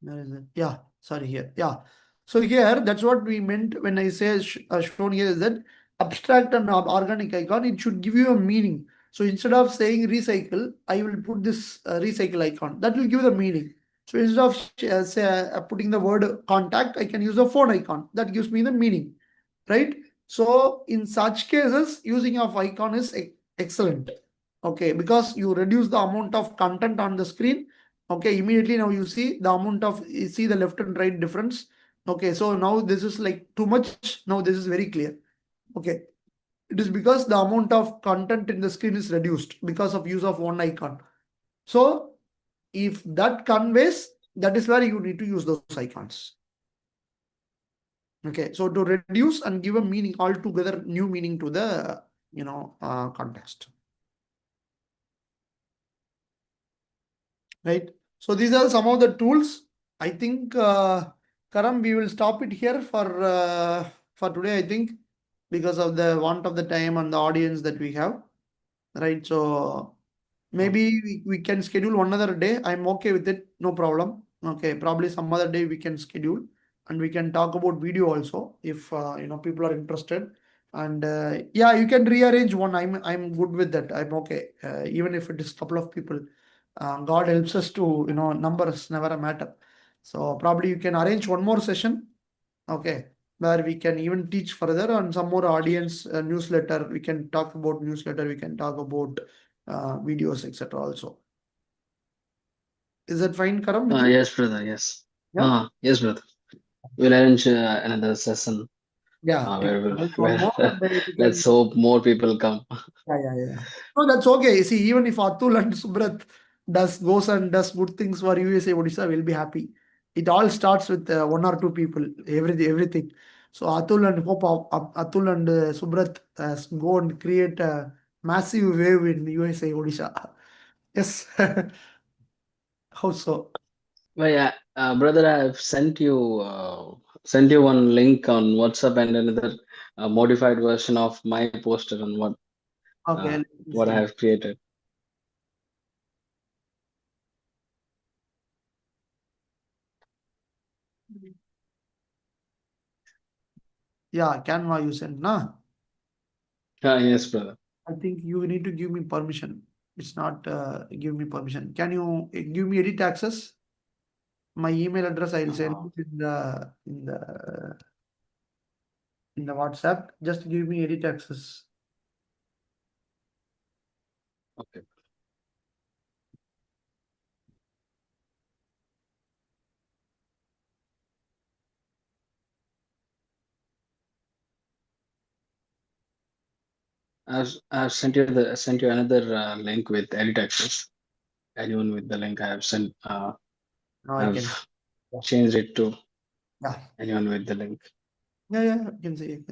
Where is it? Yeah, sorry, here. Yeah. So here, that's what we meant when I say shown here is that abstract and organic icon, it should give you a meaning. So instead of saying recycle, I will put this recycle icon. That will give the meaning. So instead of putting the word contact, I can use a phone icon. That gives me the meaning, right? So in such cases, using of icon is excellent. Okay, because you reduce the amount of content on the screen. Okay, immediately now you see the amount of, you see the left and right difference. Okay, so now this is like too much. Now this is very clear. Okay, it is because the amount of content in the screen is reduced because of use of one icon. So if that conveys, that is where you need to use those icons. Okay, so to reduce and give a meaning altogether, new meaning to the context. Right. So these are some of the tools. I think, Karam, we will stop it here for today. I think because of the want of the time and the audience that we have. Right. So maybe we can schedule one other day. I'm okay with it. No problem. Okay. Probably some other day we can schedule and we can talk about video also if people are interested. And yeah, you can rearrange one. I'm good with that. I'm okay. Even if it is couple of people. God helps us to, numbers never a matter. So probably you can arrange one more session, okay, where we can even teach further on some more audience newsletter. We can talk about newsletter. We can talk about videos, etc. Also, is that fine, Karam? With you? Yes, brother. Yes. Yeah. Yes, brother. We'll arrange another session Yeah. where One more, where then we can. let's hope more people come. Yeah. No, that's okay. See, even if Atul and Subrat goes and does good things for USA Odisha, we'll be happy. It all starts with one or two people. Everything. So Atul and Atul and Subrat go and create a massive wave in USA Odisha. Yes. How so? Well, yeah, brother, I've sent you one link on WhatsApp and another modified version of my poster on Okay. Let me what I see. have created. Yeah, Canva you sent, nah? Yes, brother. I think you need to give me permission. It's not give me permission. Can you give me edit access? My email address I'll send it in the WhatsApp. Just give me edit access. Okay. I've sent you another link with edit access. Anyone with the link I have sent, Now I can. I've changed it to Yeah. anyone with the link. Yeah. I can see.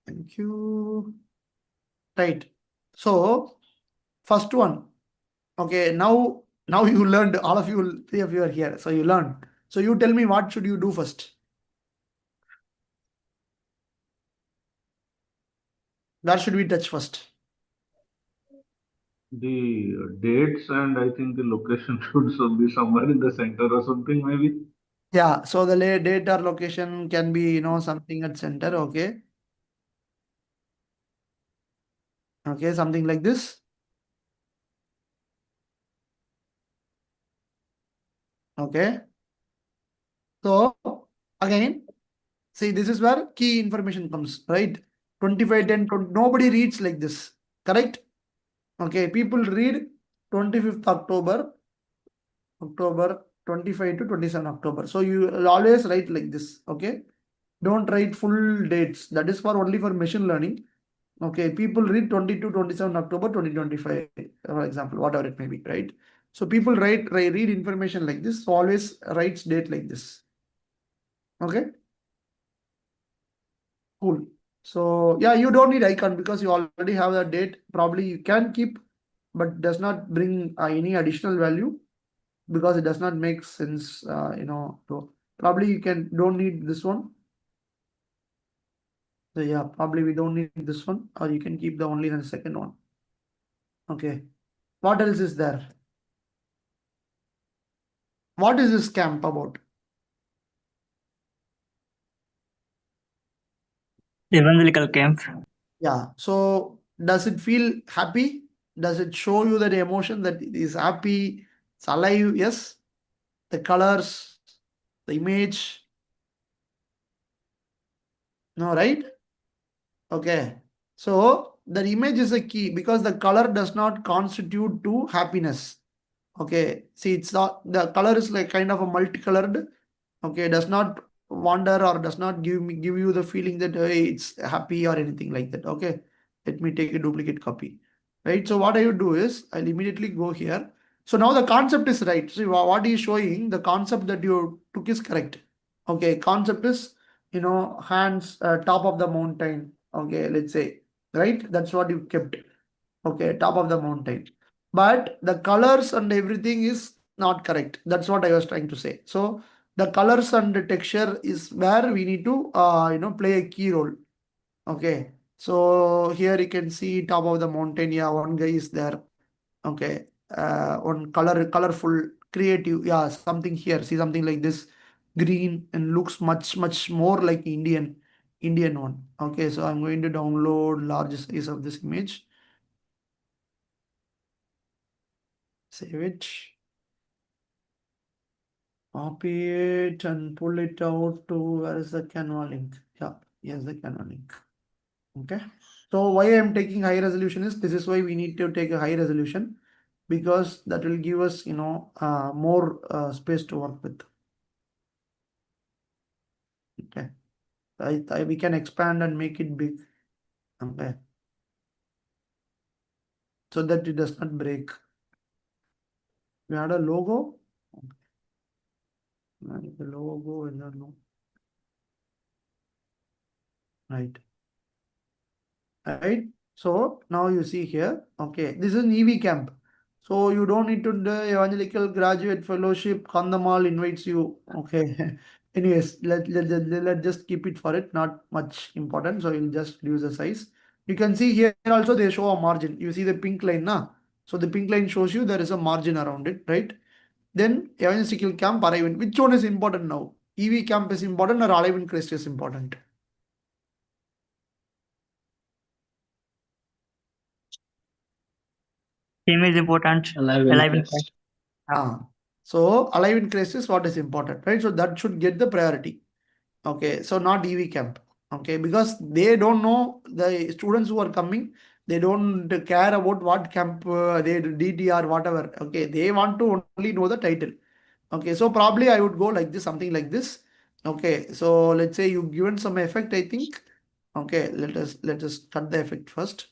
Thank you. Right. So first one. Okay. Now you learned. All of you, three of you are here. So you learned. So you tell me what should you do first? Where should we touch first? the dates and I think the location should be somewhere in the center or something maybe. Yeah, so the date or location can be, something at center, okay. Okay, something like this. Okay. So again, see, this is where key information comes, right? 2510, nobody reads like this, correct? Okay, people read 25th October 25 to 27 October. So you will always write like this, okay? Don't write full dates. That is for only for machine learning. Okay, people read 22, 27 October 2025, for example, whatever it may be, right? So people read information like this. So always writes date like this. Okay, cool. So yeah, you don't need icon because you already have the date. Probably you can keep, but does not bring any additional value because it does not make sense. So probably you don't need this one. So yeah, probably we don't need this one, or you can keep the only the second one. Okay, what else is there? What is this camp about? Evangelical camp. Yeah. So does it feel happy? Does it show you that emotion that it is happy? It's alive? Yes. The colors, the image. No, right? Okay. So the image is a key because the color does not constitute to happiness. Okay. See, it's not the color is like kind of a multicolored. Okay, does not wander or does not give you the feeling that hey, it's happy or anything like that. Okay, let me take a duplicate copy. Right. So what I would do is I'll immediately go here. So now the concept is right. See what is showing the concept that you took is correct. Okay, concept is hands top of the mountain. Okay, let's say right. That's what you kept. Okay, top of the mountain. But the colors and everything is not correct. That's what I was trying to say. So the colors and the texture is where we need to play a key role. Okay. So here you can see top of the mountain. Yeah, one guy is there. Okay. One colorful, creative. Yeah, something here. See something like this, green and looks much more like Indian one. Okay. So I'm going to download large size of this image. Save it. Copy it and pull it out to where is the Canva link? Yeah, here's the Canva link. Okay. So why I'm taking high resolution is this is why we need to take a high resolution because that will give us more space to work with. Okay. We can expand and make it big. Okay. So that it does not break. We had a logo. The logo and no. Right. Right. So now you see here, okay, this is an EV camp. So you don't need to do evangelical graduate fellowship. Kandamal invites you. Okay. Anyways, let just keep it for it. Not much important. So you'll just reduce the size. You can see here also they show a margin. You see the pink line now. So the pink line shows you there is a margin around it, right? Then evangelical camp arrive. Which one is important now? EV camp is important or Alive in Christ is important? Team is important. Alive in Alive in Christ. So alive in Christ is what is important, right? So that should get the priority. Okay, so not EV camp. Okay, because they don't know the students who are coming, they don't care about what camp they DT or whatever. Okay, they want to only know the title. Okay, so probably I would go like this, something like this. Okay, so let's say you given some effect, I think. Okay, let us cut the effect first.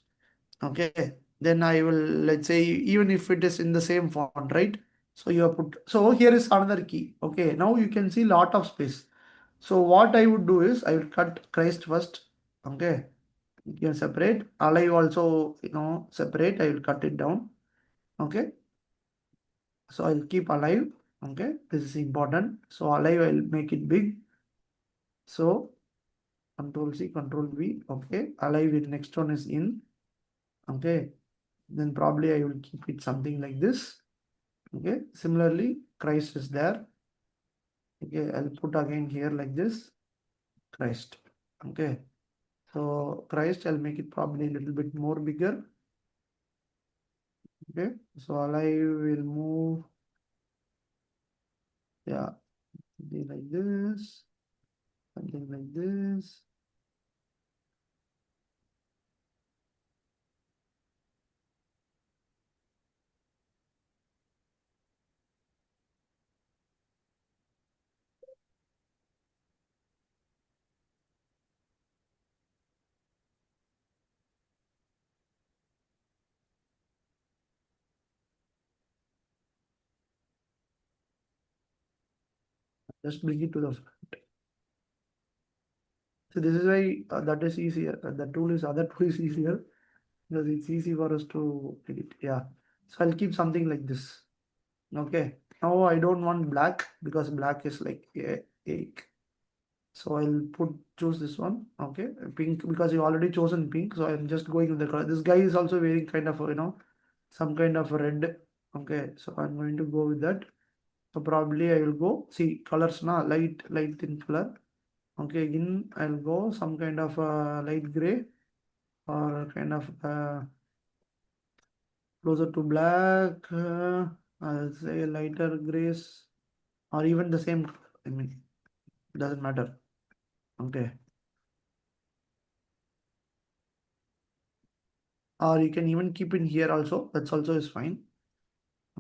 Okay, then I will, let's say, even if it is in the same font, right? So you have put, so here is another key. Okay, now you can see lot of space. So what I would do is I will cut Christ first. Okay, you can separate. Alive also, separate. I will cut it down. Okay, so I'll keep alive. Okay, this is important. So alive, I'll make it big. So Control C, Control V. Okay, alive. The next one is in. Okay, then probably I will keep it something like this. Okay, similarly, Christ is there. Okay, I'll put again here like this, Christ. Okay, so Christ, I'll make it probably a little bit more bigger. Okay, so alive will move, yeah, something like this, something like this. Just bring it to the front. So this is why that is easier. The tool is other tool is easier because it's easy for us to edit. Yeah. So I'll keep something like this. Okay. Now I don't want black because black is like a so I'll choose this one. Okay, pink because you already chosen pink. So I'm just going with the color. This guy is also wearing kind of some kind of red. Okay, so I'm going to go with that. So probably I will go see colors now light in color. Okay, again I'll go some kind of light gray or kind of closer to black. I'll say lighter grays or even the same color. I mean, it doesn't matter. Okay. Or you can even keep in here also. That's also is fine.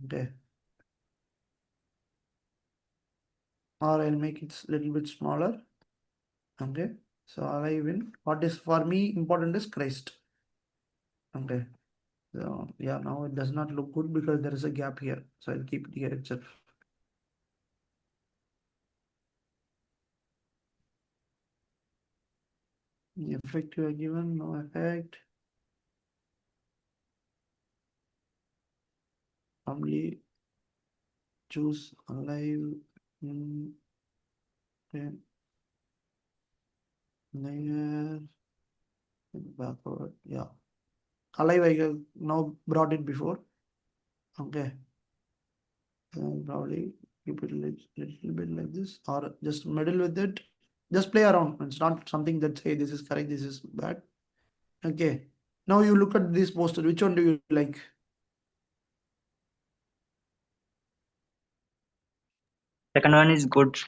Okay. Or I'll make it a little bit smaller. Okay. So I win. What is for me important is Christ. Okay. So yeah, now it does not look good because there is a gap here. So I'll keep it here itself. The effect you are given, no effect. Probably choose alive. Okay. Layer backward. Yeah. Alive I have now brought it before. Okay. Probably keep it a little bit like this or just meddle with it. Just play around. It's not something that say this is correct, this is bad. Okay. Now you look at this poster. Which one do you like? Second one is good.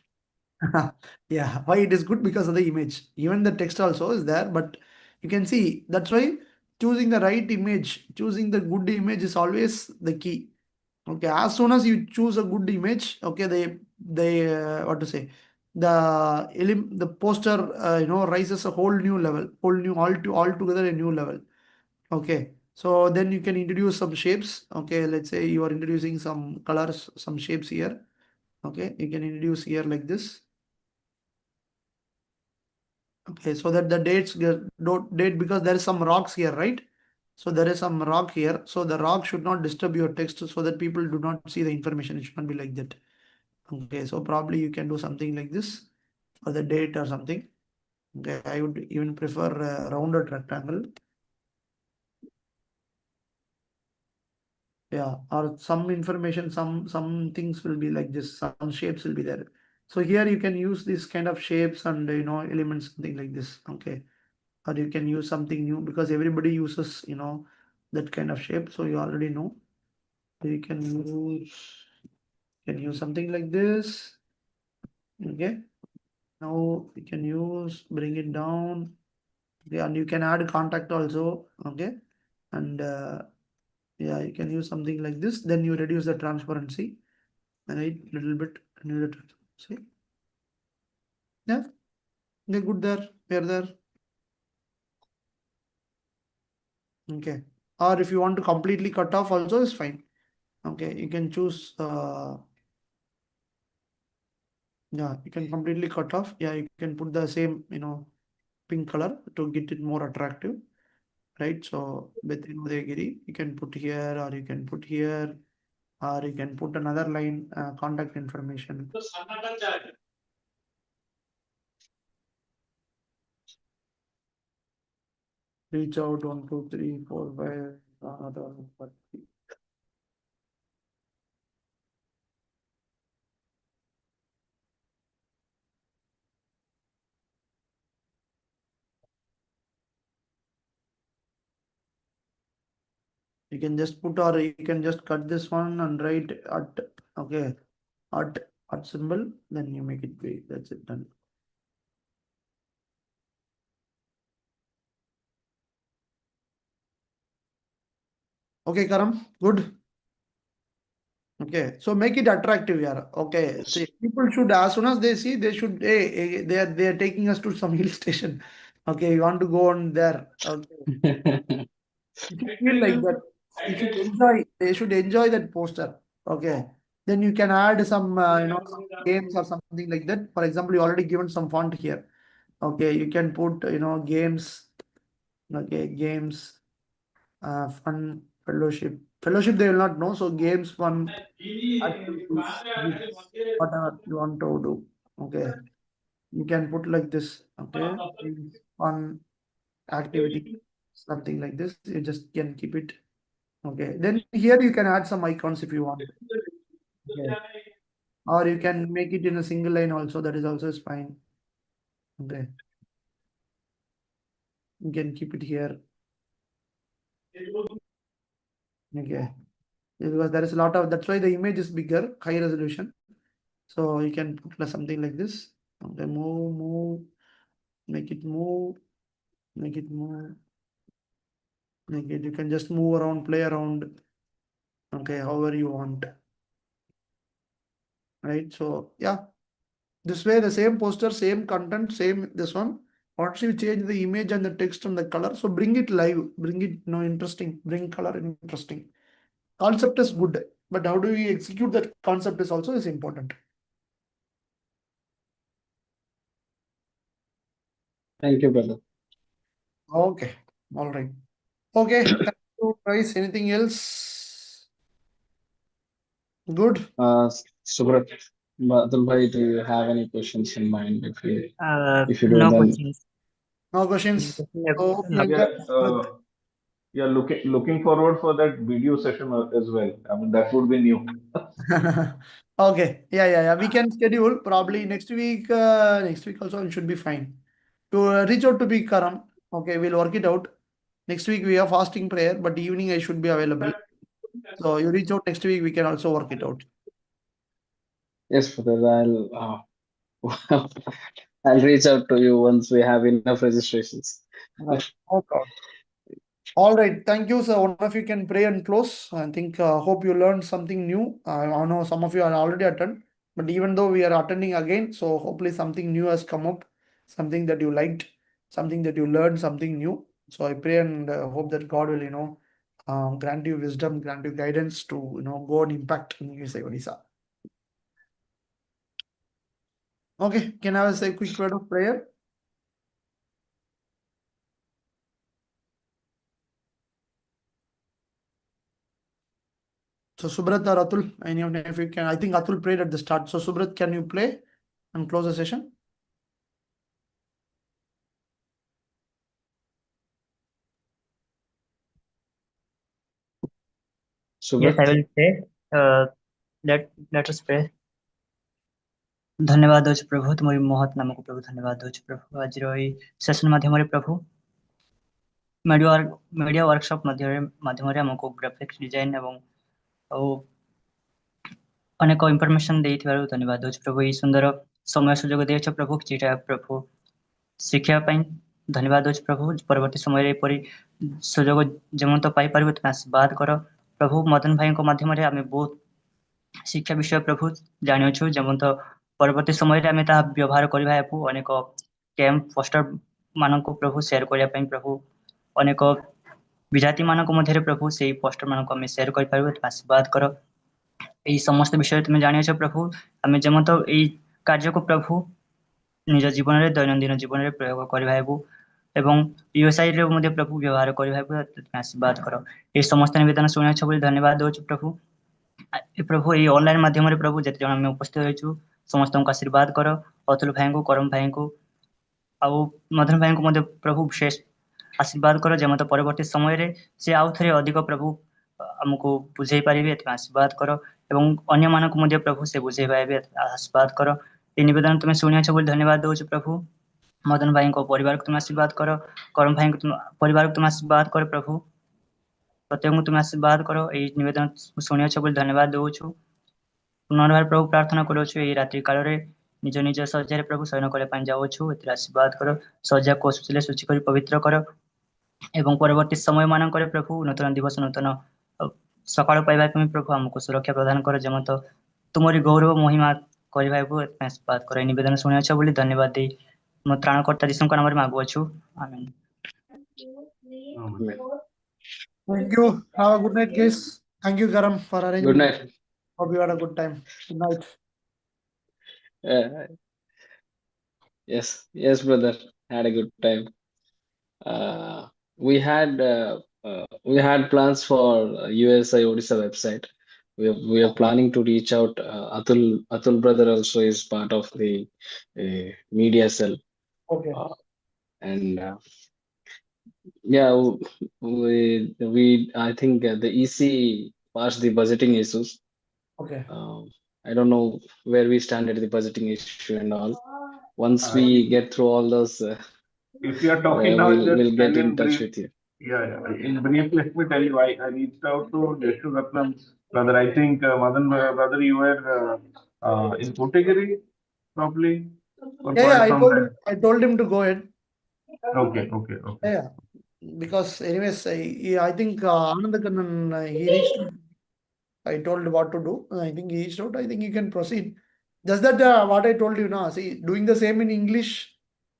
Yeah, why it is good? Because of the image. Even the text also is there, but you can see that's why choosing the right image, choosing the good image is always the key. Okay, as soon as you choose a good image, okay, they what to say, the poster rises a whole new level, whole new altogether a new level. Okay, so then you can introduce some shapes. Okay, let's say you are introducing some colors, some shapes here. Okay, you can introduce here like this. Okay, so that the don't date because there is some rocks here, right? So there is some rock here. So the rock should not disturb your text so that people do not see the information. It should not be like that. Okay, so probably you can do something like this for the date or something. Okay, I would even prefer a rounded rectangle. Yeah, or some information, some things will be like this, some shapes will be there. So here you can use this kind of shapes and elements, something like this. Okay, or you can use something new because everybody uses that kind of shape. So you already know. You can use something like this. Okay. Now you can bring it down. Okay, and you can add contact also. Okay, and yeah, you can use something like this. Then you reduce the transparency, right? Little bit. See, yeah, they're good there. They're there. Okay, or if you want to completely cut off, also is fine. Okay, you can choose. Yeah, you can completely cut off. Yeah, you can put the same pink color to get it more attractive, right? So within Udayagiri, you can put here, or you can put here, or you can put another line, contact information. Reach out 1, 2, 3, 4, 5. You can just put, or you can just cut this one and write at, okay, at symbol, then you make it big. That's it, done. Okay, Karam, good. Okay, so make it attractive, yeah. Okay, see, people should, as soon as they see, they should, hey, they are taking us to some hill station. Okay, you want to go on there. Okay, you should feel like that. You should enjoy. They should enjoy that poster. Okay, then you can add some, some games or something like that. For example, you already given some font here. Okay, you can put, games. Okay, games, fun, fellowship. Fellowship they will not know. So games, fun, activities, gifts, whatever you want to do. Okay, you can put like this. Okay, games, fun, activity, something like this. You just can keep it. Okay, then here you can add some icons if you want. Okay, or you can make it in a single line also. That is also is fine. Okay, you can keep it here. Okay, because there is a lot of, that's why the image is bigger, high resolution. So you can put something like this. Okay, move, make it move, make it move. Make it, you can just move around, play around. Okay, however you want. Right, so yeah, this way the same poster, same content, same this one. Once you change the image and the text and the color, so bring it live, bring it interesting, bring color interesting. Concept is good, but how do we execute that concept is also is important. Thank you, brother. Okay, all right. Okay, thank you guys. Anything else? Good. Subrat, Badal bhai, do you have any questions in mind? If you do, No then questions. No questions. No So questions. you Yeah, enjoy. yeah, looking forward for that video session as well. I mean, that would be new. Okay, yeah. We can schedule probably next week. Next week also it should be fine. To reach out to me, Karam. Okay, we'll work it out. Next week we have fasting prayer, but evening I should be available. So you reach out next week. We can also work it out. yes, brother, I'll reach out to you once we have enough registrations. Right. No problem. All right. Thank you, sir. One of you can pray and close. I think, hope you learned something new. I know some of you are already attended, but even though we are attending again, so hopefully something new has come up, something that you liked, something that you learned, something new. So I pray and hope that God will, grant you wisdom, grant you guidance to, go and impact in USA Odisha. Okay. Can I say a quick word of prayer? So Subrat or Atul, any of if you can, I think Atul prayed at the start. So Subrat, can you play and close the session? Yes, I Subrat, will pray. Let us pray. धन्यवाद दौच प्रभु तुम्हारी महत नाम को प्रभु धन्यवाद दौच प्रभु आज session माध्यम प्रभु media workshop माध्यम आमको ग्राफिक्स डिजाइन एवं अनेक इनफॉरमेशन देइथिबारु धन्यवाद दौच प्रभु ये सुंदर समय सुजोग देछ प्रभु जेटा प्रभु शिक्षा पाई धन्यवाद दौच प्रभु परवर्ती समय एपरी सुजोग जेमन तो पाई पारिबो आशीर्वाद कर प्रभु मदन भाई को माध्यम आम बहुत शिक्षा विषय प्रभु जानिछु जेमन तो परवर्ती समय आम ता व्यवहार करबा हेतु अनेक कैंप पोस्टर मानको प्रभु शेयर करिया पई प्रभु अनेक विजाति मानको मध्यरे प्रभु सेही पोस्टर मानको आम शेयर कर पारिबो आशीर्वाद कर एई समस्त विषय तुम जानिछ प्रभु आम जेमन तो एई कार्य को प्रभु निज जीवन रे दैनंदिन जीवन रे प्रयोग करबा हेतु एवं यूएसआई रे मध्य प्रभु व्यवहार करबा हेतु आशीर्वाद कर ए समस्त निवेदन सुनिछ बोली धन्यवाद दोछ प्रभु प्रभु ये ऑनलाइन माध्यम प्रभु जिते जन उपस्थित हो समस्त को आशीर्वाद कर अतुल भाई को करम भाई को आउ मदन भाई को प्रभु विशेष ଆଶୀର୍ବାଦ କର ଯେମତ ପରବର୍ତ୍ତୀ ସମୟରେ ସେ ଆଉ ଥରେ ଅଧିକ ପ୍ରଭୁ ଆମକୁ ବୁଝେଇ ପାରିବେ ଏଥିପାଇଁ ଆଶୀର୍ବାଦ କର ଏବଂ ଅନ୍ୟମାନଙ୍କୁ ମଧ୍ୟ ପ୍ରଭୁ ସେ ବୁଝେଇ ପାରିବେ ଆଶୀର୍ବାଦ କର এই ନିବେଦନ ତୁମେ ଶୁଣିଅଛ ବୋଲି ଧନ୍ୟବାଦ ଦଉଛୁ ପ୍ରଭୁ ମଦନ ଭାଇଙ୍କ ପରିବାରକୁ ତୁମେ ଆଶୀର୍ବାଦ କର କରମ ଭାଇଙ୍କ ପରିବାରକୁ ତୁମେ ଆଶୀର୍ବାଦ କର ପ୍ରଭୁ ପ୍ରତ୍ୟେକଙ୍କୁ ତୁମେ ଆଶୀର୍ବାଦ କର ଏଇ ନିବେଦନ ଶୁଣିଅଛ ବୋଲି ଧନ୍ୟବାଦ ଦଉଛୁ ପୁନର୍ବାର ପ୍ରଭୁ ପ୍ରାର୍ଥନା କରୁଅଛୁ ଏଇ ରାତ୍ରି କାଳରେ ନିଜ ନିଜ ଶଯ୍ୟାରେ ପ୍ରଭୁ ଶୟନ କରିବା ପାଇଁ ଯାଉଅଛୁ ଏଥିରେ ଆଶୀର୍ବାଦ କର ଶଯ୍ୟାକୁ ଅଶୁଚିରେ ଶୁଚି କରି ପବିତ୍ର କର ଏବଂ ପରବର୍ତ୍ତୀ ସମୟ ମାନଙ୍କରେ ପ୍ରଭୁ ନୂତନ ଦିବସ ନୂତନ ସକାଳ ପାଇବା ପାଇଁ ପ୍ରଭୁ ଆମକୁ ସୁରକ୍ଷା ପ୍ରଦାନ କର ଯେମତ ତୁମରି ଗୌରବ ମହିମା କରିବାକୁ ଏଥିପାଇଁ ଆଶୀର୍ବାଦ କର ଏଇ ନିବେଦନ ଶୁଣିଅଛ ବୋଲି ଧନ୍ୟବାଦ ଦେଇ ମୋ ତ୍ରାଣକର୍ତ୍ତା ଯୀଶୁଙ୍କ ନାମରେ ମାଗୁଅଛୁ ଆମେନ୍ Amen. Thank you. Have a good night, guys. Thank you, Karam, for arranging. Good night. Hope you had a good time. Good night. Yes, brother. Had a good time. We had plans for USI Odisha website. We are planning to reach out. Atul brother also is part of the media cell, Okay. and yeah, we I think the EC passed the budgeting issues. Okay. I don't know where we stand at the budgeting issue and all. Once we get through all those, If you are talking now, we'll just get tell in in touch brief. with you. Yeah. In brief, let me tell you, I reached out to Jeshu Ratnam brother. I think Madan brother, you were in Kotagiri, probably. or Yeah, part I from told there. him. I told him to go ahead. Okay. Yeah, because anyways, I think Anandakannan he reached. I told what to do. I think he reached out. I think you can proceed. Just that what I told you now. See, doing the same in English,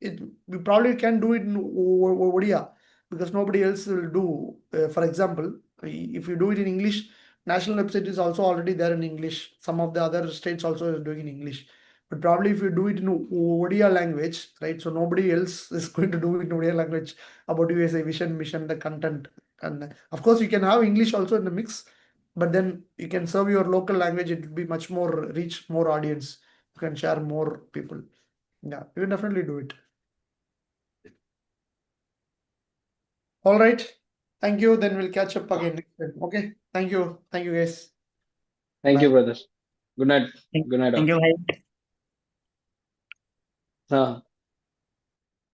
we probably can do it in Odia because nobody else will do. For example, if you do it in English, national website is also already there in English. Some of the other states also is doing in English. But probably if you do it in Odia language, right? So nobody else is going to do it in Odia language about USA vision, mission, the content. And of course, you can have English also in the mix, but then you can serve your local language. It will be much more reach, more audience. You can share more people. Yeah, you can definitely do it. All right. Thank you. Then we'll catch up again next time. Okay. Thank you. Thank you, guys. Thank you, Bye. brother. Good night. Good night. Thank all. you, bhai.